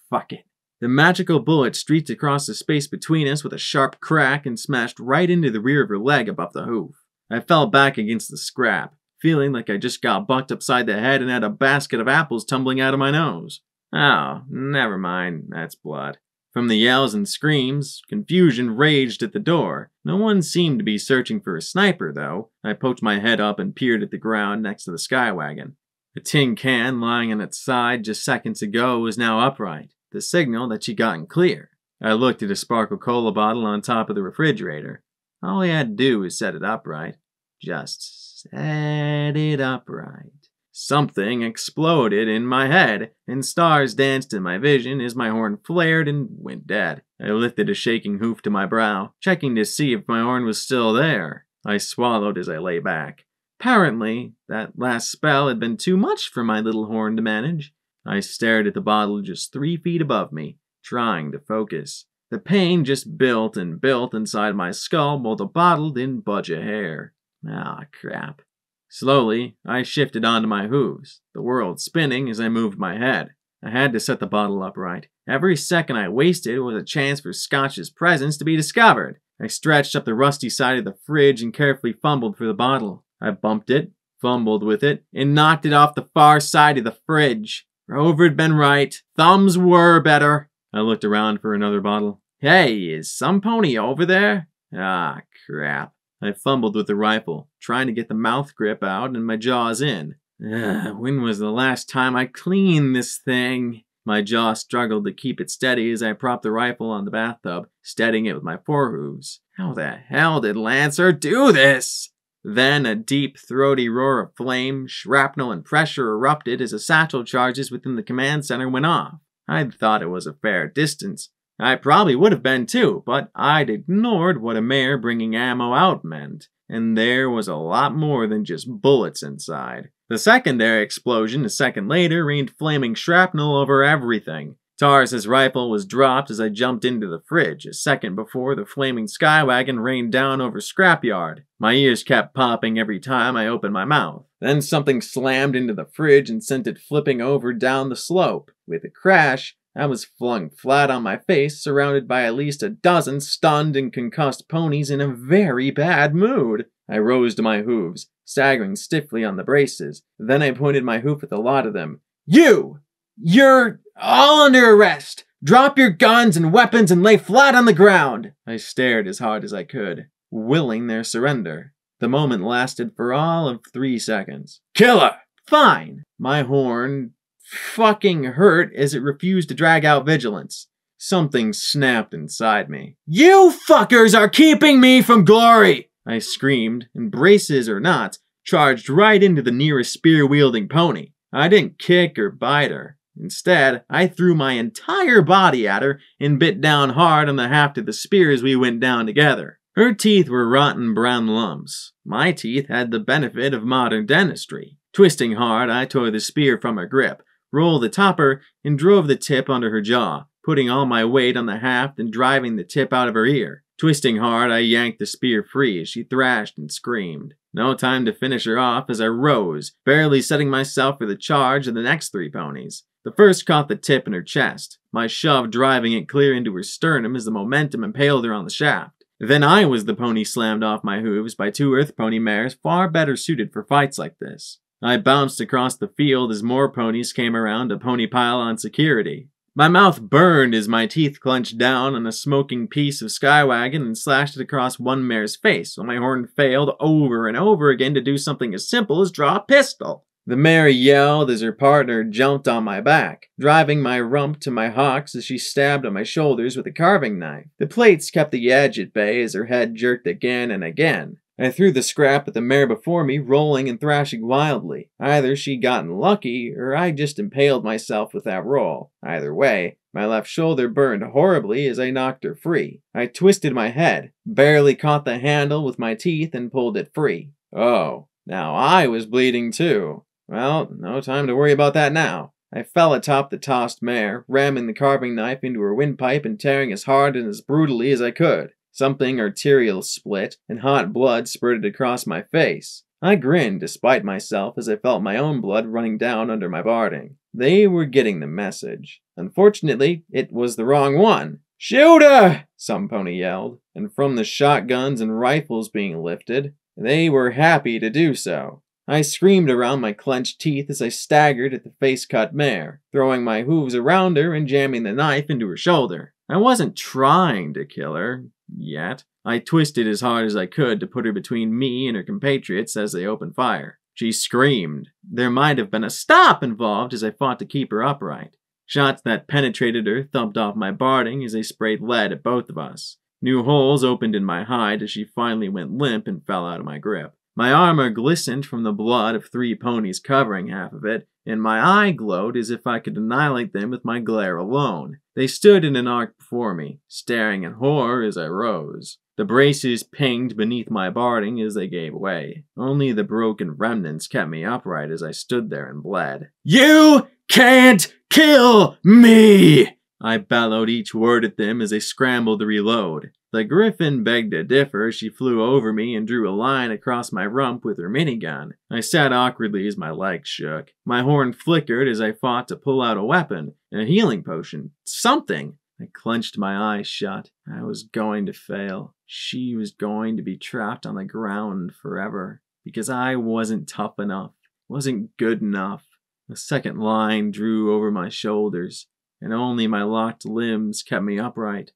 Fuck it. The magical bullet streaked across the space between us with a sharp crack and smashed right into the rear of her leg above the hoof. I fell back against the scrap, feeling like I just got bucked upside the head and had a basket of apples tumbling out of my nose. Oh, never mind, that's blood. From the yells and screams, confusion raged at the door. No one seemed to be searching for a sniper, though. I poked my head up and peered at the ground next to the skywagon. The tin can lying on its side just seconds ago was now upright, the signal that she'd gotten clear. I looked at a Sparkle Cola bottle on top of the refrigerator. All he had to do was set it upright. Just set it upright. Something exploded in my head, and stars danced in my vision as my horn flared and went dead. I lifted a shaking hoof to my brow, checking to see if my horn was still there. I swallowed as I lay back. Apparently, that last spell had been too much for my little horn to manage. I stared at the bottle just 3 feet above me, trying to focus. The pain just built and built inside my skull while the bottle didn't budge a hair. Ah, crap. Slowly, I shifted onto my hooves, the world spinning as I moved my head. I had to set the bottle upright. Every second I wasted was a chance for Scotch's presence to be discovered. I stretched up the rusty side of the fridge and carefully fumbled for the bottle. I bumped it, fumbled with it, and knocked it off the far side of the fridge. Rover had been right. Thumbs were better. I looked around for another bottle. Hey, is some pony over there? Ah, crap. I fumbled with the rifle, trying to get the mouth grip out and my jaws in. When was the last time I cleaned this thing? My jaw struggled to keep it steady as I propped the rifle on the bathtub, steadying it with my forehooves. How the hell did Lancer do this? Then a deep, throaty roar of flame, shrapnel, and pressure erupted as the satchel charges within the command center went off. I'd thought it was a fair distance. I probably would have been too, but I'd ignored what a mare bringing ammo out meant, and there was a lot more than just bullets inside. The secondary explosion a second later rained flaming shrapnel over everything. Taurus's rifle was dropped as I jumped into the fridge, a second before the flaming skywagon rained down over scrapyard. My ears kept popping every time I opened my mouth. Then something slammed into the fridge and sent it flipping over down the slope. With a crash, I was flung flat on my face, surrounded by at least a dozen stunned and concussed ponies in a very bad mood. I rose to my hooves, staggering stiffly on the braces. Then I pointed my hoof at the lot of them. You're all under arrest! Drop your guns and weapons and lay flat on the ground! I stared as hard as I could, willing their surrender. The moment lasted for all of 3 seconds. Killer! Fine! My horn fucking hurt as it refused to drag out vigilance. Something snapped inside me. You fuckers are keeping me from glory! I screamed, and braces or not, charged right into the nearest spear-wielding pony. I didn't kick or bite her. Instead, I threw my entire body at her and bit down hard on the haft of the spear as we went down together. Her teeth were rotten brown lumps. My teeth had the benefit of modern dentistry. Twisting hard, I tore the spear from her grip, rolled the topper, and drove the tip under her jaw, putting all my weight on the haft and driving the tip out of her ear. Twisting hard, I yanked the spear free as she thrashed and screamed. No time to finish her off as I rose, barely setting myself for the charge of the next 3 ponies. The first caught the tip in her chest, my shove driving it clear into her sternum as the momentum impaled her on the shaft. Then I was the pony slammed off my hooves by 2 earth pony mares far better suited for fights like this. I bounced across the field as more ponies came around to pony pile on security. My mouth burned as my teeth clenched down on a smoking piece of skywagon and slashed it across one mare's face while my horn failed over and over again to do something as simple as draw a pistol. The mare yelled as her partner jumped on my back, driving my rump to my hocks as she stabbed at my shoulders with a carving knife. The plates kept the edge at bay as her head jerked again and again. I threw the scrap at the mare before me, rolling and thrashing wildly. Either she'd gotten lucky, or I just impaled myself with that roll. Either way, my left shoulder burned horribly as I knocked her free. I twisted my head, barely caught the handle with my teeth, and pulled it free. Oh, now I was bleeding too. Well, no time to worry about that now. I fell atop the tossed mare, ramming the carving knife into her windpipe and tearing as hard and as brutally as I could. Something arterial split, and hot blood spurted across my face. I grinned despite myself as I felt my own blood running down under my barding. They were getting the message. Unfortunately, it was the wrong one. Shoot her! Some pony yelled, and from the shotguns and rifles being lifted, they were happy to do so. I screamed around my clenched teeth as I staggered at the face-cut mare, throwing my hooves around her and jamming the knife into her shoulder. I wasn't trying to kill her. Yet. I twisted as hard as I could to put her between me and her compatriots as they opened fire. She screamed. There might have been a stop involved as I fought to keep her upright. Shots that penetrated her thumped off my barding as they sprayed lead at both of us. New holes opened in my hide as she finally went limp and fell out of my grip. My armor glistened from the blood of 3 ponies covering half of it, and my eye glowed as if I could annihilate them with my glare alone. They stood in an arc before me, staring in horror as I rose. The braces pinged beneath my barding as they gave way. Only the broken remnants kept me upright as I stood there and bled. "You can't kill me!" I bellowed each word at them as they scrambled to reload. The griffin begged to differ as she flew over me and drew a line across my rump with her minigun. I sat awkwardly as my legs shook. My horn flickered as I fought to pull out a weapon, a healing potion, something. I clenched my eyes shut. I was going to fail. She was going to be trapped on the ground forever. Because I wasn't tough enough. Wasn't good enough. A second line drew over my shoulders, and only my locked limbs kept me upright.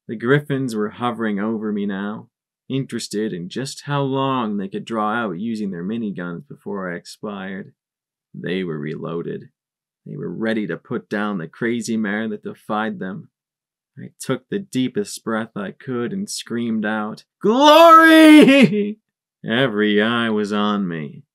The griffins were hovering over me now, interested in just how long they could draw out using their miniguns before I expired. They were reloaded. They were ready to put down the crazy mare that defied them. I took the deepest breath I could and screamed out, "Glory!" Every eye was on me.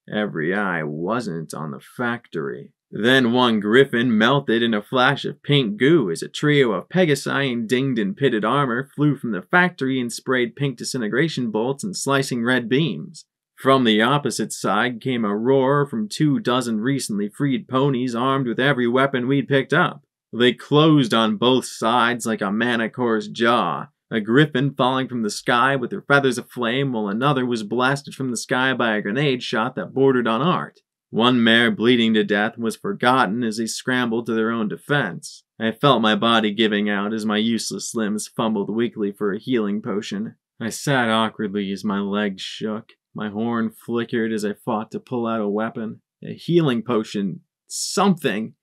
Every eye wasn't on the factory. Then one griffin melted in a flash of pink goo as a trio of Pegasi in dinged and pitted armor flew from the factory and sprayed pink disintegration bolts and slicing red beams. From the opposite side came a roar from 24 recently freed ponies armed with every weapon we'd picked up. They closed on both sides like a manicore's jaw, a griffin falling from the sky with her feathers aflame while another was blasted from the sky by a grenade shot that bordered on art. One mare bleeding to death was forgotten as they scrambled to their own defense. I felt my body giving out as my useless limbs fumbled weakly for a healing potion. I sat awkwardly as my legs shook. My horn flickered as I fought to pull out a weapon. A healing potion. Something.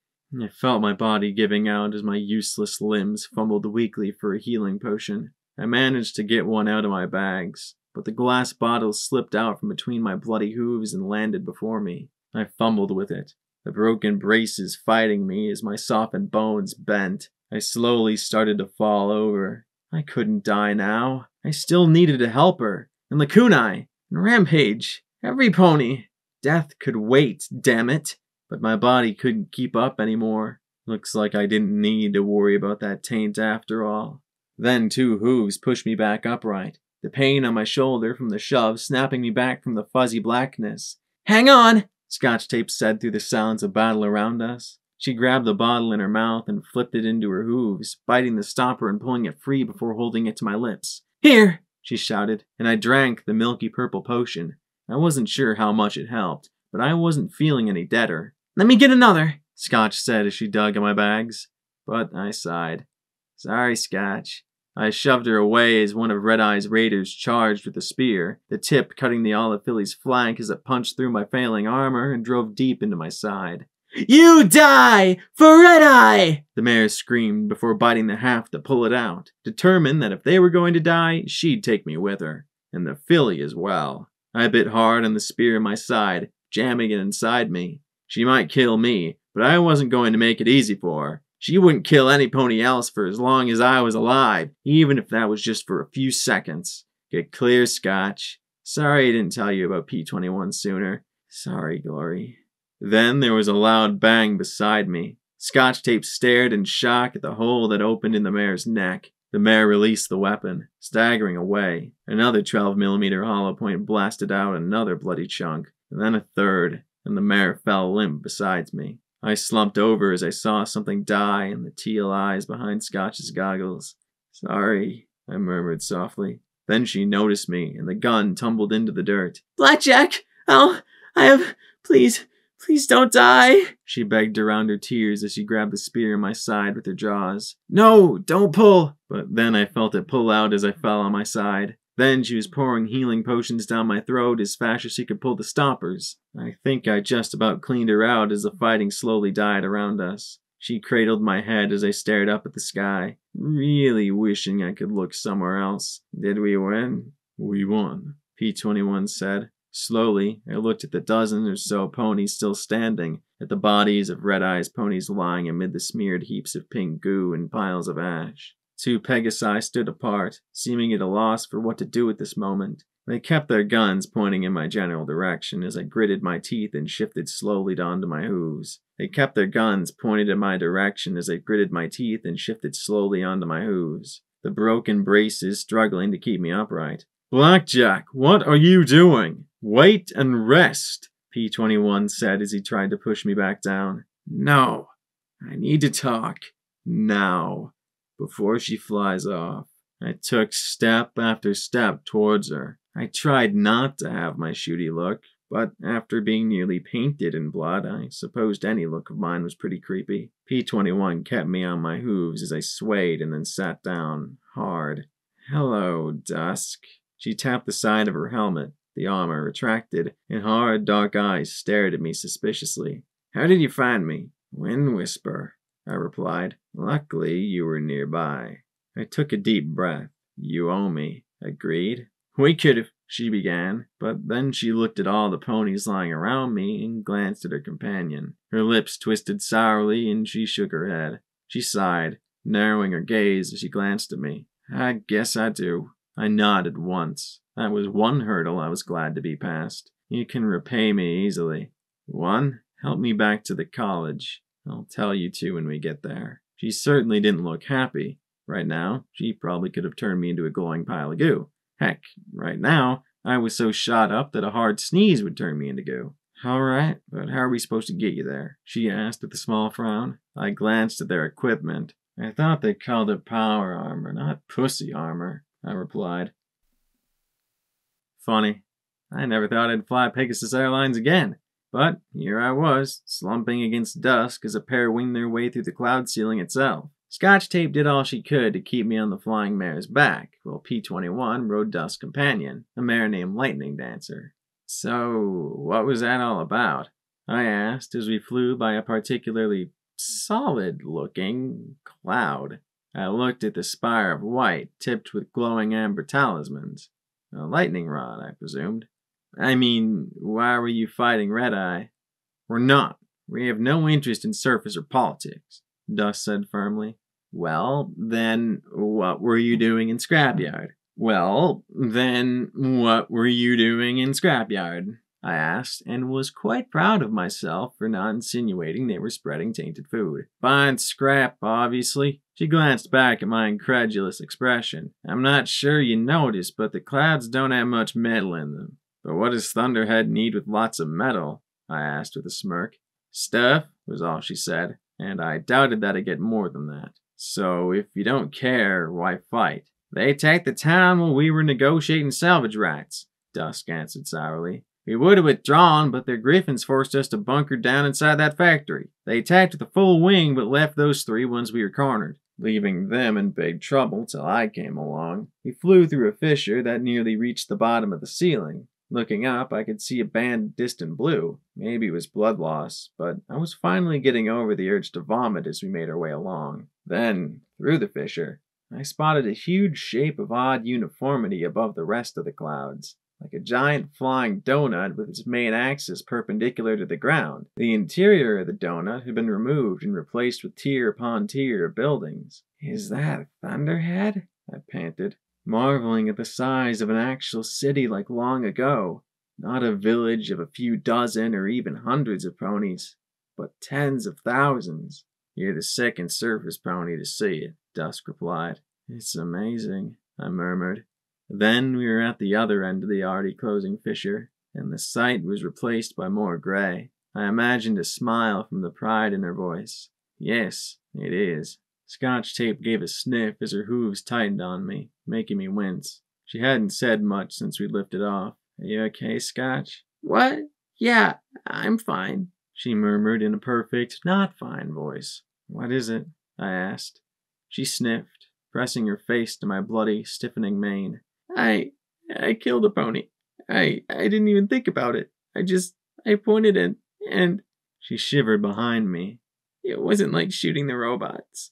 I felt my body giving out as my useless limbs fumbled weakly for a healing potion. I managed to get one out of my bags, but the glass bottle slipped out from between my bloody hooves and landed before me. I fumbled with it, the broken braces fighting me as my softened bones bent. I slowly started to fall over. I couldn't die now. I still needed a helper, and the kunai, and Rampage, every pony. Death could wait, damn it. But my body couldn't keep up anymore. Looks like I didn't need to worry about that taint after all. Then 2 hooves pushed me back upright, the pain on my shoulder from the shove snapping me back from the fuzzy blackness. "Hang on!" Scotch Tape said through the sounds of battle around us. She grabbed the bottle in her mouth and flipped it into her hooves, biting the stopper and pulling it free before holding it to my lips. "Here!" she shouted, and I drank the milky purple potion. I wasn't sure how much it helped, but I wasn't feeling any deader. "Let me get another," Scotch said as she dug in my bags. But I sighed. "Sorry, Scotch." I shoved her away as one of Red Eye's raiders charged with a spear, the tip cutting the olive filly's flank as it punched through my failing armor and drove deep into my side. "You die for Red Eye!" the mare screamed before biting the haft to pull it out, determined that if they were going to die, she'd take me with her, and the filly as well. I bit hard on the spear in my side, jamming it inside me. She might kill me, but I wasn't going to make it easy for her. She wouldn't kill any pony else for as long as I was alive, even if that was just for a few seconds. Get clear, Scotch. Sorry I didn't tell you about P21 sooner. Sorry, Glory. Then there was a loud bang beside me. Scotch Tape stared in shock at the hole that opened in the mare's neck. The mare released the weapon, staggering away. Another 12mm hollow point blasted out another bloody chunk, and then a third, and the mare fell limp beside me. I slumped over as I saw something die in the teal eyes behind Scotch's goggles. "Sorry," I murmured softly. Then she noticed me, and the gun tumbled into the dirt. "Blackjack! Please don't die!" she begged around her tears as she grabbed the spear in my side with her jaws. "No, don't pull!" But then I felt it pull out as I fell on my side. Then she was pouring healing potions down my throat as fast as she could pull the stoppers. I think I just about cleaned her out as the fighting slowly died around us. She cradled my head as I stared up at the sky, really wishing I could look somewhere else. "Did we win?" "We won," P21 said. Slowly, I looked at the dozen or so ponies still standing, at the bodies of Red Eye's ponies lying amid the smeared heaps of pink goo and piles of ash. 2 Pegasi stood apart, seeming at a loss for what to do at this moment. They kept their guns pointing in my general direction as I gritted my teeth and shifted slowly onto my hooves. They kept their guns pointed in my direction as I gritted my teeth and shifted slowly onto my hooves, the broken braces struggling to keep me upright. Blackjack, what are you doing? Wait and rest, P-21 said as he tried to push me back down. No, I need to talk. Now, before she flies off. I took step after step towards her. I tried not to have my shooty look, but after being nearly painted in blood, I supposed any look of mine was pretty creepy. P-21 kept me on my hooves as I swayed and then sat down, hard. Hello, Dusk. She tapped the side of her helmet. The armor retracted, and hard, dark eyes stared at me suspiciously. How did you find me? Wind Whisper, I replied. Luckily, you were nearby. I took a deep breath. You owe me. Agreed. We could've, she began, but then she looked at all the ponies lying around me and glanced at her companion. Her lips twisted sourly and she shook her head. She sighed, narrowing her gaze as she glanced at me. I guess I do. I nodded once. That was one hurdle I was glad to be past. You can repay me easily. One, help me back to the college. I'll tell you two when we get there. She certainly didn't look happy. Right now, she probably could have turned me into a glowing pile of goo. Heck, right now, I was so shot up that a hard sneeze would turn me into goo. Alright, but how are we supposed to get you there? She asked with a small frown. I glanced at their equipment. I thought they called it power armor, not pussy armor, I replied. Funny. I never thought I'd fly Pegasus Airlines again. But here I was, slumping against dusk as a pair winged their way through the cloud ceiling itself. Scotch Tape did all she could to keep me on the flying mare's back, while P-21 rode Dusk's companion, a mare named Lightning Dancer. So, what was that all about? I asked as we flew by a particularly solid-looking cloud. I looked at the spire of white, tipped with glowing amber talismans. A lightning rod, I presumed. I mean, why were you fighting Red Eye? We're not. We have no interest in surface or politics, Dusk said firmly. Well, then, what were you doing in Scrapyard? Well, then, what were you doing in Scrapyard? I asked, and was quite proud of myself for not insinuating they were spreading tainted food. Buying scrap, obviously. She glanced back at my incredulous expression. I'm not sure you noticed, but the clouds don't have much metal in them. But what does Thunderhead need with lots of metal? I asked with a smirk. Stuff, was all she said, and I doubted that I'd get more than that. So, if you don't care, why fight? They attacked the town while we were negotiating salvage rights, Dusk answered sourly. We would have withdrawn, but their griffins forced us to bunker down inside that factory. They attacked with a full wing, but left those three once we were cornered, leaving them in big trouble till I came along. We flew through a fissure that nearly reached the bottom of the ceiling. Looking up, I could see a band of distant blue. Maybe it was blood loss, but I was finally getting over the urge to vomit as we made our way along. Then, through the fissure, I spotted a huge shape of odd uniformity above the rest of the clouds, like a giant flying donut with its main axis perpendicular to the ground. The interior of the donut had been removed and replaced with tier upon tier of buildings. Is that Thunderhead? I panted, marveling at the size of an actual city like long ago. Not a village of a few dozen or even hundreds of ponies, but tens of thousands. You're the second surface pony to see it, Dusk replied. It's amazing, I murmured. Then we were at the other end of the already closing fissure, and the sight was replaced by more gray. I imagined a smile from the pride in her voice. Yes, it is. Scotch Tape gave a sniff as her hooves tightened on me, making me wince. She hadn't said much since we lifted off. Are you okay, Scotch? What? Yeah, I'm fine, she murmured in a perfect, not fine voice. What is it? I asked. She sniffed, pressing her face to my bloody, stiffening mane. I killed a pony. I didn't even think about it. I pointed and she shivered behind me. It wasn't like shooting the robots.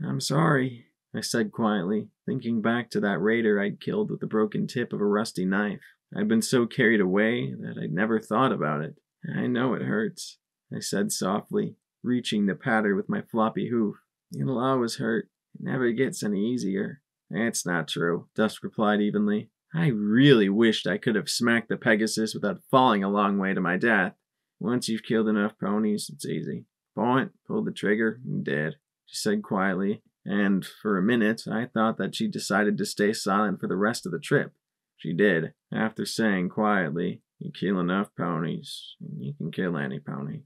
I'm sorry, I said quietly, thinking back to that raider I'd killed with the broken tip of a rusty knife. I'd been so carried away that I'd never thought about it. I know it hurts, I said softly, reaching to pat her with my floppy hoof. It'll always hurt. It never gets any easier. That's not true, Dusk replied evenly. I really wished I could have smacked the Pegasus without falling a long way to my death. Once you've killed enough ponies, it's easy. Point, pull the trigger, and dead, she said quietly, and for a minute I thought that she decided to stay silent for the rest of the trip. She did, after saying quietly, "You kill enough ponies, and you can kill any pony."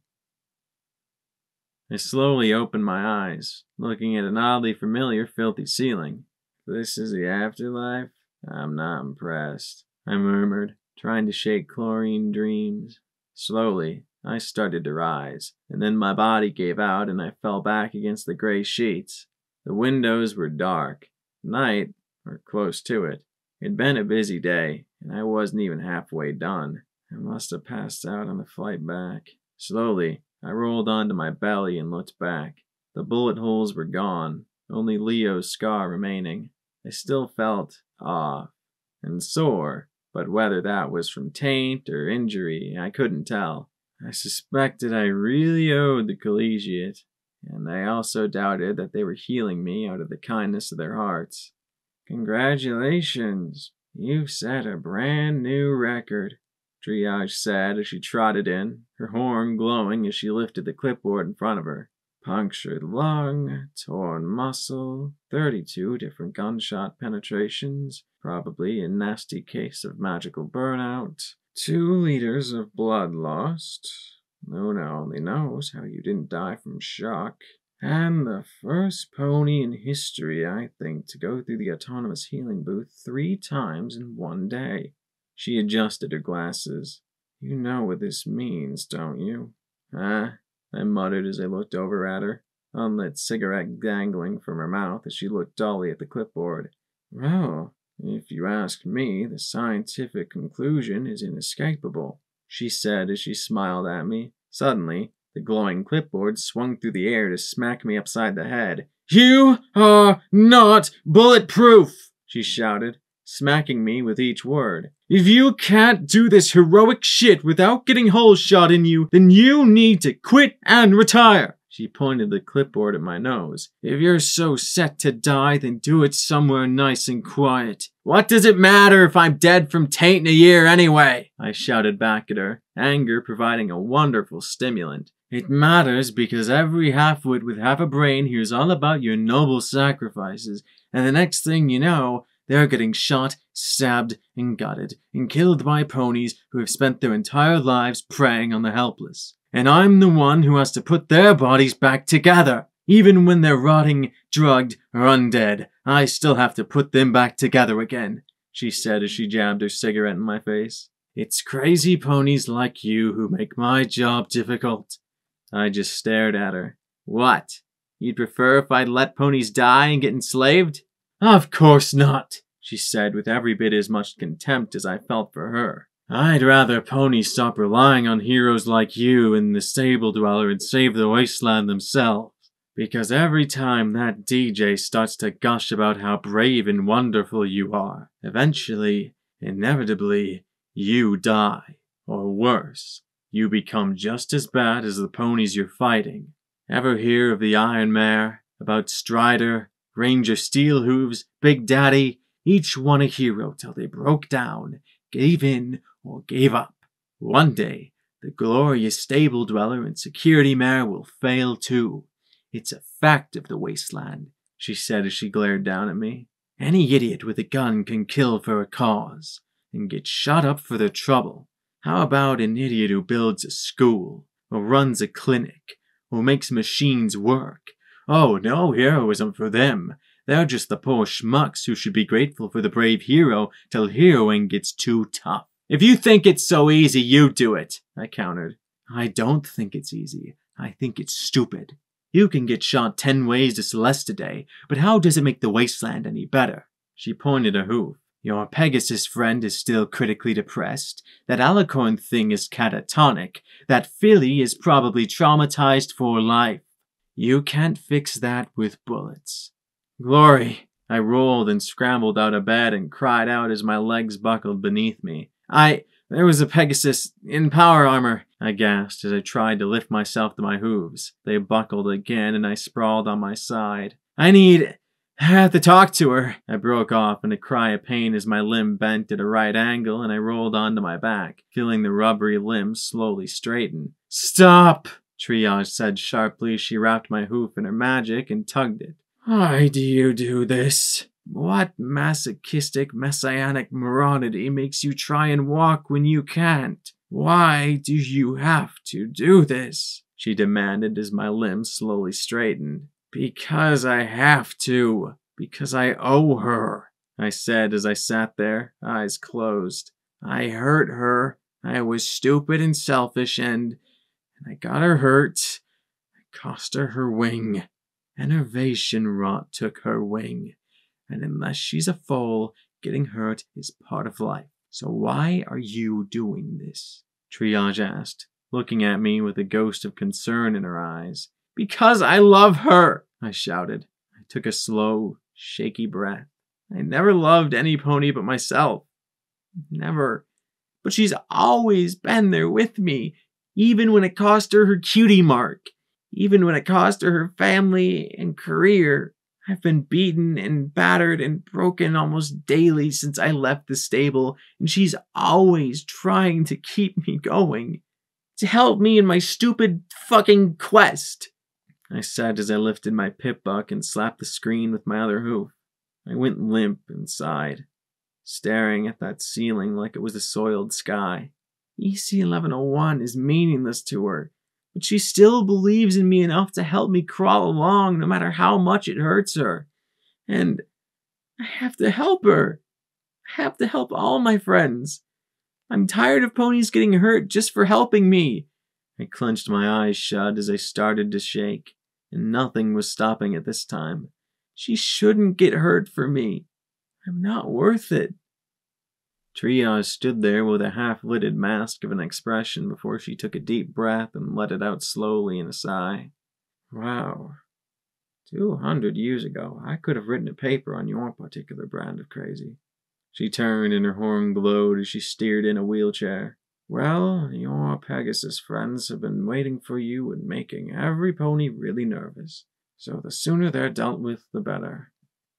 I slowly opened my eyes, looking at an oddly familiar filthy ceiling. "This is the afterlife? I'm not impressed," I murmured, trying to shake chlorine dreams. Slowly, I started to rise, and then my body gave out and I fell back against the gray sheets. The windows were dark. Night, or close to it. It'd been a busy day, and I wasn't even halfway done. I must have passed out on the flight back. Slowly, I rolled onto my belly and looked back. The bullet holes were gone, only Leo's scar remaining. I still felt off and sore, but whether that was from taint or injury, I couldn't tell. I suspected I really owed the collegiate, and I also doubted that they were healing me out of the kindness of their hearts. "Congratulations, you've set a brand new record," Triage said as she trotted in, her horn glowing as she lifted the clipboard in front of her. "Punctured lung, torn muscle, 32 different gunshot penetrations, probably a nasty case of magical burnout, 2 liters of blood lost. Luna only knows how you didn't die from shock. And the first pony in history, I think, to go through the autonomous healing booth 3 times in one day." She adjusted her glasses. "You know what this means, don't you?" "Huh?" I muttered as I looked over at her, unlit cigarette dangling from her mouth as she looked dully at the clipboard. "Well, if you ask me, the scientific conclusion is inescapable," she said as she smiled at me. Suddenly, the glowing clipboard swung through the air to smack me upside the head. "You are not bulletproof!" she shouted, smacking me with each word. "If you can't do this heroic shit without getting holes shot in you, then you need to quit and retire." She pointed the clipboard at my nose. "If you're so set to die, then do it somewhere nice and quiet." "What does it matter if I'm dead from taint in a year anyway?" I shouted back at her, anger providing a wonderful stimulant. "It matters because every half-wit with half a brain hears all about your noble sacrifices, and the next thing you know, they're getting shot, stabbed, and gutted, and killed by ponies who have spent their entire lives preying on the helpless. And I'm the one who has to put their bodies back together. Even when they're rotting, drugged, or undead, I still have to put them back together again," she said as she jabbed her cigarette in my face. "It's crazy ponies like you who make my job difficult." I just stared at her. "What? You'd prefer if I'd let ponies die and get enslaved?" "Of course not," she said with every bit as much contempt as I felt for her. "I'd rather ponies stop relying on heroes like you and the stable dweller and save the wasteland themselves. Because every time that DJ starts to gush about how brave and wonderful you are, eventually, inevitably, you die. Or worse, you become just as bad as the ponies you're fighting. Ever hear of the Iron Mare? About Strider, Ranger Steelhooves, Big Daddy? Each one a hero till they broke down, gave in, or gave up. One day, the glorious stable dweller and security mare will fail too. It's a fact of the wasteland," she said as she glared down at me. "Any idiot with a gun can kill for a cause, and get shot up for their trouble. How about an idiot who builds a school, or runs a clinic, or makes machines work? Oh, no heroism for them. They're just the poor schmucks who should be grateful for the brave hero till heroing gets too tough." "If you think it's so easy, you do it," I countered. "I don't think it's easy. I think it's stupid. You can get shot 10 ways to Celeste today, but how does it make the wasteland any better?" She pointed a hoof. "Your Pegasus friend is still critically depressed. That Alicorn thing is catatonic. That filly is probably traumatized for life. You can't fix that with bullets." "Glory!" I rolled and scrambled out of bed and cried out as my legs buckled beneath me. There was a Pegasus in power armor," I gasped as I tried to lift myself to my hooves. They buckled again and I sprawled on my side. I need I have to talk to her. I broke off in a cry of pain as my limb bent at a right angle and I rolled onto my back, feeling the rubbery limb slowly straighten. Stop! Triage said sharply as she wrapped my hoof in her magic and tugged it. Why do you do this? What masochistic messianic morality makes you try and walk when you can't? Why do you have to do this? She demanded as my limbs slowly straightened. Because I have to. Because I owe her, I said as I sat there, eyes closed. I hurt her. I was stupid and selfish and I got her hurt. I cost her her wing. Enervation rot took her wing. And unless she's a foal, getting hurt is part of life. So why are you doing this? Triage asked, looking at me with a ghost of concern in her eyes. Because I love her, I shouted. I took a slow, shaky breath. I never loved any pony but myself. Never. But she's always been there with me, even when it cost her her cutie mark, even when it cost her her family and career. I've been beaten and battered and broken almost daily since I left the stable, and she's always trying to keep me going, to help me in my stupid fucking quest, I said as I lifted my pip buck and slapped the screen with my other hoof. I went limp and sighed, staring at that ceiling like it was a soiled sky. EC1101 is meaningless to her, but she still believes in me enough to help me crawl along no matter how much it hurts her. And I have to help her. I have to help all my friends. I'm tired of ponies getting hurt just for helping me. I clenched my eyes shut as I started to shake, and nothing was stopping it this time. She shouldn't get hurt for me. I'm not worth it. Triage stood there with a half-lidded mask of an expression before she took a deep breath and let it out slowly in a sigh. Wow. 200 years ago, I could have written a paper on your particular brand of crazy. She turned and her horn glowed as she steered in a wheelchair. Well, your Pegasus friends have been waiting for you and making every pony really nervous. So the sooner they're dealt with, the better.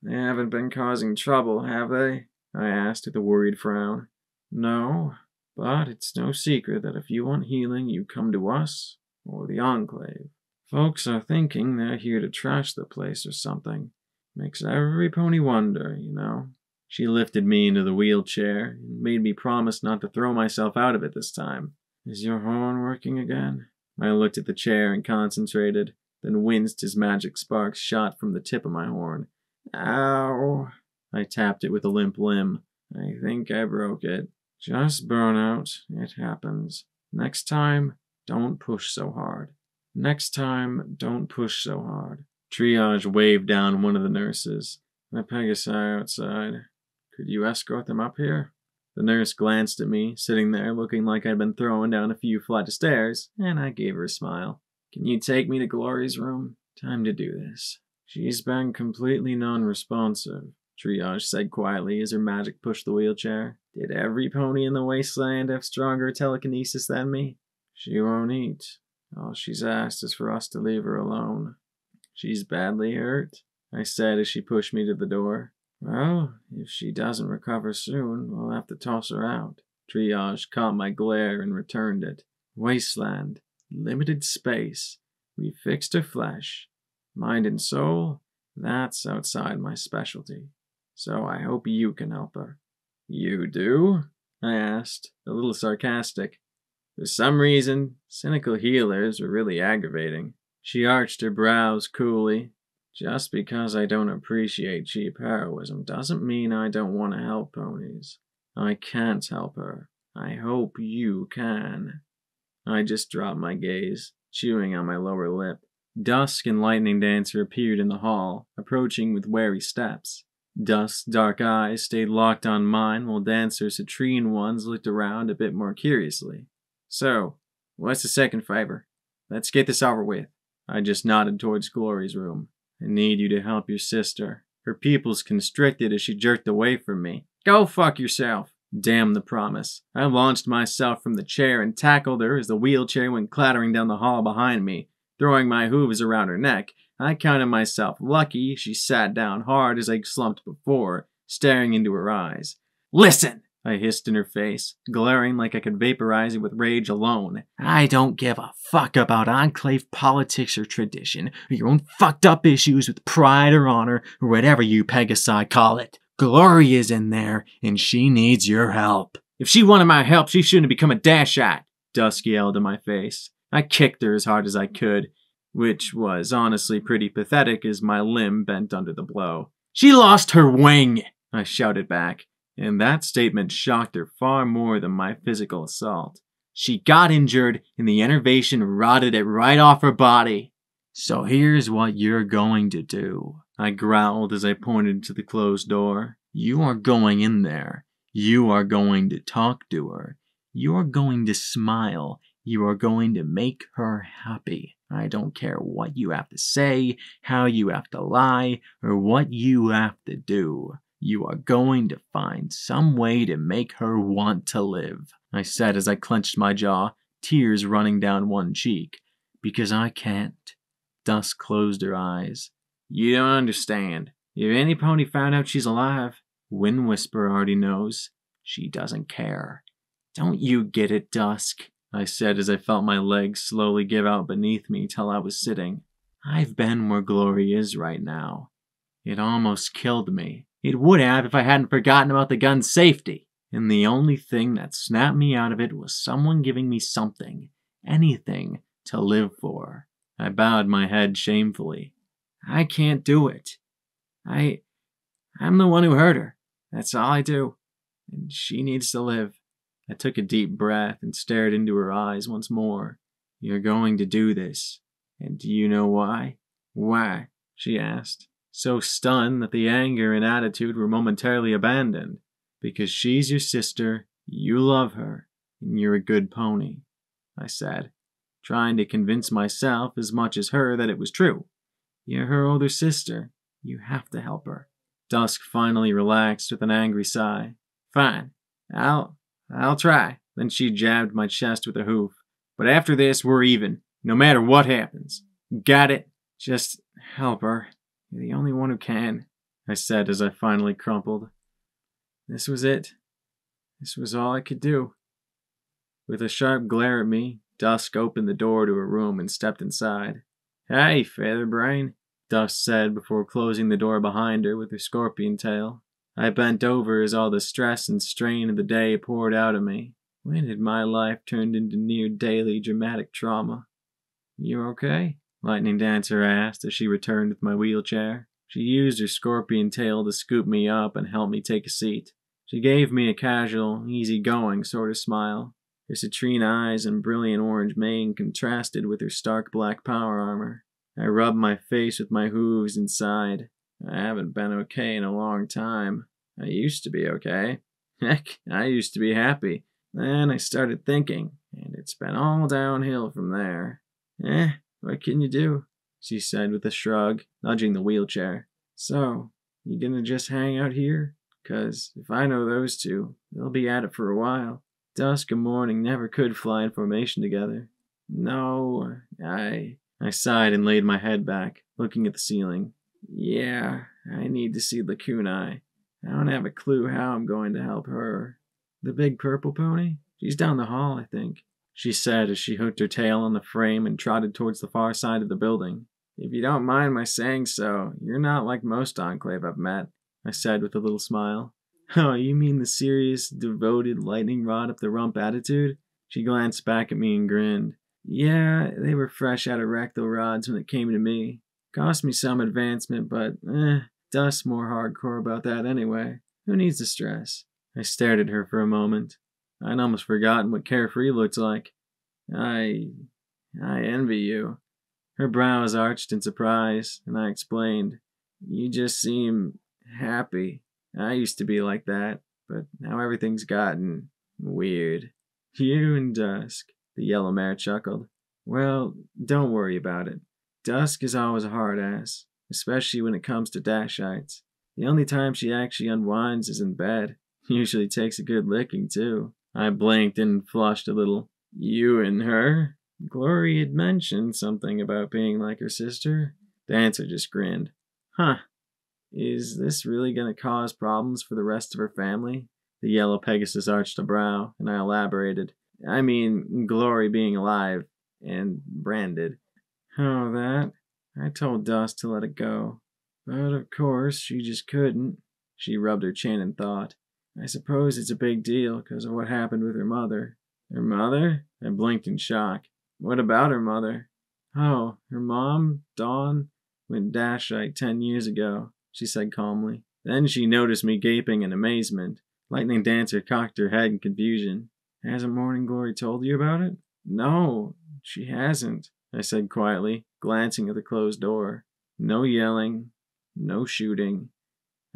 They haven't been causing trouble, have they? I asked with a worried frown. No, but it's no secret that if you want healing, you come to us or the Enclave. Folks are thinking they're here to trash the place or something. Makes every pony wonder, you know. She lifted me into the wheelchair and made me promise not to throw myself out of it this time. Is your horn working again? I looked at the chair and concentrated, then winced as magic sparks shot from the tip of my horn. Ow! I tapped it with a limp limb. I think I broke it. Just burnout. It happens. Next time, don't push so hard. Next time, don't push so hard. Triage waved down one of the nurses. The Pegasi outside. Could you escort them up here? The nurse glanced at me, sitting there looking like I'd been thrown down a few flights of stairs, and I gave her a smile. Can you take me to Glory's room? Time to do this. She's been completely non-responsive, Triage said quietly as her magic pushed the wheelchair. Did every pony in the wasteland have stronger telekinesis than me? She won't eat. All she's asked is for us to leave her alone. She's badly hurt, I said as she pushed me to the door. Well, if she doesn't recover soon, we'll have to toss her out. Triage caught my glare and returned it. Wasteland. Limited space. We fixed her flesh. Mind and soul, that's outside my specialty. So I hope you can help her. You do? I asked, a little sarcastic. For some reason, cynical healers are really aggravating. She arched her brows coolly. Just because I don't appreciate cheap heroism doesn't mean I don't want to help ponies. I can't help her. I hope you can. I just dropped my gaze, chewing on my lower lip. Dusk and Lightning Dancer appeared in the hall, approaching with wary steps. Dusk's dark eyes stayed locked on mine while Dancer's citrine ones looked around a bit more curiously. So, what's the second favor? Let's get this over with. I just nodded towards Glory's room. I need you to help your sister. Her pupils constricted as she jerked away from me. Go fuck yourself. Damn the promise. I launched myself from the chair and tackled her as the wheelchair went clattering down the hall behind me, throwing my hooves around her neck, I counted myself lucky she sat down hard as I slumped before, staring into her eyes. "Listen!" I hissed in her face, glaring like I could vaporize it with rage alone. "I don't give a fuck about enclave politics or tradition, or your own fucked up issues with pride or honor, or whatever you Pegasi call it. Gloria's in there, and she needs your help." "If she wanted my help, she shouldn't have become a dashite," Dusk yelled in my face. I kicked her as hard as I could, which was honestly pretty pathetic as my limb bent under the blow. "She lost her wing," I shouted back, and that statement shocked her far more than my physical assault. "She got injured, and the innervation rotted it right off her body." "So here's what you're going to do," I growled as I pointed to the closed door. "You are going in there. You are going to talk to her. You are going to smile. You are going to make her happy. I don't care what you have to say, how you have to lie, or what you have to do. You are going to find some way to make her want to live," I said as I clenched my jaw, tears running down one cheek. "Because I can't." Dusk closed her eyes. "You don't understand. If any pony found out she's alive, Wind Whisperer already knows. She doesn't care." "Don't you get it, Dusk?" I said as I felt my legs slowly give out beneath me till I was sitting. "I've been where Glory is right now. It almost killed me. It would have if I hadn't forgotten about the gun's safety. And the only thing that snapped me out of it was someone giving me something, anything, to live for." I bowed my head shamefully. "I can't do it. I'm the one who hurt her. That's all I do. And she needs to live." I took a deep breath and stared into her eyes once more. "You're going to do this. And do you know why?" "Why?" she asked, so stunned that the anger and attitude were momentarily abandoned. "Because she's your sister, you love her, and you're a good pony," I said, trying to convince myself as much as her that it was true. "You're her older sister. You have to help her." Dusk finally relaxed with an angry sigh. "Fine. I'll try." Then she jabbed my chest with a hoof. "But after this, we're even, no matter what happens. Got it? Just help her. You're the only one who can," I said as I finally crumpled. This was it. This was all I could do. With a sharp glare at me, Dusk opened the door to her room and stepped inside. "Hey, Featherbrain," Dusk said before closing the door behind her with her scorpion tail. I bent over as all the stress and strain of the day poured out of me. When had my life turned into near daily dramatic trauma? "You okay?" Lightning Dancer asked as she returned with my wheelchair. She used her scorpion tail to scoop me up and help me take a seat. She gave me a casual, easy-going sort of smile. Her citrine eyes and brilliant orange mane contrasted with her stark black power armor. I rubbed my face with my hooves and sighed. I haven't been okay in a long time. I used to be okay. Heck, I used to be happy. Then I started thinking, and it's been all downhill from there. What can you do?" she said with a shrug, nudging the wheelchair. "So, you gonna just hang out here? 'Cause if I know those two, they'll be at it for a while. Dusk and Morning never could fly in formation together." "No, I sighed and laid my head back, looking at the ceiling. "Yeah, I need to see Lakunai. I don't have a clue how I'm going to help her." "The big purple pony? She's down the hall, I think," she said as she hooked her tail on the frame and trotted towards the far side of the building. "If you don't mind my saying so, you're not like most Enclave I've met," I said with a little smile. "Oh, you mean the serious, devoted lightning rod up the rump attitude?" She glanced back at me and grinned. "Yeah, they were fresh out of rectal rods when it came to me. Cost me some advancement, but Dusk's more hardcore about that anyway. Who needs the stress?" I stared at her for a moment. I'd almost forgotten what carefree looked like. I envy you." Her brows arched in surprise, and I explained. "You just seem happy. I used to be like that, but now everything's gotten weird." "You and Dusk," the yellow mare chuckled. "Well, don't worry about it. Dusk is always a hard ass, especially when it comes to dashites. The only time she actually unwinds is in bed. Usually takes a good licking, too." I blinked and flushed a little. "You and her?" Glory had mentioned something about being like her sister. Dancer just grinned. Huh. Is this really going to cause problems for the rest of her family? The yellow Pegasus arched a brow, and I elaborated. I mean, Glory being alive and branded. Oh, that? I told Dust to let it go. But of course, she just couldn't. She rubbed her chin in thought. I suppose it's a big deal because of what happened with her mother. Her mother? I blinked in shock. What about her mother? Oh, her mom, Dawn, went dashite 10 years ago, she said calmly. Then she noticed me gaping in amazement. Lightning Dancer cocked her head in confusion. Hasn't Morning Glory told you about it? No, she hasn't, I said quietly, glancing at the closed door. No yelling, no shooting.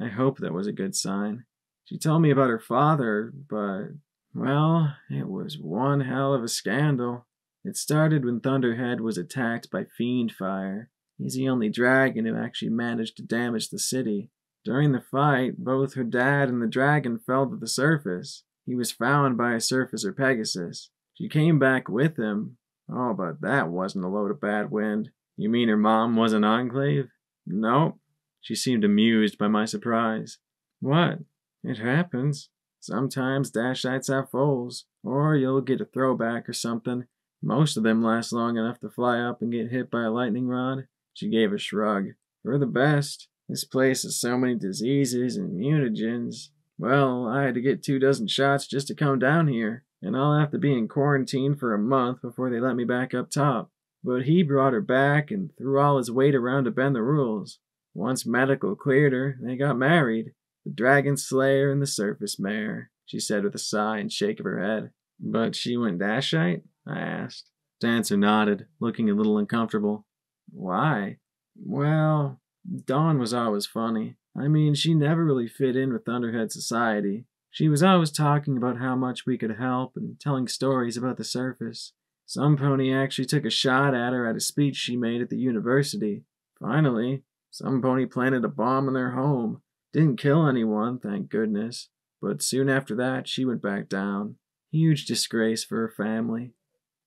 I hope that was a good sign. She told me about her father, but, well, it was one hell of a scandal. It started when Thunderhead was attacked by Fiend Fire. He's the only dragon who actually managed to damage the city. During the fight, both her dad and the dragon fell to the surface. He was found by a surfacer Pegasus. She came back with him. Oh, but that wasn't a load of bad wind. You mean her mom was an Enclave? Nope. She seemed amused by my surprise. What? It happens. Sometimes dashites have foals, or you'll get a throwback or something. Most of them last long enough to fly up and get hit by a lightning rod. She gave a shrug. For the best. This place has so many diseases and mutagens. Well, I had to get 24 shots just to come down here, and I'll have to be in quarantine for a month before they let me back up top. But he brought her back and threw all his weight around to bend the rules. Once medical cleared her, they got married. The Dragon Slayer and the Surface Mare, she said with a sigh and shake of her head. But she went dashite? I asked. Dancer nodded, looking a little uncomfortable. Why? Well, Dawn was always funny. I mean, she never really fit in with Thunderhead society. She was always talking about how much we could help and telling stories about the surface. Some pony actually took a shot at her at a speech she made at the university. Finally, some pony planted a bomb in their home. Didn't kill anyone, thank goodness. But soon after that, she went back down. Huge disgrace for her family.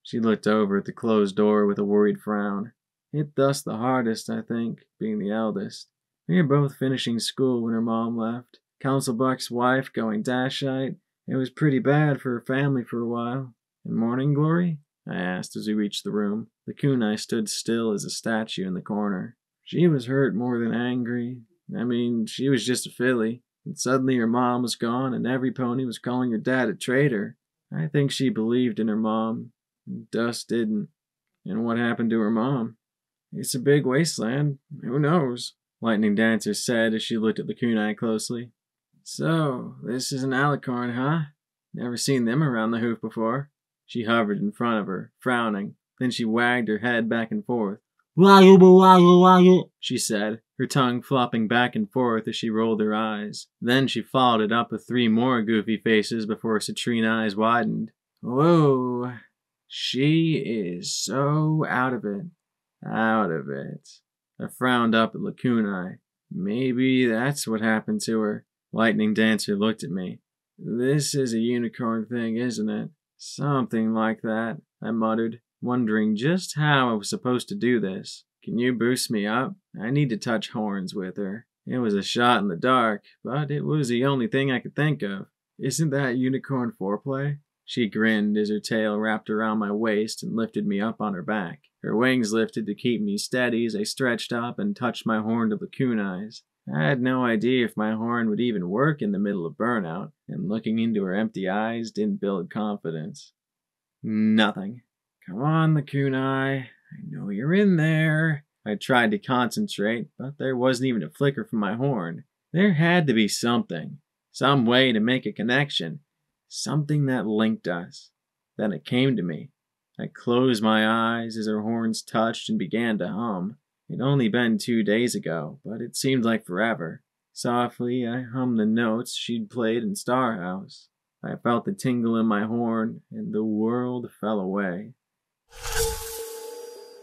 She looked over at the closed door with a worried frown. Hit Dust the hardest, I think, being the eldest. We were both finishing school when her mom left. Council Buck's wife going dashite. It was pretty bad for her family for a while. And Morning Glory? I asked as we reached the room. The kunai stood still as a statue in the corner. She was hurt more than angry. I mean, she was just a filly. And suddenly her mom was gone and every pony was calling her dad a traitor. I think she believed in her mom. And Dust didn't. And what happened to her mom? It's a big wasteland. Who knows? Lightning Dancer said as she looked at the kunai closely. So, this is an alicorn, huh? Never seen them around the hoof before. She hovered in front of her, frowning. Then she wagged her head back and forth. She said, her tongue flopping back and forth as she rolled her eyes. Then she followed it up with 3 more goofy faces before her citrine eyes widened. Whoa, she is so out of it. Out of it. I frowned up at Lacunai. Maybe that's what happened to her. Lightning Dancer looked at me. This is a unicorn thing, isn't it? Something like that, I muttered, wondering just how I was supposed to do this. Can you boost me up? I need to touch horns with her. It was a shot in the dark, but it was the only thing I could think of. Isn't that unicorn foreplay? She grinned as her tail wrapped around my waist and lifted me up on her back. Her wings lifted to keep me steady as I stretched up and touched my horn to the kunai's. I had no idea if my horn would even work in the middle of burnout, and looking into her empty eyes didn't build confidence. Nothing. Come on, the kunai. I know you're in there. I tried to concentrate, but there wasn't even a flicker from my horn. There had to be something. Some way to make a connection. Something that linked us. Then it came to me. I closed my eyes as her horns touched and began to hum. It'd only been 2 days ago, but it seemed like forever. Softly, I hummed the notes she'd played in Star House. I felt the tingle in my horn, and the world fell away.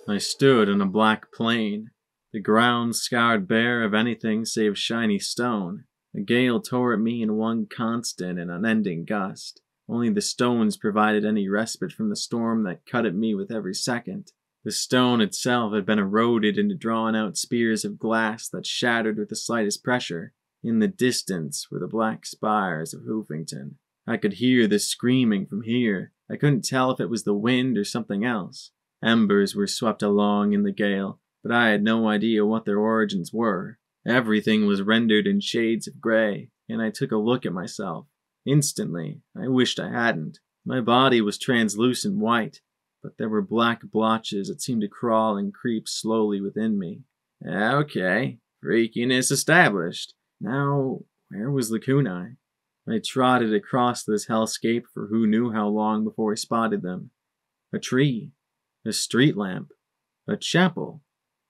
I stood on a black plain, the ground scoured bare of anything save shiny stone. A gale tore at me in one constant and unending gust. Only the stones provided any respite from the storm that cut at me with every second. The stone itself had been eroded into drawn-out spears of glass that shattered with the slightest pressure. In the distance were the black spires of Hoofington. I could hear the screaming from here. I couldn't tell if it was the wind or something else. Embers were swept along in the gale, but I had no idea what their origins were. Everything was rendered in shades of grey, and I took a look at myself. Instantly, I wished I hadn't. My body was translucent white, but there were black blotches that seemed to crawl and creep slowly within me. Okay, freakiness established. Now, where was the kunai? I trotted across this hellscape for who knew how long before I spotted them. A tree, a street lamp, a chapel,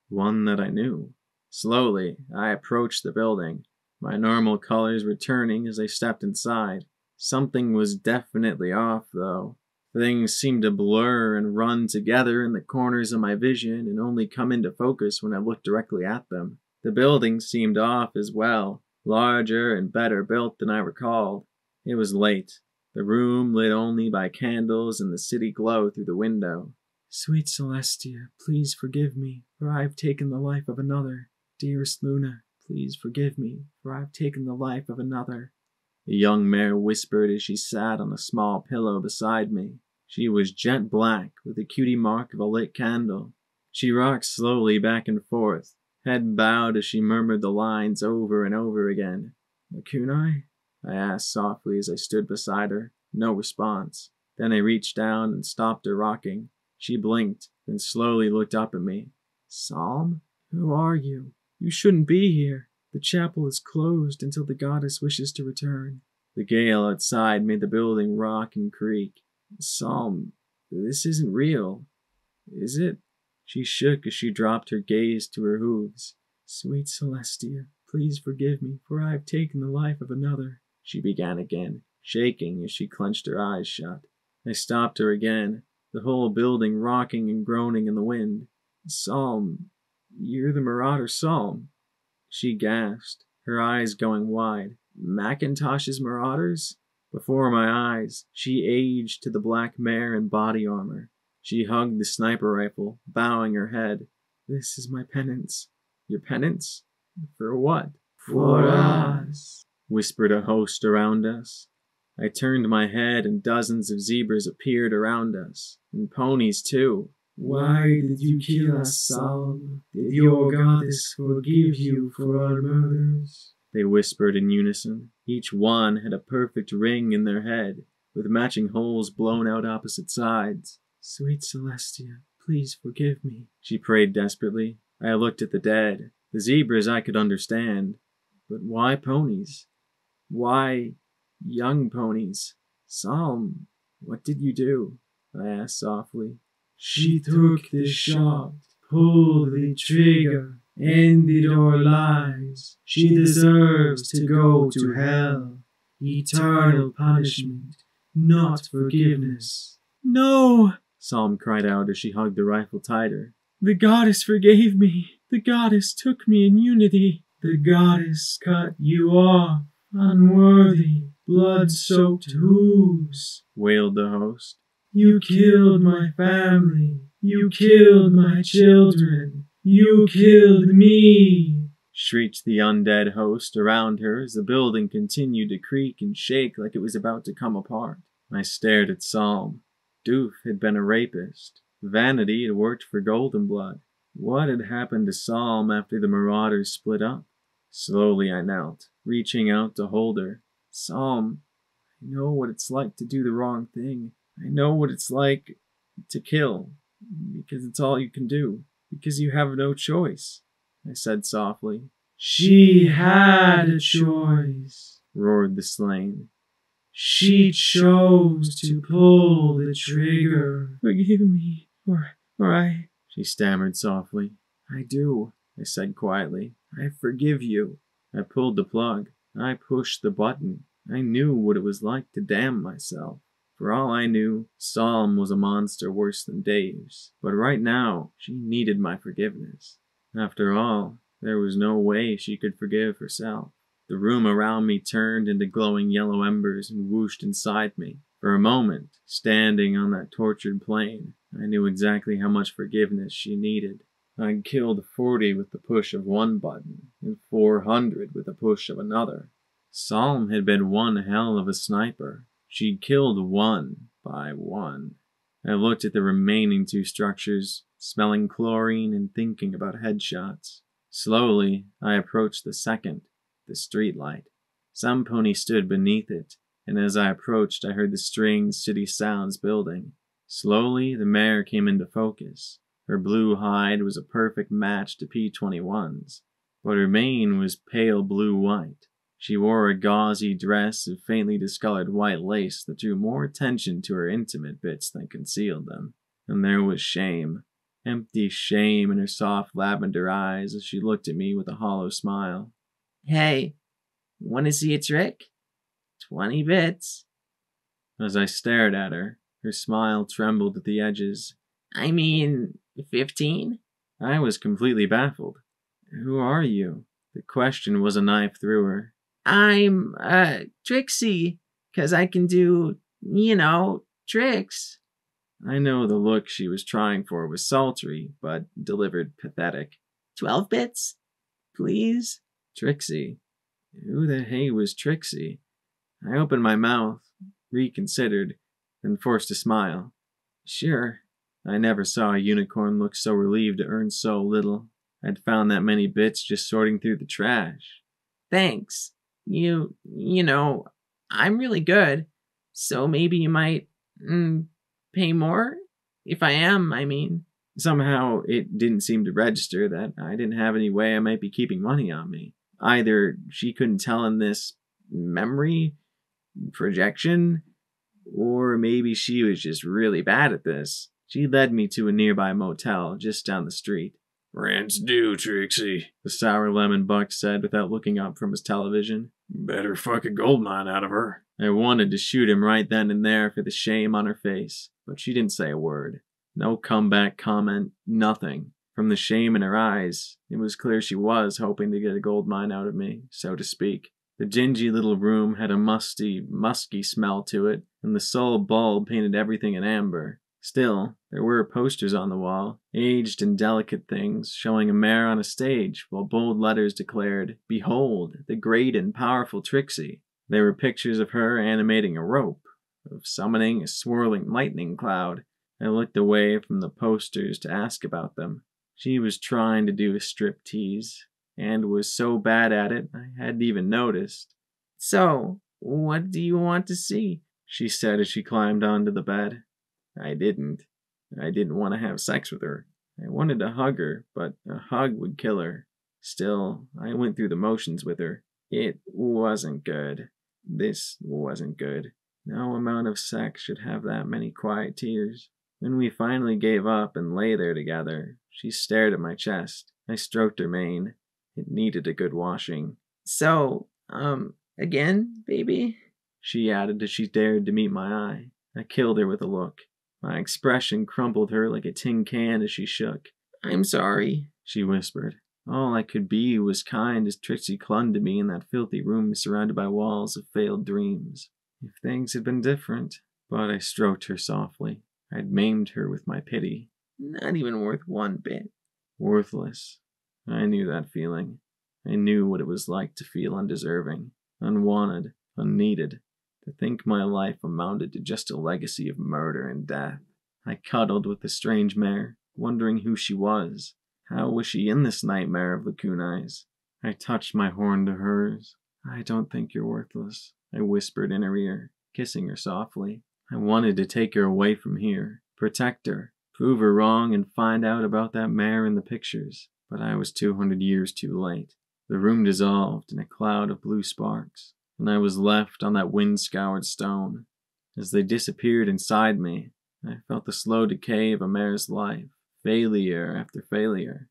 one that I knew. Slowly, I approached the building, my normal colors returning as I stepped inside. Something was definitely off, though. Things seemed to blur and run together in the corners of my vision and only come into focus when I looked directly at them. The building seemed off as well, larger and better built than I recalled. It was late, the room lit only by candles and the city glow through the window. Sweet Celestia, please forgive me, for I have taken the life of another. Dearest Luna, please forgive me, for I have taken the life of another. The young mare whispered as she sat on a small pillow beside me. She was jet black, with the cutie mark of a lit candle. She rocked slowly back and forth, head bowed as she murmured the lines over and over again. "The kunai?" I asked softly as I stood beside her. No response. Then I reached down and stopped her rocking. She blinked, then slowly looked up at me. "Psalm? Who are you? You shouldn't be here. The chapel is closed until the goddess wishes to return." The gale outside made the building rock and creak. "Psalm, this isn't real, is it?" She shook as she dropped her gaze to her hooves. "Sweet Celestia, please forgive me, for I have taken the life of another," she began again, shaking as she clenched her eyes shut. I stopped her again, the whole building rocking and groaning in the wind. "Psalm, you're the Marauder Psalm." She gasped, her eyes going wide. "Macintosh's Marauders?" Before my eyes, she aged to the black mare in body armor. She hugged the sniper rifle, bowing her head. "This is my penance." "Your penance? For what?" "For us," whispered a host around us. I turned my head and dozens of zebras appeared around us, and ponies too. "Why did you kill us, Psalm? Did your goddess forgive you for our murders?" They whispered in unison. Each one had a perfect ring in their head, with matching holes blown out opposite sides. "Sweet Celestia, please forgive me," she prayed desperately. I looked at the dead. The zebras I could understand, but why ponies? Why young ponies? "Psalm, what did you do?" I asked softly. "She took the shot, pulled the trigger, ended our lives. She deserves to go to hell. Eternal punishment, not forgiveness." "No!" Psalm cried out as she hugged the rifle tighter. "The goddess forgave me. The goddess took me in unity. The goddess cut you off, unworthy, blood-soaked hooves," wailed the host. "You killed my family. You killed my children. You killed me," shrieked the undead host around her as the building continued to creak and shake like it was about to come apart. I stared at Psalm. Doof had been a rapist. Vanity had worked for Golden Blood. What had happened to Psalm after the Marauders split up? Slowly I knelt, reaching out to hold her. "Psalm, I know what it's like to do the wrong thing. I know what it's like to kill, because it's all you can do, because you have no choice," I said softly. "She had a choice," roared the slain. "She chose to pull the trigger. Forgive me, or I..." she stammered softly. "I do," I said quietly. "I forgive you." I pulled the plug. I pushed the button. I knew what it was like to damn myself. For all I knew, Psalm was a monster worse than Dave's. But right now, she needed my forgiveness. After all, there was no way she could forgive herself. The room around me turned into glowing yellow embers and whooshed inside me. For a moment, standing on that tortured plane, I knew exactly how much forgiveness she needed. I'd killed 40 with the push of one button, and 400 with the push of another. Psalm had been one hell of a sniper. She'd killed one by one. I looked at the remaining 2 structures, smelling chlorine and thinking about headshots. Slowly, I approached the second, the streetlight. Some pony stood beneath it, and as I approached, I heard the strange city sounds building. Slowly, the mare came into focus. Her blue hide was a perfect match to P-21's, but her mane was pale blue-white. She wore a gauzy dress of faintly discolored white lace that drew more attention to her intimate bits than concealed them. And there was shame, empty shame in her soft lavender eyes as she looked at me with a hollow smile. Hey, want to see a trick? 20 bits. As I stared at her, her smile trembled at the edges. 15? I was completely baffled. Who are you? The question was a knife through her. I'm, Trixie, 'cause I can do, tricks. I know the look she was trying for was sultry, but delivered pathetic. 12 bits? Please? Trixie? Who the hey was Trixie? I opened my mouth, reconsidered, then forced a smile. Sure. I never saw a unicorn look so relieved to earn so little. I'd found that many bits just sorting through the trash. Thanks. I'm really good, so maybe you might, pay more? If I am, I mean. Somehow, it didn't seem to register that I didn't have any way I might be keeping money on me. Either she couldn't tell in this memory, projection, or maybe she was just really bad at this. She led me to a nearby motel just down the street. Rent's due, Trixie, the sour lemon buck said without looking up from his television. Better fuck a gold mine out of her. I wanted to shoot him right then and there for the shame on her face, but she didn't say a word. No comeback comment, nothing. From the shame in her eyes, it was clear she was hoping to get a gold mine out of me, so to speak. The dingy little room had a musky smell to it, and the sole bulb painted everything in amber. Still, there were posters on the wall, aged and delicate things, showing a mare on a stage, while bold letters declared, "Behold, the great and powerful Trixie." There were pictures of her animating a rope, of summoning a swirling lightning cloud. I looked away from the posters to ask about them. She was trying to do a striptease, and was so bad at it I hadn't even noticed. So, what do you want to see? She said as she climbed onto the bed. I didn't want to have sex with her. I wanted to hug her, but a hug would kill her. Still, I went through the motions with her. It wasn't good. This wasn't good. No amount of sex should have that many quiet tears. When we finally gave up and lay there together, she stared at my chest. I stroked her mane. It needed a good washing. So, again, baby? She added as she dared to meet my eye. I killed her with a look. My expression crumpled her like a tin can as she shook. I'm sorry, she whispered. All I could be was kind as Trixie clung to me in that filthy room surrounded by walls of failed dreams. If things had been different. But I stroked her softly. I'd maimed her with my pity. Not even worth 1 bit. Worthless. I knew that feeling. I knew what it was like to feel undeserving, unwanted, unneeded. To think my life amounted to just a legacy of murder and death. I cuddled with the strange mare, wondering who she was. How was she in this nightmare of Lacunai's? I touched my horn to hers. I don't think you're worthless, I whispered in her ear, kissing her softly. I wanted to take her away from here, protect her, prove her wrong and find out about that mare in the pictures. But I was 200 years too late. The room dissolved in a cloud of blue sparks, and I was left on that wind-scoured stone. As they disappeared inside me, I felt the slow decay of a mare's life, failure after failure,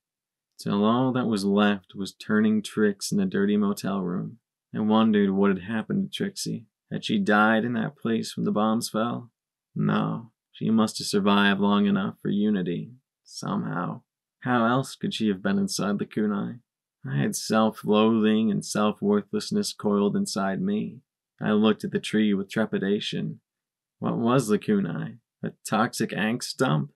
till all that was left was turning tricks in a dirty motel room. I wondered what had happened to Trixie. Had she died in that place when the bombs fell? No, she must have survived long enough for unity, somehow. How else could she have been inside the kunai? I had self-loathing and self-worthlessness coiled inside me. I looked at the tree with trepidation. What was the kunai? A toxic angst dump?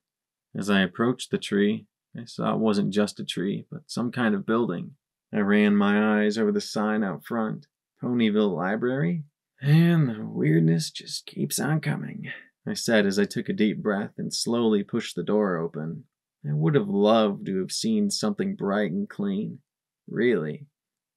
As I approached the tree, I saw it wasn't just a tree, but some kind of building. I ran my eyes over the sign out front. Ponyville Library? And the weirdness just keeps on coming, I said as I took a deep breath and slowly pushed the door open. I would have loved to have seen something bright and clean. Really.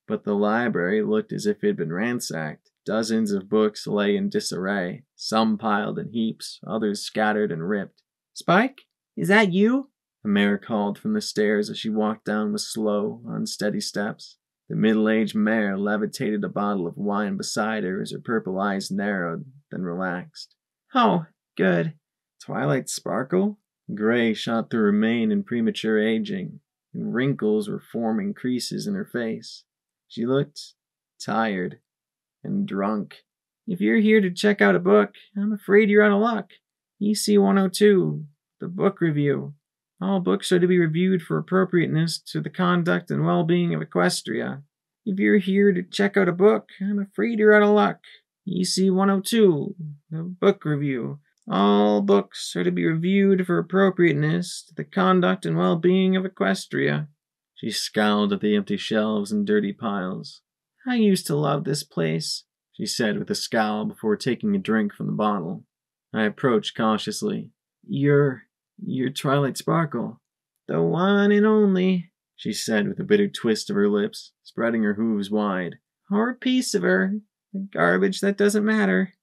But the library looked as if it had been ransacked. Dozens of books lay in disarray, some piled in heaps, others scattered and ripped. Spike? Is that you? A mare called from the stairs as she walked down with slow, unsteady steps. The middle-aged mare levitated a bottle of wine beside her as her purple eyes narrowed, then relaxed. Oh, good. Twilight Sparkle? Gray shot through her mane in premature aging, and wrinkles were forming creases in her face. She looked tired and drunk. If you're here to check out a book, I'm afraid you're out of luck. EC 102, the book review. All books are to be reviewed for appropriateness to the conduct and well-being of Equestria. If you're here to check out a book, I'm afraid you're out of luck. EC 102, the book review. All books are to be reviewed for appropriateness to the conduct and well-being of Equestria. She scowled at the empty shelves and dirty piles. I used to love this place, she said with a scowl before taking a drink from the bottle. I approached cautiously. You're Twilight Sparkle. The one and only, she said with a bitter twist of her lips, spreading her hooves wide. Or a piece of her. The garbage that doesn't matter,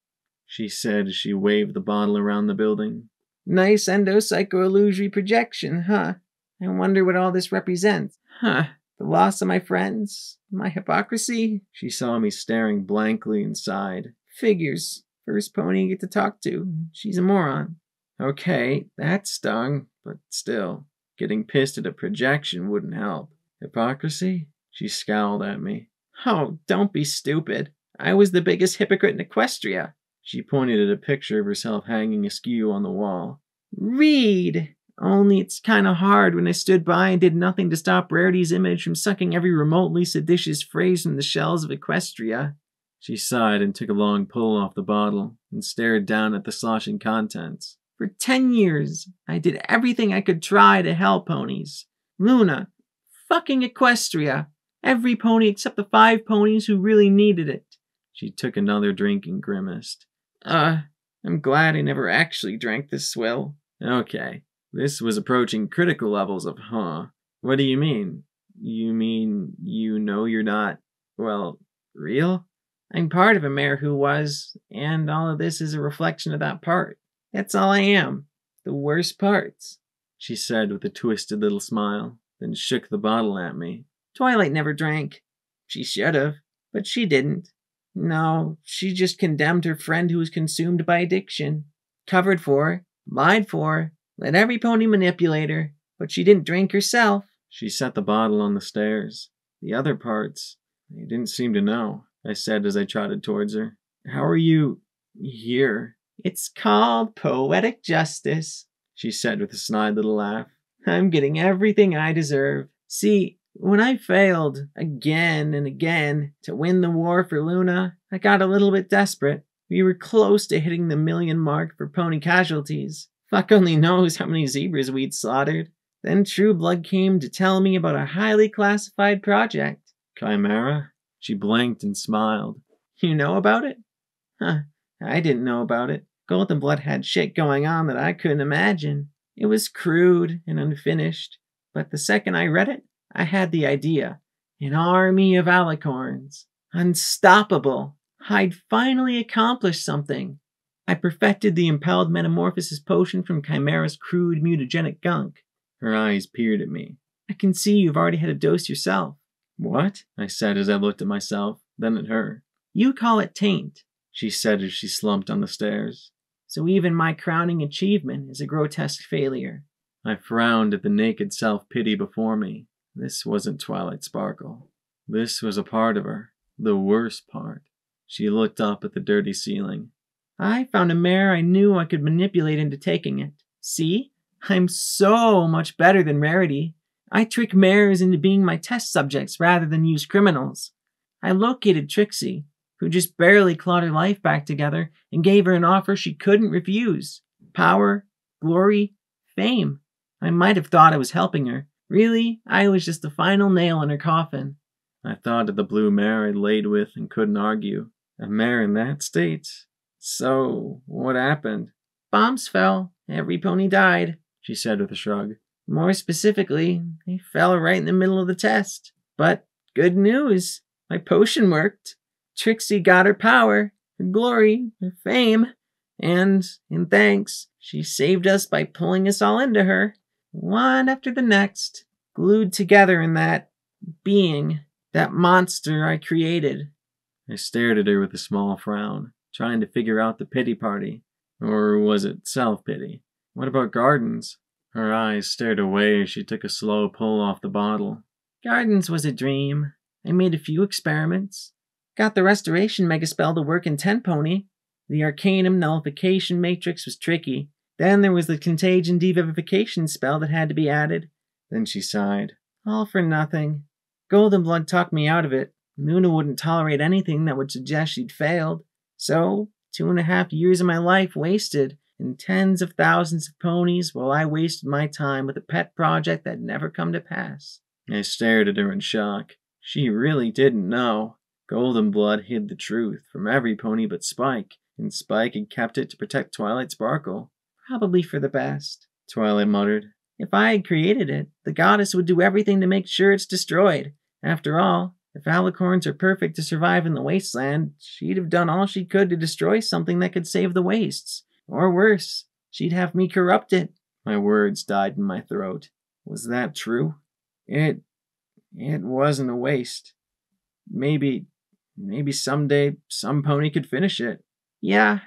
she said as she waved the bottle around the building. Nice endo-psycho-illusory projection, huh? I wonder what all this represents. Huh? The loss of my friends? My hypocrisy? She saw me staring blankly and sighed. Figures. First pony I get to talk to. She's a moron. Okay, that stung, but still, getting pissed at a projection wouldn't help. Hypocrisy? She scowled at me. Oh, don't be stupid. I was the biggest hypocrite in Equestria. She pointed at a picture of herself hanging askew on the wall. Read! Only it's kinda hard when I stood by and did nothing to stop Rarity's image from sucking every remotely seditious phrase from the shells of Equestria. She sighed and took a long pull off the bottle and stared down at the sloshing contents. For 10 years, I did everything I could try to help ponies. Luna, fucking Equestria. Every pony except the 5 ponies who really needed it. She took another drink and grimaced. I'm glad I never actually drank this swill. Okay, this was approaching critical levels of huh. What do you mean? You mean you know you're not, well, real? I'm part of a mare who was, and all of this is a reflection of that part. That's all I am. The worst parts, she said with a twisted little smile, then shook the bottle at me. Twilight never drank. She should have, but she didn't. No, she just condemned her friend who was consumed by addiction. Covered for, lied for, let every pony manipulate her, but she didn't drink herself. She set the bottle on the stairs. The other parts, I didn't seem to know, I said as I trotted towards her. How are you here? It's called poetic justice, she said with a snide little laugh. I'm getting everything I deserve. See, when I failed again and again to win the war for Luna, I got a little bit desperate. We were close to hitting the 1,000,000 mark for pony casualties. Fuck only knows how many zebras we'd slaughtered. Then True Blood came to tell me about a highly classified project. Chimera? She blinked and smiled. You know about it? Huh, I didn't know about it. Golden Blood had shit going on that I couldn't imagine. It was crude and unfinished, but the second I read it, I had the idea. An army of alicorns. Unstoppable. I'd finally accomplished something. I perfected the impelled metamorphosis potion from Chimera's crude mutagenic gunk. Her eyes peered at me. I can see you've already had a dose yourself. What? I said as I looked at myself, then at her. You call it taint, she said as she slumped on the stairs. So even my crowning achievement is a grotesque failure. I frowned at the naked self-pity before me. This wasn't Twilight Sparkle. This was a part of her. The worst part. She looked up at the dirty ceiling. I found a mare I knew I could manipulate into taking it. See? I'm so much better than Rarity. I trick mares into being my test subjects rather than use criminals. I located Trixie, who just barely clawed her life back together, and gave her an offer she couldn't refuse. Power, glory, fame. I might have thought I was helping her. Really, I was just the final nail in her coffin. I thought of the blue mare I'd laid with and couldn't argue. A mare in that state? So, what happened? Bombs fell. Every pony died, she said with a shrug. More specifically, they fell right in the middle of the test. But good news, my potion worked. Trixie got her power, her glory, her fame, and, in thanks, she saved us by pulling us all into her, one after the next, glued together in that being, that monster I created. I stared at her with a small frown, trying to figure out the pity party. Or was it self-pity? What about gardens? Her eyes stared away as she took a slow pull off the bottle. Gardens was a dream. I made a few experiments. Got the restoration megaspell to work in 10 pony. The arcanum nullification matrix was tricky. Then there was the contagion devivification spell that had to be added. Then she sighed. All for nothing. Golden Blood talked me out of it. Luna wouldn't tolerate anything that would suggest she'd failed. So, 2.5 years of my life wasted, and tens of thousands of ponies while I wasted my time with a pet project that never come to pass. I stared at her in shock. She really didn't know. Golden Blood hid the truth from every pony but Spike, and Spike had kept it to protect Twilight Sparkle. Probably for the best, Twilight muttered. If I had created it, the goddess would do everything to make sure it's destroyed. After all, if alicorns are perfect to survive in the wasteland, she'd have done all she could to destroy something that could save the wastes. Or worse, she'd have me corrupt it. My words died in my throat. Was that true? It wasn't a waste. Maybe someday some pony could finish it. Yeah,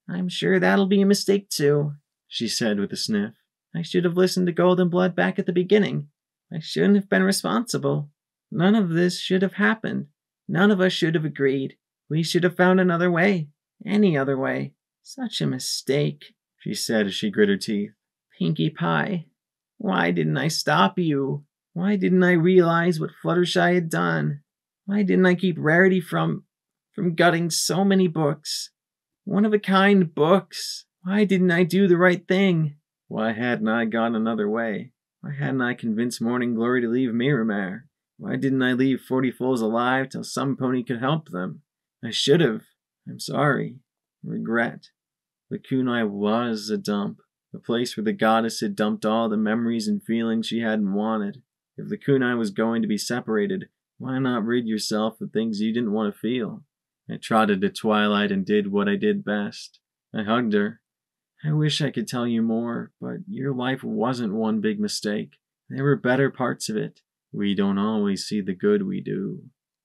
I'm sure that'll be a mistake too, she said with a sniff. I should have listened to Golden Blood back at the beginning. I shouldn't have been responsible. None of this should have happened. None of us should have agreed. We should have found another way. Any other way. Such a mistake, she said as she grit her teeth. Pinkie Pie, why didn't I stop you? Why didn't I realize what Fluttershy had done? Why didn't I keep Rarity from gutting so many books? One-of-a-kind books. Why didn't I do the right thing? Why hadn't I gone another way? Why hadn't I convinced Morning Glory to leave Miramar? Why didn't I leave 40 foals alive till some pony could help them? I should have. I'm sorry. Regret. The kunai was a dump. A place where the goddess had dumped all the memories and feelings she hadn't wanted. If the kunai was going to be separated, why not rid yourself of things you didn't want to feel? I trotted to Twilight and did what I did best. I hugged her. I wish I could tell you more, but your life wasn't one big mistake. There were better parts of it. We don't always see the good we do.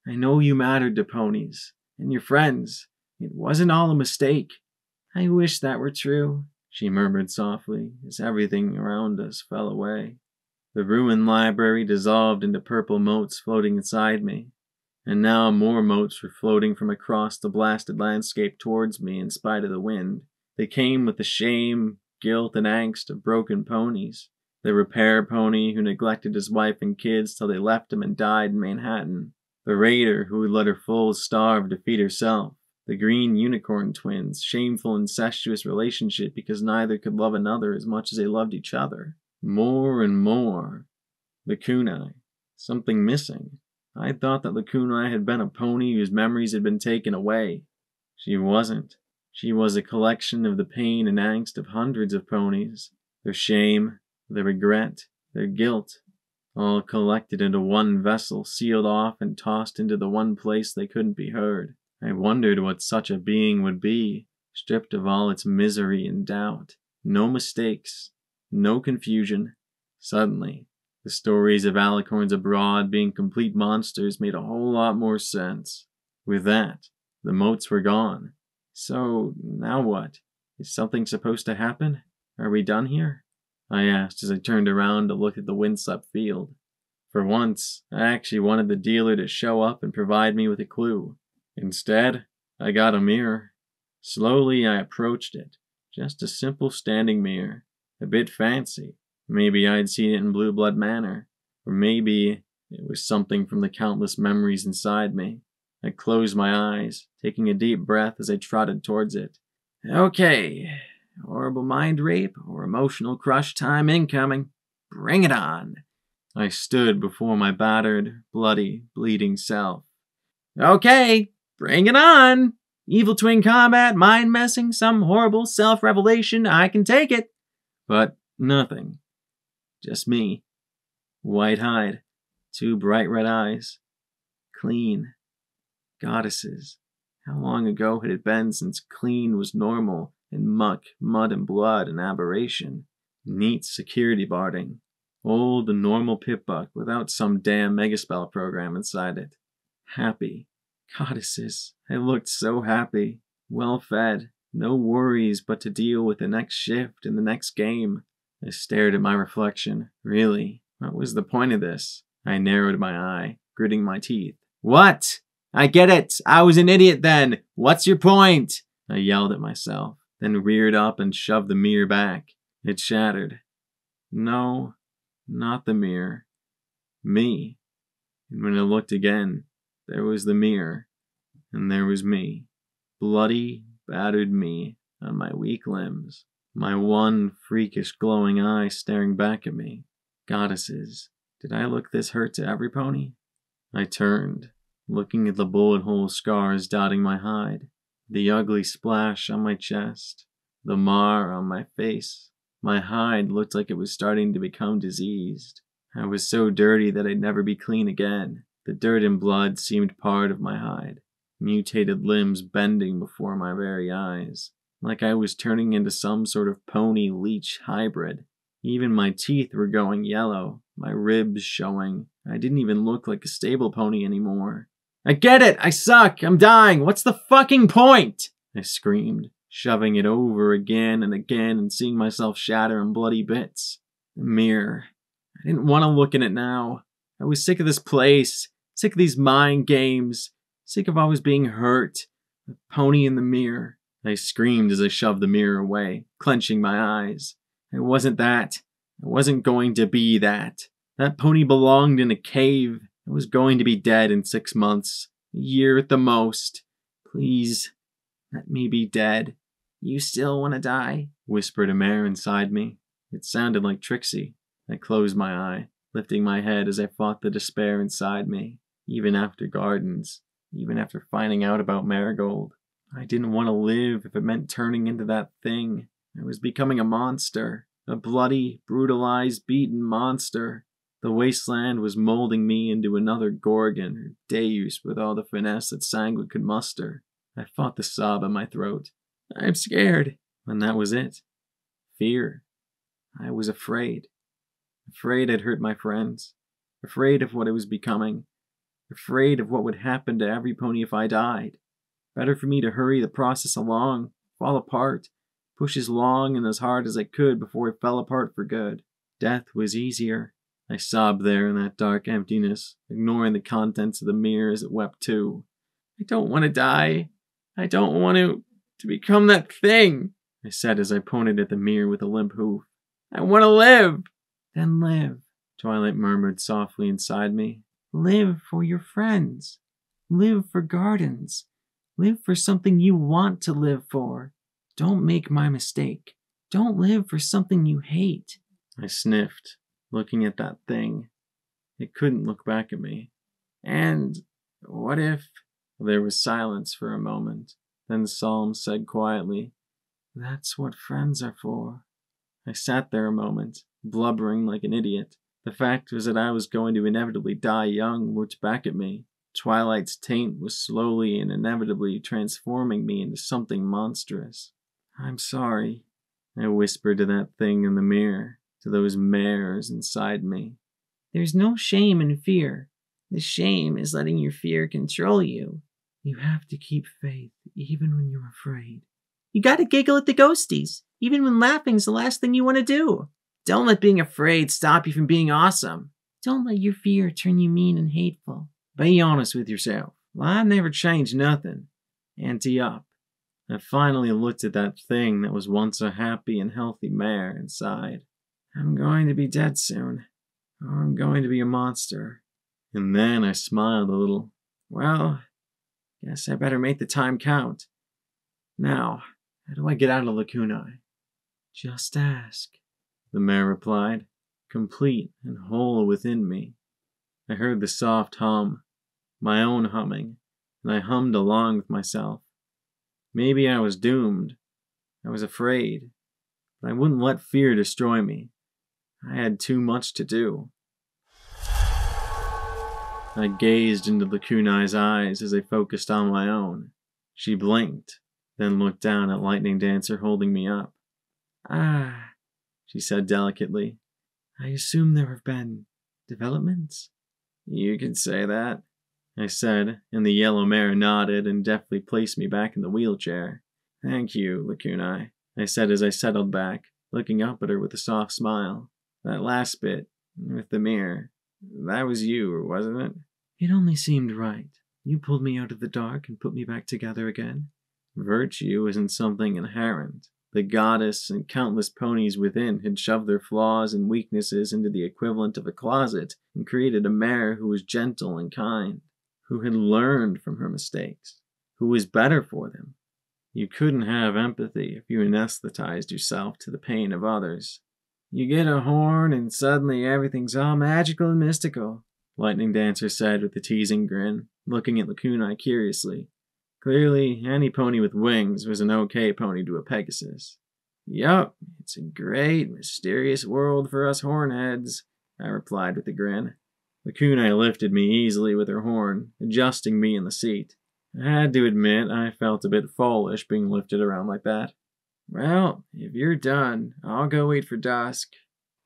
I know you mattered to ponies, and your friends. It wasn't all a mistake. I wish that were true, she murmured softly as everything around us fell away. The ruined library dissolved into purple motes floating inside me, and now more motes were floating from across the blasted landscape towards me in spite of the wind. They came with the shame, guilt, and angst of broken ponies. The repair pony who neglected his wife and kids till they left him and died in Manhattan. The raider who would let her foals starve to feed herself. The green unicorn twins' shameful incestuous relationship because neither could love another as much as they loved each other. More and more. The kunai. Something missing. I thought that the kunai had been a pony whose memories had been taken away. She wasn't. She was a collection of the pain and angst of hundreds of ponies. Their shame, their regret, their guilt, all collected into one vessel, sealed off and tossed into the one place they couldn't be heard. I wondered what such a being would be, stripped of all its misery and doubt. No mistakes, no confusion. Suddenly, the stories of alicorns abroad being complete monsters made a whole lot more sense. With that, the motes were gone. So, now what? Is something supposed to happen? Are we done here? I asked as I turned around to look at the windswept field. For once, I actually wanted the dealer to show up and provide me with a clue. Instead, I got a mirror. Slowly, I approached it. Just a simple standing mirror. A bit fancy. Maybe I'd seen it in Blue Blood Manor. Or maybe it was something from the countless memories inside me. I closed my eyes, taking a deep breath as I trotted towards it. Okay, horrible mind rape or emotional crush time incoming. Bring it on. I stood before my battered, bloody, bleeding self. Okay, bring it on. Evil twin combat, mind messing, some horrible self-revelation, I can take it. But nothing. Just me. White hide, 2 bright red eyes. Clean. Goddesses. How long ago had it been since clean was normal and muck, mud, and blood an aberration? Neat security barding. Old and normal pip-buck without some damn megaspell program inside it. Happy. Goddesses, I looked so happy. Well fed. No worries but to deal with the next shift in the next game. I stared at my reflection. Really? What was the point of this? I narrowed my eye, gritting my teeth. What? I get it. I was an idiot then. What's your point? I yelled at myself, then reared up and shoved the mirror back. It shattered. No, not the mirror. Me. And when I looked again, there was the mirror, and there was me. Bloody, battered me on my weak limbs. My one freakish glowing eye staring back at me. Goddesses, did I look this hurt to every pony? I turned, looking at the bullet hole scars dotting my hide, the ugly splash on my chest, the mar on my face. My hide looked like it was starting to become diseased. I was so dirty that I'd never be clean again. The dirt and blood seemed part of my hide, mutated limbs bending before my very eyes, like I was turning into some sort of pony leech hybrid. Even my teeth were going yellow, my ribs showing. I didn't even look like a stable pony anymore. I get it! I suck! I'm dying! What's the fucking point? I screamed, shoving it over again and again and seeing myself shatter in bloody bits. The mirror. I didn't want to look in it now. I was sick of this place, sick of these mind games, sick of always being hurt. The pony in the mirror. I screamed as I shoved the mirror away, clenching my eyes. It wasn't that. I wasn't going to be that. That pony belonged in a cave. I was going to be dead in 6 months. A year at the most. Please, let me be dead. You still want to die? Whispered a mare inside me. It sounded like Trixie. I closed my eye, lifting my head as I fought the despair inside me. Even after Gardens, even after finding out about Marigold, I didn't want to live if it meant turning into that thing. I was becoming a monster. A bloody, brutalized, beaten monster. The wasteland was molding me into another Gorgon or Deus with all the finesse that Sanguine could muster. I fought the sob in my throat. I'm scared. And that was it. Fear. I was afraid. Afraid I'd hurt my friends. Afraid of what I was becoming. Afraid of what would happen to every pony if I died. Better for me to hurry the process along, fall apart, push as long and as hard as I could before it fell apart for good. Death was easier. I sobbed there in that dark emptiness, ignoring the contents of the mirror as it wept too. I don't want to die. I don't want to become that thing, I said as I pointed at the mirror with a limp hoof. I want to live. Then live, Twilight murmured softly inside me. Live for your friends. Live for Gardens. Live for something you want to live for. Don't make my mistake. Don't live for something you hate. I sniffed, looking at that thing. It couldn't look back at me. And what if... There was silence for a moment. Then Psalm said quietly, That's what friends are for. I sat there a moment, blubbering like an idiot. The fact was that I was going to inevitably die young looked back at me. Twilight's taint was slowly and inevitably transforming me into something monstrous. I'm sorry, I whispered to that thing in the mirror, to those mares inside me. There's no shame in fear. The shame is letting your fear control you. You have to keep faith, even when you're afraid. You gotta giggle at the ghosties, even when laughing's the last thing you want to do. Don't let being afraid stop you from being awesome. Don't let your fear turn you mean and hateful. Be honest with yourself. Well, I never changed nothing. Ante up. I finally looked at that thing that was once a happy and healthy mare and sighed. I'm going to be dead soon. Or I'm going to be a monster. And then I smiled a little. Well, guess I better make the time count. Now, how do I get out of Lacunae? Just ask, the mare replied. complete and whole within me. I heard the soft hum, my own humming, and I hummed along with myself. Maybe I was doomed. I was afraid, but I wouldn't let fear destroy me. I had too much to do. I gazed into Lacuna's eyes as I focused on my own. She blinked, then looked down at Lightning Dancer holding me up. "Ah," she said delicately. "I assume there have been developments?" "You could say that," I said, and the yellow mare nodded and deftly placed me back in the wheelchair. "Thank you, Lacuna," I said as I settled back, looking up at her with a soft smile. "That last bit, with the mirror, that was you, wasn't it?" "It only seemed right. You pulled me out of the dark and put me back together again." Virtue isn't something inherent. The goddess and countless ponies within had shoved their flaws and weaknesses into the equivalent of a closet and created a mare who was gentle and kind, who had learned from her mistakes, who was better for them. You couldn't have empathy if you anesthetized yourself to the pain of others. "You get a horn and suddenly everything's all magical and mystical," Lightning Dancer said with a teasing grin, looking at Lacuna curiously. Clearly, any pony with wings was an okay pony to a Pegasus. "Yup, it's a great, mysterious world for us hornheads," I replied with a grin. Lacuna lifted me easily with her horn, adjusting me in the seat. I had to admit I felt a bit foolish being lifted around like that. "Well, if you're done, I'll go wait for Dusk.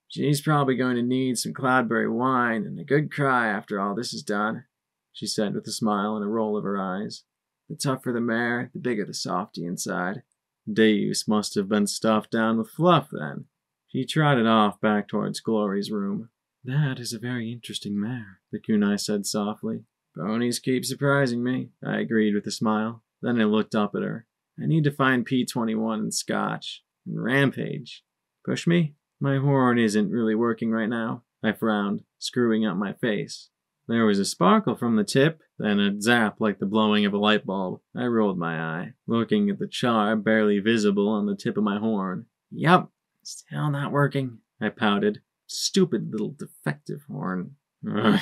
She's probably going to need some cloudberry wine and a good cry after all this is done," she said with a smile and a roll of her eyes. "The tougher the mare, the bigger the softy inside." Deus must have been stuffed down with fluff then. She trotted off back towards Glory's room. "That is a very interesting mare," the kunai said softly. "Ponies keep surprising me," I agreed with a smile. Then I looked up at her. "I need to find P21 and Scotch. And Rampage. Push me? My horn isn't really working right now." I frowned, screwing up my face. There was a sparkle from the tip, then a zap like the blowing of a light bulb. I rolled my eye, looking at the char barely visible on the tip of my horn. "Yup, still not working," I pouted. "Stupid little defective horn." Ugh.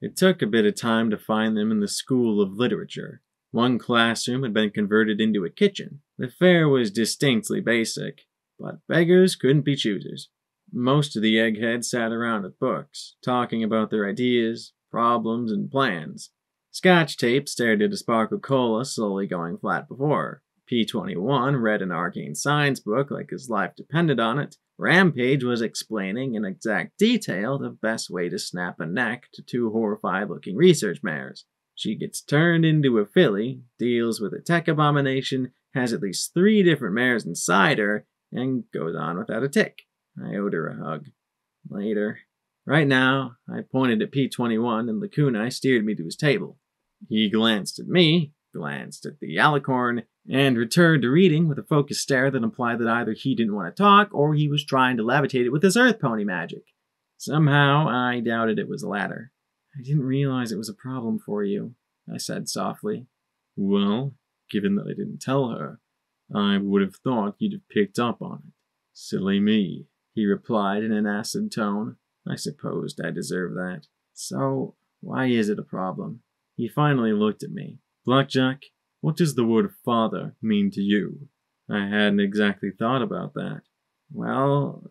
It took a bit of time to find them in the School of Literature. One classroom had been converted into a kitchen. The fare was distinctly basic, but beggars couldn't be choosers. Most of the eggheads sat around with books, talking about their ideas, problems, and plans. Scotch Tape stared at a sparkle cola slowly going flat before her. P21 read an arcane science book like his life depended on it. Rampage was explaining in exact detail the best way to snap a neck to two horrified-looking research mares. She gets turned into a filly, deals with a tech abomination, has at least 3 different mares inside her, and goes on without a tick. I owed her a hug. Later. Right now, I pointed at P21 and Lacuna steered me to his table. He glanced at me, glanced at the alicorn, and returned to reading with a focused stare that implied that either he didn't want to talk or he was trying to levitate it with his earth pony magic. Somehow, I doubted it was the latter. "I didn't realize it was a problem for you," I said softly. "Well, given that I didn't tell her, I would have thought you'd have picked up on it." "Silly me," he replied in an acid tone. I supposed I deserved that. "So, why is it a problem?" He finally looked at me. "Blackjack, what does the word father mean to you?" I hadn't exactly thought about that. "Well,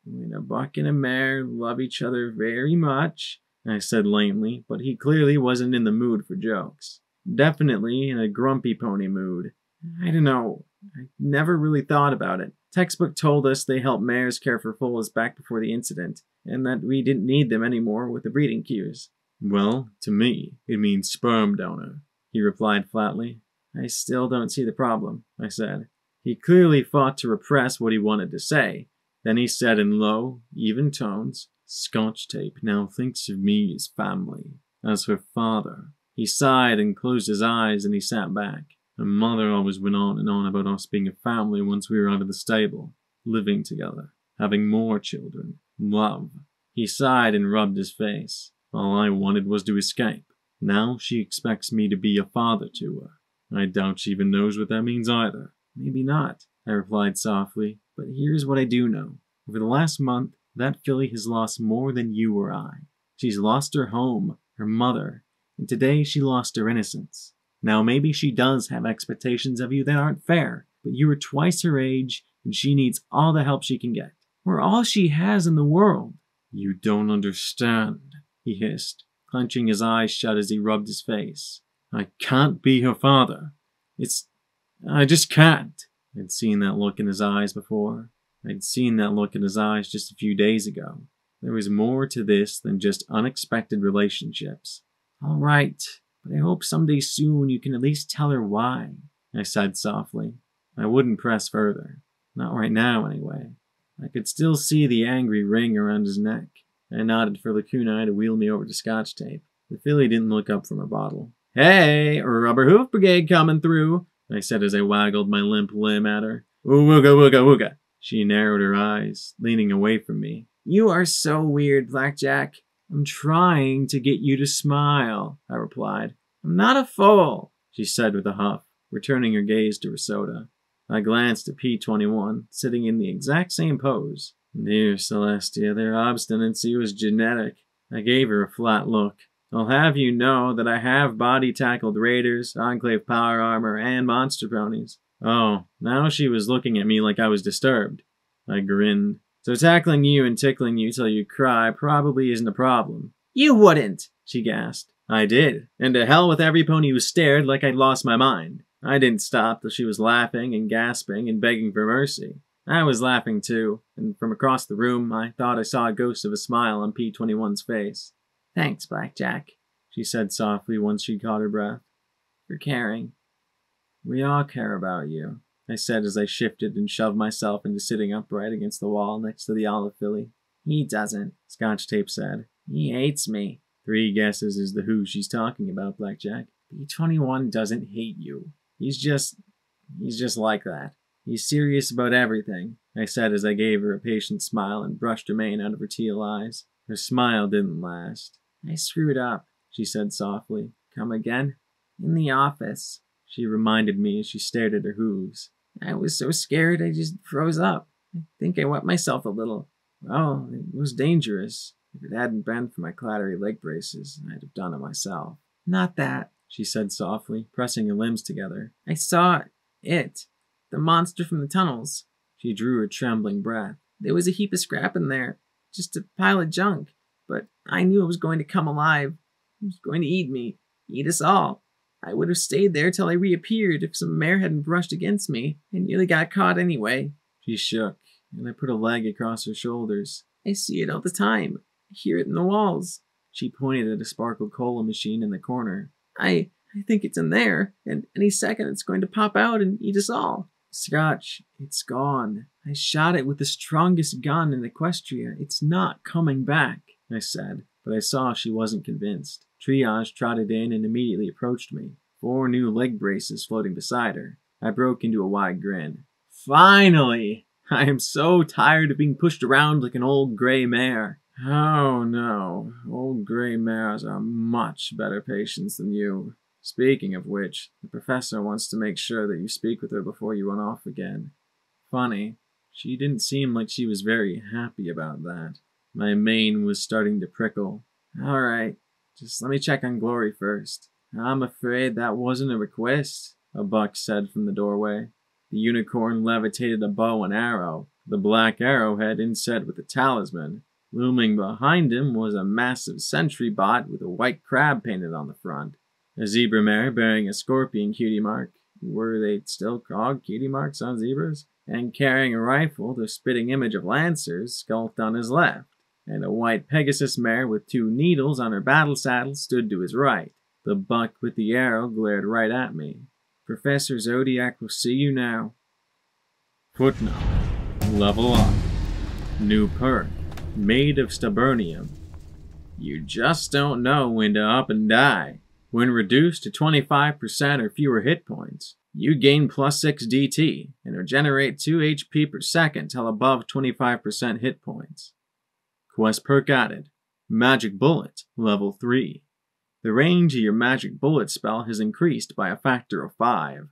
when a buck and a mare love each other very much," I said lamely, but he clearly wasn't in the mood for jokes. Definitely in a grumpy pony mood. I don't know. I never really thought about it. Textbook told us they helped mares care for foals back before the incident, and that we didn't need them anymore with the breeding cues. "Well, to me, it means sperm donor," he replied flatly. "I still don't see the problem," I said. He clearly fought to repress what he wanted to say. Then he said in low, even tones, "Scotch Tape now thinks of me as family, as her father." He sighed and closed his eyes and he sat back. Her mother always went on and on about us being a family once we were out of the stable, living together, having more children, love. He sighed and rubbed his face. All I wanted was to escape. Now she expects me to be a father to her. I doubt she even knows what that means either. "Maybe not," I replied softly, "but here's what I do know. Over the last month, that filly has lost more than you or I. She's lost her home, her mother, and today she lost her innocence. Now maybe she does have expectations of you that aren't fair, but you are twice her age, and she needs all the help she can get. We're all she has in the world. You don't understand, he hissed, clenching his eyes shut as he rubbed his face. I can't be her father. I just can't. I'd seen that look in his eyes before. I'd seen that look in his eyes just a few days ago. There was more to this than just unexpected relationships. All right, but I hope someday soon you can at least tell her why, I said softly. I wouldn't press further. Not right now, anyway. I could still see the angry ring around his neck. I nodded for Lacuna to wheel me over to Scotch tape. The filly didn't look up from her bottle. Hey, Rubber Hoof Brigade coming through, I said as I waggled my limp limb at her. Wooga wooga wooga. She narrowed her eyes, leaning away from me. You are so weird, Blackjack. I'm trying to get you to smile, I replied. I'm not a fool, she said with a huff, returning her gaze to her soda. I glanced at P21, sitting in the exact same pose. Dear Celestia, their obstinacy was genetic. I gave her a flat look. I'll have you know that I have body-tackled raiders, Enclave power armor, and monster ponies. Oh, now she was looking at me like I was disturbed. I grinned. So tackling you and tickling you till you cry probably isn't a problem. You wouldn't, she gasped. I did, and to hell with every pony who stared like I'd lost my mind. I didn't stop till she was laughing and gasping and begging for mercy. I was laughing too, and from across the room I thought I saw a ghost of a smile on P21's face. Thanks, Blackjack, she said softly once she'd caught her breath. For caring. We all care about you, I said as I shifted and shoved myself into sitting upright against the wall next to the olive filly. He doesn't, Scotch Tape said. He hates me. 3 guesses as to who she's talking about, Blackjack. P21 doesn't hate you. He's just like that. He's serious about everything, I said as I gave her a patient smile and brushed her mane out of her teal eyes. Her smile didn't last. I screwed up, she said softly. Come again? In the office, she reminded me as she stared at her hooves. I was so scared I just froze up. I think I wet myself a little. Well, it was dangerous. If it hadn't been for my clattery leg braces, I'd have done it myself. Not that, she said softly, pressing her limbs together. I saw it. The monster from the tunnels. She drew a trembling breath. There was a heap of scrap in there. Just a pile of junk. But I knew it was going to come alive. It was going to eat me. Eat us all. I would have stayed there till I reappeared if some mare hadn't brushed against me. I nearly got caught anyway. She shook, and I put a leg across her shoulders. I see it all the time. I hear it in the walls. She pointed at a sparkle cola machine in the corner. I think it's in there, and any second it's going to pop out and eat us all. Scotch, it's gone. I shot it with the strongest gun in Equestria. It's not coming back, I said, but I saw she wasn't convinced. Triage trotted in and immediately approached me, 4 new leg braces floating beside her. I broke into a wide grin. Finally! I am so tired of being pushed around like an old gray mare. Oh no, old gray mares are much better patients than you. Speaking of which, the professor wants to make sure that you speak with her before you run off again. Funny, she didn't seem like she was very happy about that. My mane was starting to prickle. All right, just let me check on Glory first. I'm afraid that wasn't a request, a buck said from the doorway. The unicorn levitated a bow and arrow, the black arrowhead inset with a talisman. Looming behind him was a massive sentry bot with a white crab painted on the front. A zebra mare bearing a scorpion cutie mark. Were they still called cutie marks on zebras? And carrying a rifle, the spitting image of lancers skulked on his left. And a white Pegasus mare with 2 needles on her battle saddle stood to his right. The buck with the arrow glared right at me. Professor Zodiac will see you now. Footnote. Level up. New perk. Made of Stubbornium. You just don't know when to up and die. When reduced to 25% or fewer hit points, you gain +6 DT and regenerate 2 HP per second till above 25% hit points. Quest perk added. Magic Bullet, level 3. The range of your Magic Bullet spell has increased by a factor of 5.